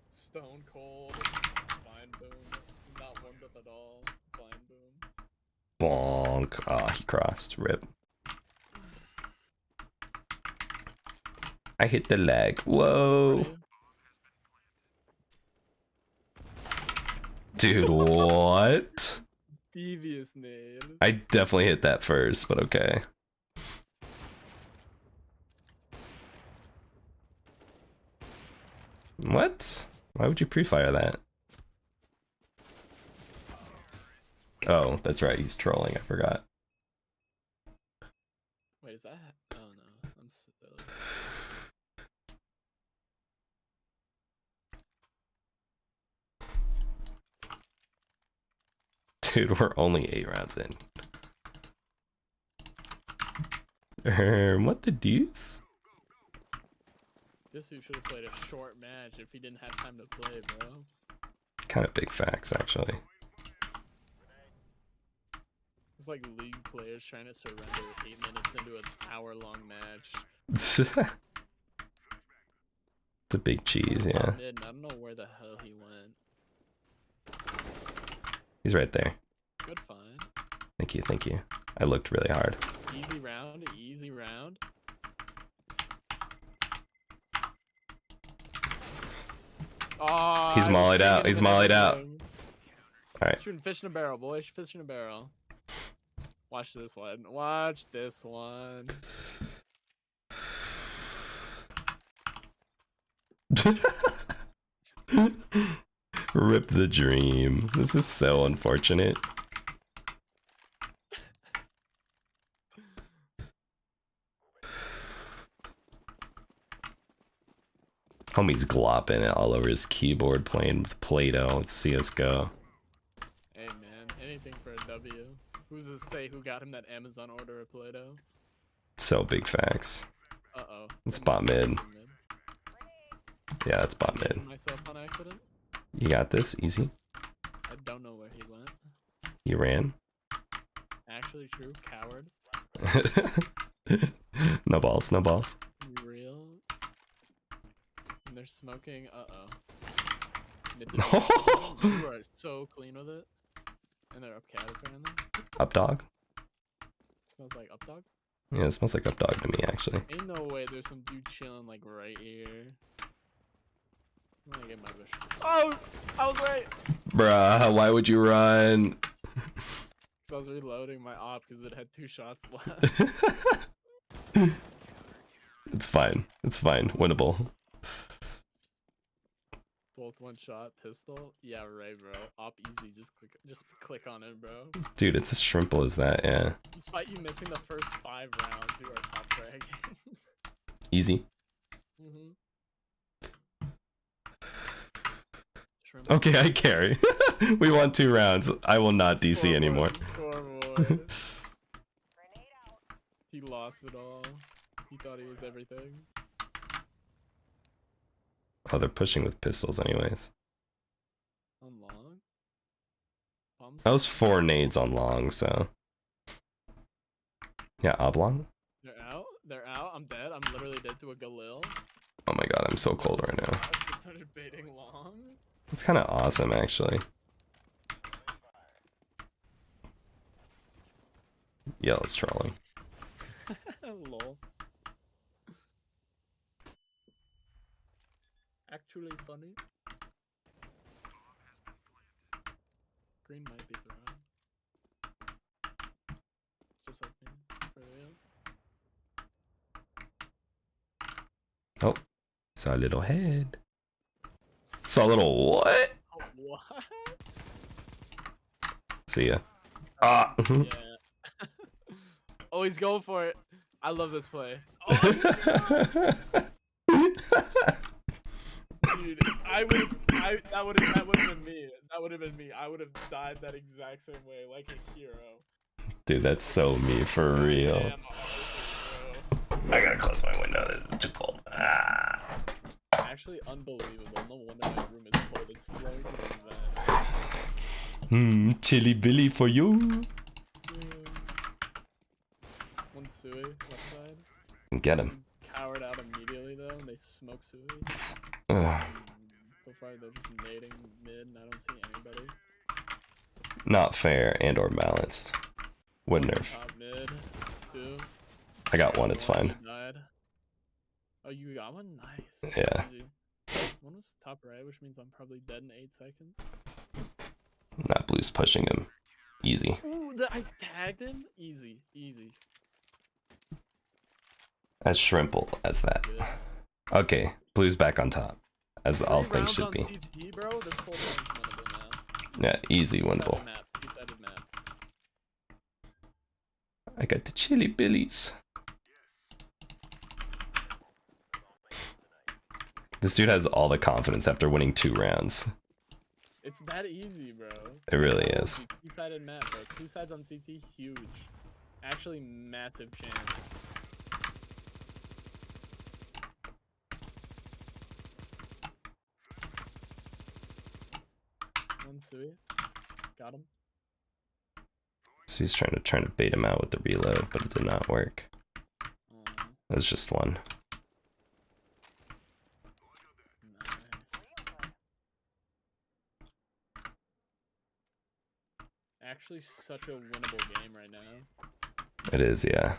Speaker 2: Stone cold. Fine boom. Not warmed up at all. Fine boom.
Speaker 1: Bonk. Ah, he crossed. Rip. I hit the leg. Whoa.
Speaker 2: Ready?
Speaker 1: Dude, what?
Speaker 2: Devious name.
Speaker 1: I definitely hit that first, but okay. What? Why would you pre-fire that? Oh, that's right, he's trolling, I forgot.
Speaker 2: Wait, is that? Oh no, I'm silly.
Speaker 1: Dude, we're only 8 rounds in. What the deuce?
Speaker 2: This dude should have played a short match if he didn't have time to play, bro.
Speaker 1: Kind of big facts, actually.
Speaker 2: It's like league players trying to surrender 8 minutes into an hour-long match.
Speaker 1: It's a big cheese, yeah.
Speaker 2: Mid, I don't know where the hell he went.
Speaker 1: He's right there.
Speaker 2: Good find.
Speaker 1: Thank you, thank you. I looked really hard.
Speaker 2: Easy round, easy round. Oh,
Speaker 1: He's mollied out, he's mollied out. Alright.
Speaker 2: Shooting fish in a barrel, boys. Fish in a barrel. Watch this one. Watch this one.
Speaker 1: Rip the dream. This is so unfortunate. Homie's glopping it all over his keyboard playing with Play-Doh. CSGO.
Speaker 2: Hey man, anything for a W. Who's to say who got him that Amazon order of Play-Doh?
Speaker 1: So big facts.
Speaker 2: Uh-oh.
Speaker 1: It's bot mid. Yeah, that's bot mid.
Speaker 2: Myself on accident?
Speaker 1: You got this, easy.
Speaker 2: I don't know where he went.
Speaker 1: You ran.
Speaker 2: Actually true, coward.
Speaker 1: No balls, no balls.
Speaker 2: Real. And they're smoking, uh-oh. You are so clean with it. And they're up cat apparently.
Speaker 1: Up dog?
Speaker 2: Smells like up dog?
Speaker 1: Yeah, it smells like up dog to me, actually.
Speaker 2: Ain't no way there's some dude chilling like right here. I'm gonna get my bush. Oh! I was right!
Speaker 1: Bruh, why would you run?
Speaker 2: Cause I was reloading my op because it had 2 shots left.
Speaker 1: It's fine. It's fine. Winnable.
Speaker 2: Both both one shot pistol. Yeah, right, bro. Op easy. Just click on it, bro.
Speaker 1: Dude, it's as simple as that. Yeah.
Speaker 2: Despite you missing the first 5 rounds, you are top frag.
Speaker 1: Easy.
Speaker 2: Mhm.
Speaker 1: Okay, I carry. We won 2 rounds. I will not DC anymore.
Speaker 2: Scoreboard. He lost it all. He thought he was everything.
Speaker 1: Oh, they're pushing with pistols anyways.
Speaker 2: On long? Pumps?
Speaker 1: That was 4 nades on long, so... Yeah, oblong?
Speaker 2: They're out? They're out? I'm dead? I'm literally dead to a Galil?
Speaker 1: Oh my god, I'm so cold right now.
Speaker 2: I started baiting long?
Speaker 1: It's kind of awesome, actually. Yeah, it's trolling.
Speaker 2: Lol. Actually funny. Green might be thrown. Just like me, for real.
Speaker 1: Oh, saw a little head. Saw a little what?
Speaker 2: Oh, what?
Speaker 1: See ya. Ah!
Speaker 2: Yeah. Oh, he's going for it. I love this play. Oh, dude, that would have been me. That would have been me. I would have died that exact same way, like a hero.
Speaker 1: Dude, that's so me for real.
Speaker 2: Damn, awesome,
Speaker 1: I gotta close my window. This is too cold. Ah.
Speaker 2: actually unbelievable. No wonder my room is cold. It's flowing through the vent.
Speaker 1: Chili Billy for you.
Speaker 2: One Sui, left side.
Speaker 1: Get him.
Speaker 2: Cowered out immediately though, and they smoke Sui.
Speaker 1: Ugh.
Speaker 2: So far they're just nading mid, and I don't see anybody.
Speaker 1: Not fair and or balanced. Would nerf.
Speaker 2: Top mid, 2.
Speaker 1: I got 1, it's fine.
Speaker 2: Died. Oh, you got one? Nice.
Speaker 1: Yeah.
Speaker 2: Easy. One was top right, which means I'm probably dead in 8 seconds.
Speaker 1: That blue's pushing him. Easy.
Speaker 2: Ooh, I tagged him? Easy, easy.
Speaker 1: As shrimple as that.
Speaker 2: Good.
Speaker 1: Okay, blue's back on top. As
Speaker 2: 3
Speaker 1: all things
Speaker 2: rounds
Speaker 1: should
Speaker 2: on
Speaker 1: be.
Speaker 2: CT, bro? This whole thing's winnable now.
Speaker 1: Yeah, easy winnable.
Speaker 2: Two-sided map. Two-sided map.
Speaker 1: I got the chili billies. This dude has all the confidence after winning 2 rounds.
Speaker 2: It's that easy, bro.
Speaker 1: It really is.
Speaker 2: Two-sided map, bro. 2 sides on CT, huge. Actually, massive chance. One Sui. Got him.
Speaker 1: So he's trying to bait him out with the reload, but it did not work. That was just 1.
Speaker 2: Nice. Actually, such a winnable game right now.
Speaker 1: It is, yeah.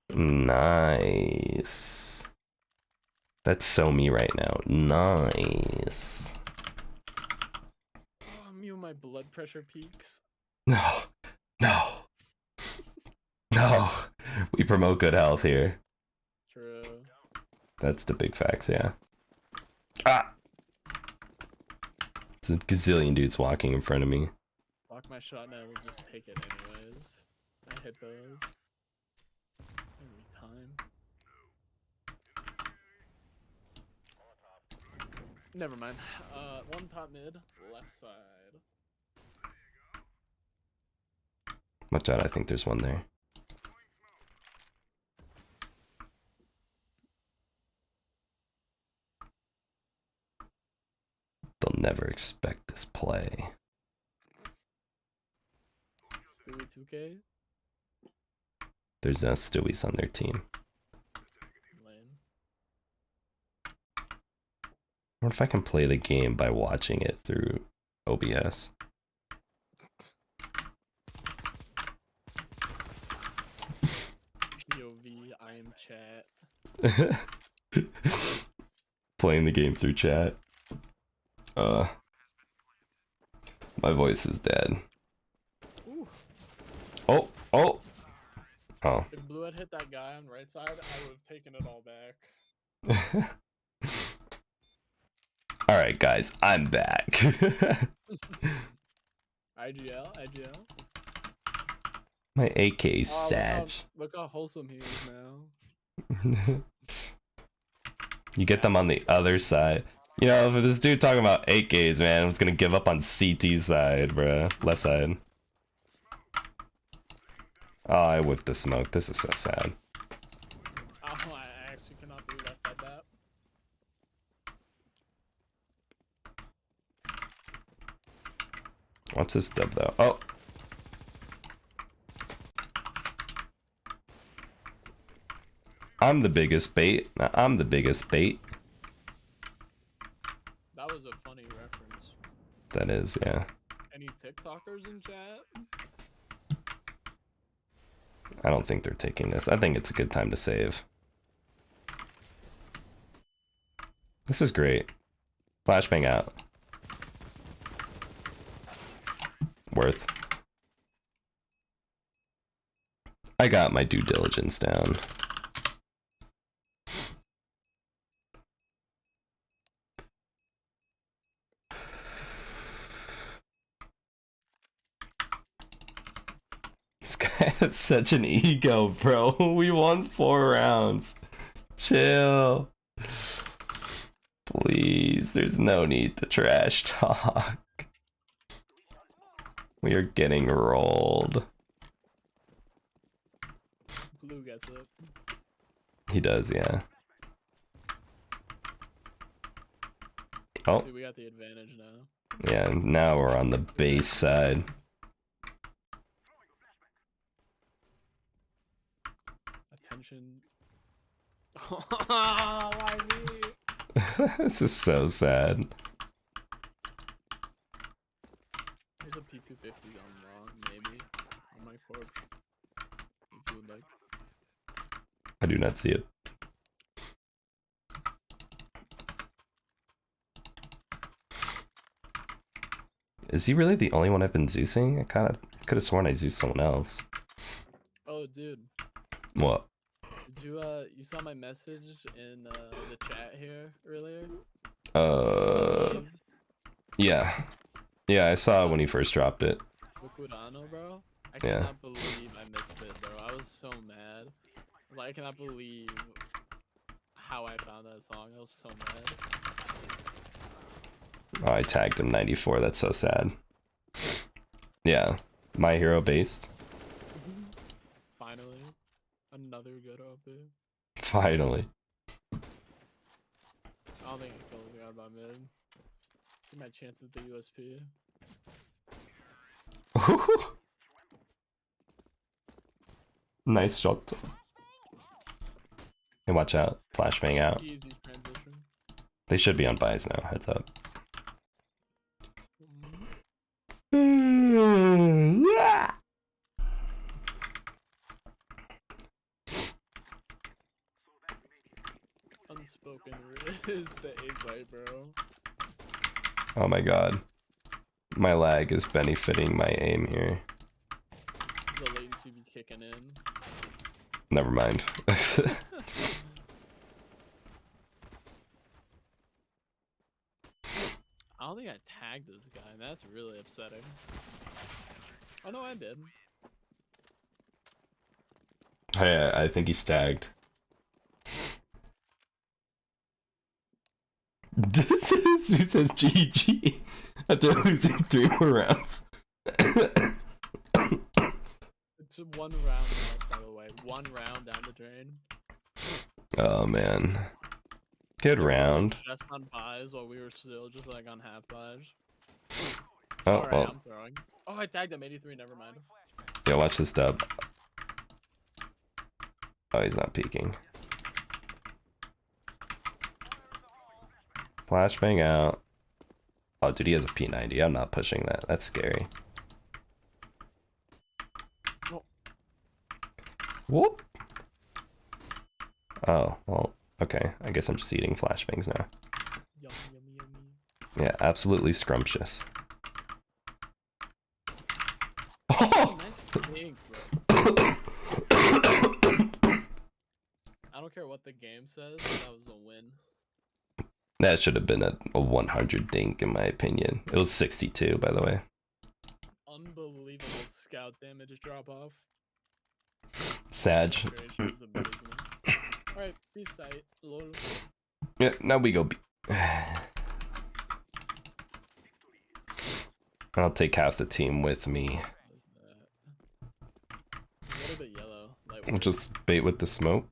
Speaker 1: Nice. That's so me right now. Nice.
Speaker 2: Oh, me when my blood pressure peaks.
Speaker 1: No. No. No. We promote good health here.
Speaker 2: True.
Speaker 1: That's the big facts, yeah. Ah! It's a gazillion dudes walking in front of me.
Speaker 2: Block my shot now, we'll just take it anyways. I hit those. Every time. Never mind. One top mid, left side.
Speaker 1: Watch out, I think there's one there. They'll never expect this play.
Speaker 2: Stewie 2K.
Speaker 1: There's no Stewies on their team.
Speaker 2: Lane.
Speaker 1: What if I can play the game by watching it through OBS?
Speaker 2: POV, I am chat.
Speaker 1: Playing the game through chat. My voice is dead.
Speaker 2: Ooh.
Speaker 1: Oh, oh, oh.
Speaker 2: If Blue had hit that guy on the right side, I would have taken it all back.
Speaker 1: Alright, guys, I'm back.
Speaker 2: IGL.
Speaker 1: My AK
Speaker 2: Oh,
Speaker 1: Sag.
Speaker 2: look how wholesome he is now.
Speaker 1: You get them on the other side. You know, for this dude talking about AKs, man, I was gonna give up on CT side, bruh. Left side. Oh, I whipped the smoke. This is so sad.
Speaker 2: Oh, I actually cannot believe I said that.
Speaker 1: What's this dub though? Oh. I'm the biggest bait. I'm the biggest bait.
Speaker 2: That was a funny reference.
Speaker 1: That is, yeah.
Speaker 2: Any TikTokers in chat?
Speaker 1: I don't think they're taking this. I think it's a good time to save. This is great. Flashbang out. Worth. I got my due diligence down. This guy has such an ego, bro. We won 4 rounds. Chill. Please, there's no need to trash talk. We are getting rolled.
Speaker 2: Blue gets it.
Speaker 1: He does, yeah. Oh.
Speaker 2: See, we got the advantage now.
Speaker 1: Yeah, now we're on the base side.
Speaker 2: Attention. Why me?
Speaker 1: This is so sad.
Speaker 2: There's a P250 going wrong, maybe, on my corpse. If you would like.
Speaker 1: I do not see it. Is he really the only one I've been Zeusing? I kind of could have sworn I Zeused someone else.
Speaker 2: Oh, dude.
Speaker 1: What?
Speaker 2: Did you saw my message in the chat here earlier?
Speaker 1: Yeah. Yeah, I saw it when he first dropped it.
Speaker 2: Liquidano, bro? I
Speaker 1: Yeah.
Speaker 2: cannot believe I missed it, bro. I was so mad. I was like, I cannot believe how I found that song. I was so mad.
Speaker 1: Oh, I tagged him 94. That's so sad. Yeah. My Hero based.
Speaker 2: Finally. Another good OP.
Speaker 1: Finally.
Speaker 2: I don't think I killed the guy by mid. Give my chance at the USP.
Speaker 1: Nice shot. And watch out. Flashbang out.
Speaker 2: Easy transition.
Speaker 1: They should be on buys now. Heads up.
Speaker 2: Unspoken is the A-site, bro.
Speaker 1: Oh my god. My lag is benefiting my aim here.
Speaker 2: The latency be kicking in.
Speaker 1: Never mind.
Speaker 2: I don't think I tagged this guy, and that's really upsetting. Oh no, I did.
Speaker 1: Hey, I think he's tagged. This is who says GG after losing 3 more rounds.
Speaker 2: It's a 1 round loss, by the way. 1 round down the drain.
Speaker 1: Oh man. Good round.
Speaker 2: Just on buys while we were still just like on half buys.
Speaker 1: Oh,
Speaker 2: Alright,
Speaker 1: well.
Speaker 2: I'm throwing. Oh, I tagged him 83, never mind.
Speaker 1: Yeah, watch this dub. Oh, he's not peeking. Flashbang out. Oh, dude, he has a P90. I'm not pushing that. That's scary.
Speaker 2: Oh.
Speaker 1: Whoop. Oh, well, okay. I guess I'm just eating flashbangs now.
Speaker 2: Yummy, yummy, yummy.
Speaker 1: Yeah, absolutely scrumptious.
Speaker 2: Oh, nice think, bro. I don't care what the game says, that was a win.
Speaker 1: That should have been a 100 dink, in my opinion. It was 62, by the way.
Speaker 2: Unbelievable scout damage drop off.
Speaker 1: Sag.
Speaker 2: Alright, B site. Lol.
Speaker 1: Yeah, now we go B. I'll take half the team with me.
Speaker 2: A little bit yellow.
Speaker 1: We'll just bait with the smoke.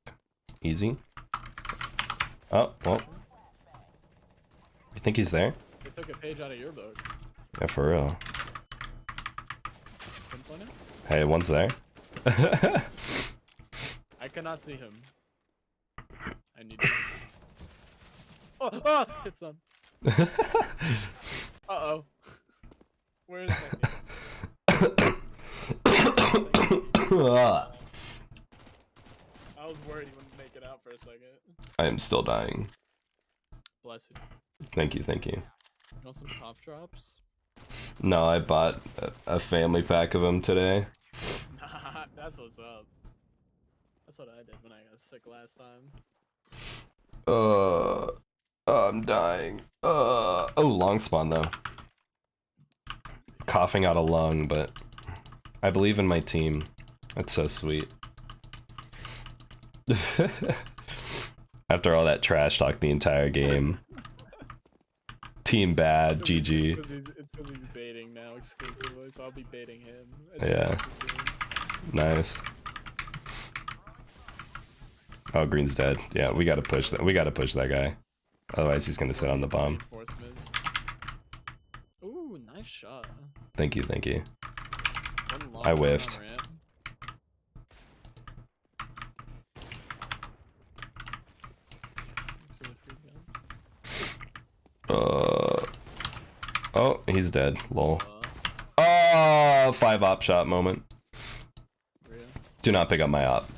Speaker 1: Easy. Oh, well. You think he's there?
Speaker 2: They took a page out of your book.
Speaker 1: Yeah, for real.
Speaker 2: Pinpoint him?
Speaker 1: Hey, one's there.
Speaker 2: I cannot see him. I need to. Oh, hit some. Uh-oh. Where is that? I was worried he wouldn't make it out for a second.
Speaker 1: I am still dying.
Speaker 2: Bless you.
Speaker 1: Thank you, thank you.
Speaker 2: You want some cough drops?
Speaker 1: No, I bought a family pack of them today.
Speaker 2: That's what's up. That's what I did when I got sick last time.
Speaker 1: I'm dying. Oh, long spawn though. Coughing out a lung, but I believe in my team. That's so sweet. After all that trash talk the entire game. Team bad, GG.
Speaker 2: It's because he's baiting now exclusively, so I'll be baiting him.
Speaker 1: Yeah. Nice. Oh, green's dead. Yeah, we gotta push that. We gotta push that guy. Otherwise, he's gonna sit on the bomb.
Speaker 2: Ooh, nice shot.
Speaker 1: Thank you, thank you. I whiffed. Oh, he's dead. Lol. Oh, 5-op shot moment.
Speaker 2: Really?
Speaker 1: Do not pick up my op.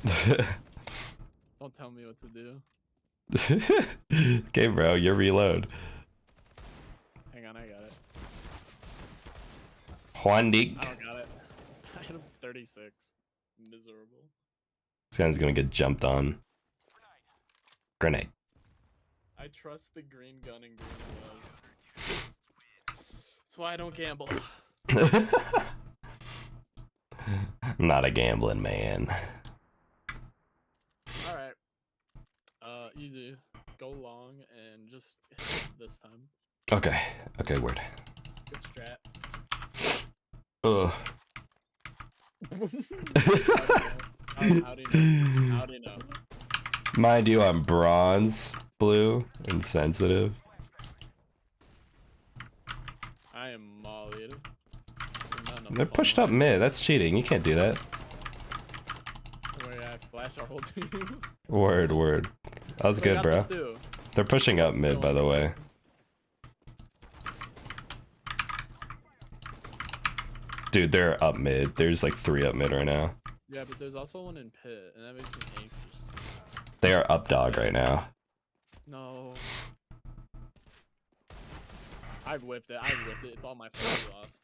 Speaker 2: Don't tell me what to do.
Speaker 1: Okay, bro, your reload.
Speaker 2: Hang on, I got it.
Speaker 1: Juandik.
Speaker 2: I don't got it. I hit him 36. Miserable.
Speaker 1: This guy's gonna get jumped on. Grenade.
Speaker 2: I trust the green gun and green glove. That's why I don't gamble.
Speaker 1: Not a gambling man.
Speaker 2: Alright. Easy. Go long and just hit this time.
Speaker 1: Okay. Okay, word.
Speaker 2: Good strat.
Speaker 1: Ugh.
Speaker 2: How do you know? How do you know?
Speaker 1: Mind you, I'm bronze, blue, and sensitive.
Speaker 2: I am mollied.
Speaker 1: They're pushed up mid. That's cheating. You can't do that.
Speaker 2: Where I flash our whole team.
Speaker 1: Word, word. That was good, bro. They're pushing up mid, by the way. Dude, they're up mid. There's like 3 up mid right now.
Speaker 2: Yeah, but there's also one in pit, and that makes me anxious.
Speaker 1: They are up dog right now.
Speaker 2: No. I whipped it. I whipped it. It's all my fault.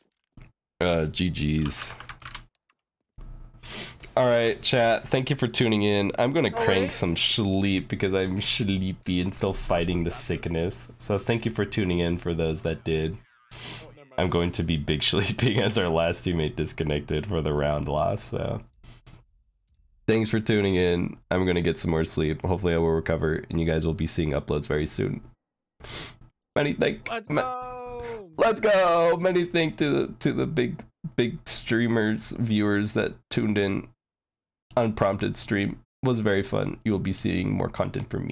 Speaker 2: We lost.
Speaker 1: GG's. Alright, chat. Thank you for tuning in. I'm gonna crank some sleep because I'm sleepy and still fighting the sickness. So thank you for tuning in for those that did. I'm going to be big sleeping as our last teammate disconnected for the round loss, so. Thanks for tuning in. I'm gonna get some more sleep. Hopefully I will recover and you guys will be seeing uploads very soon. Many thanks.
Speaker 2: Let's go!
Speaker 1: Let's go! Many thanks to the big streamers, viewers that tuned in. Unprompted stream was very fun. You will be seeing more content from me.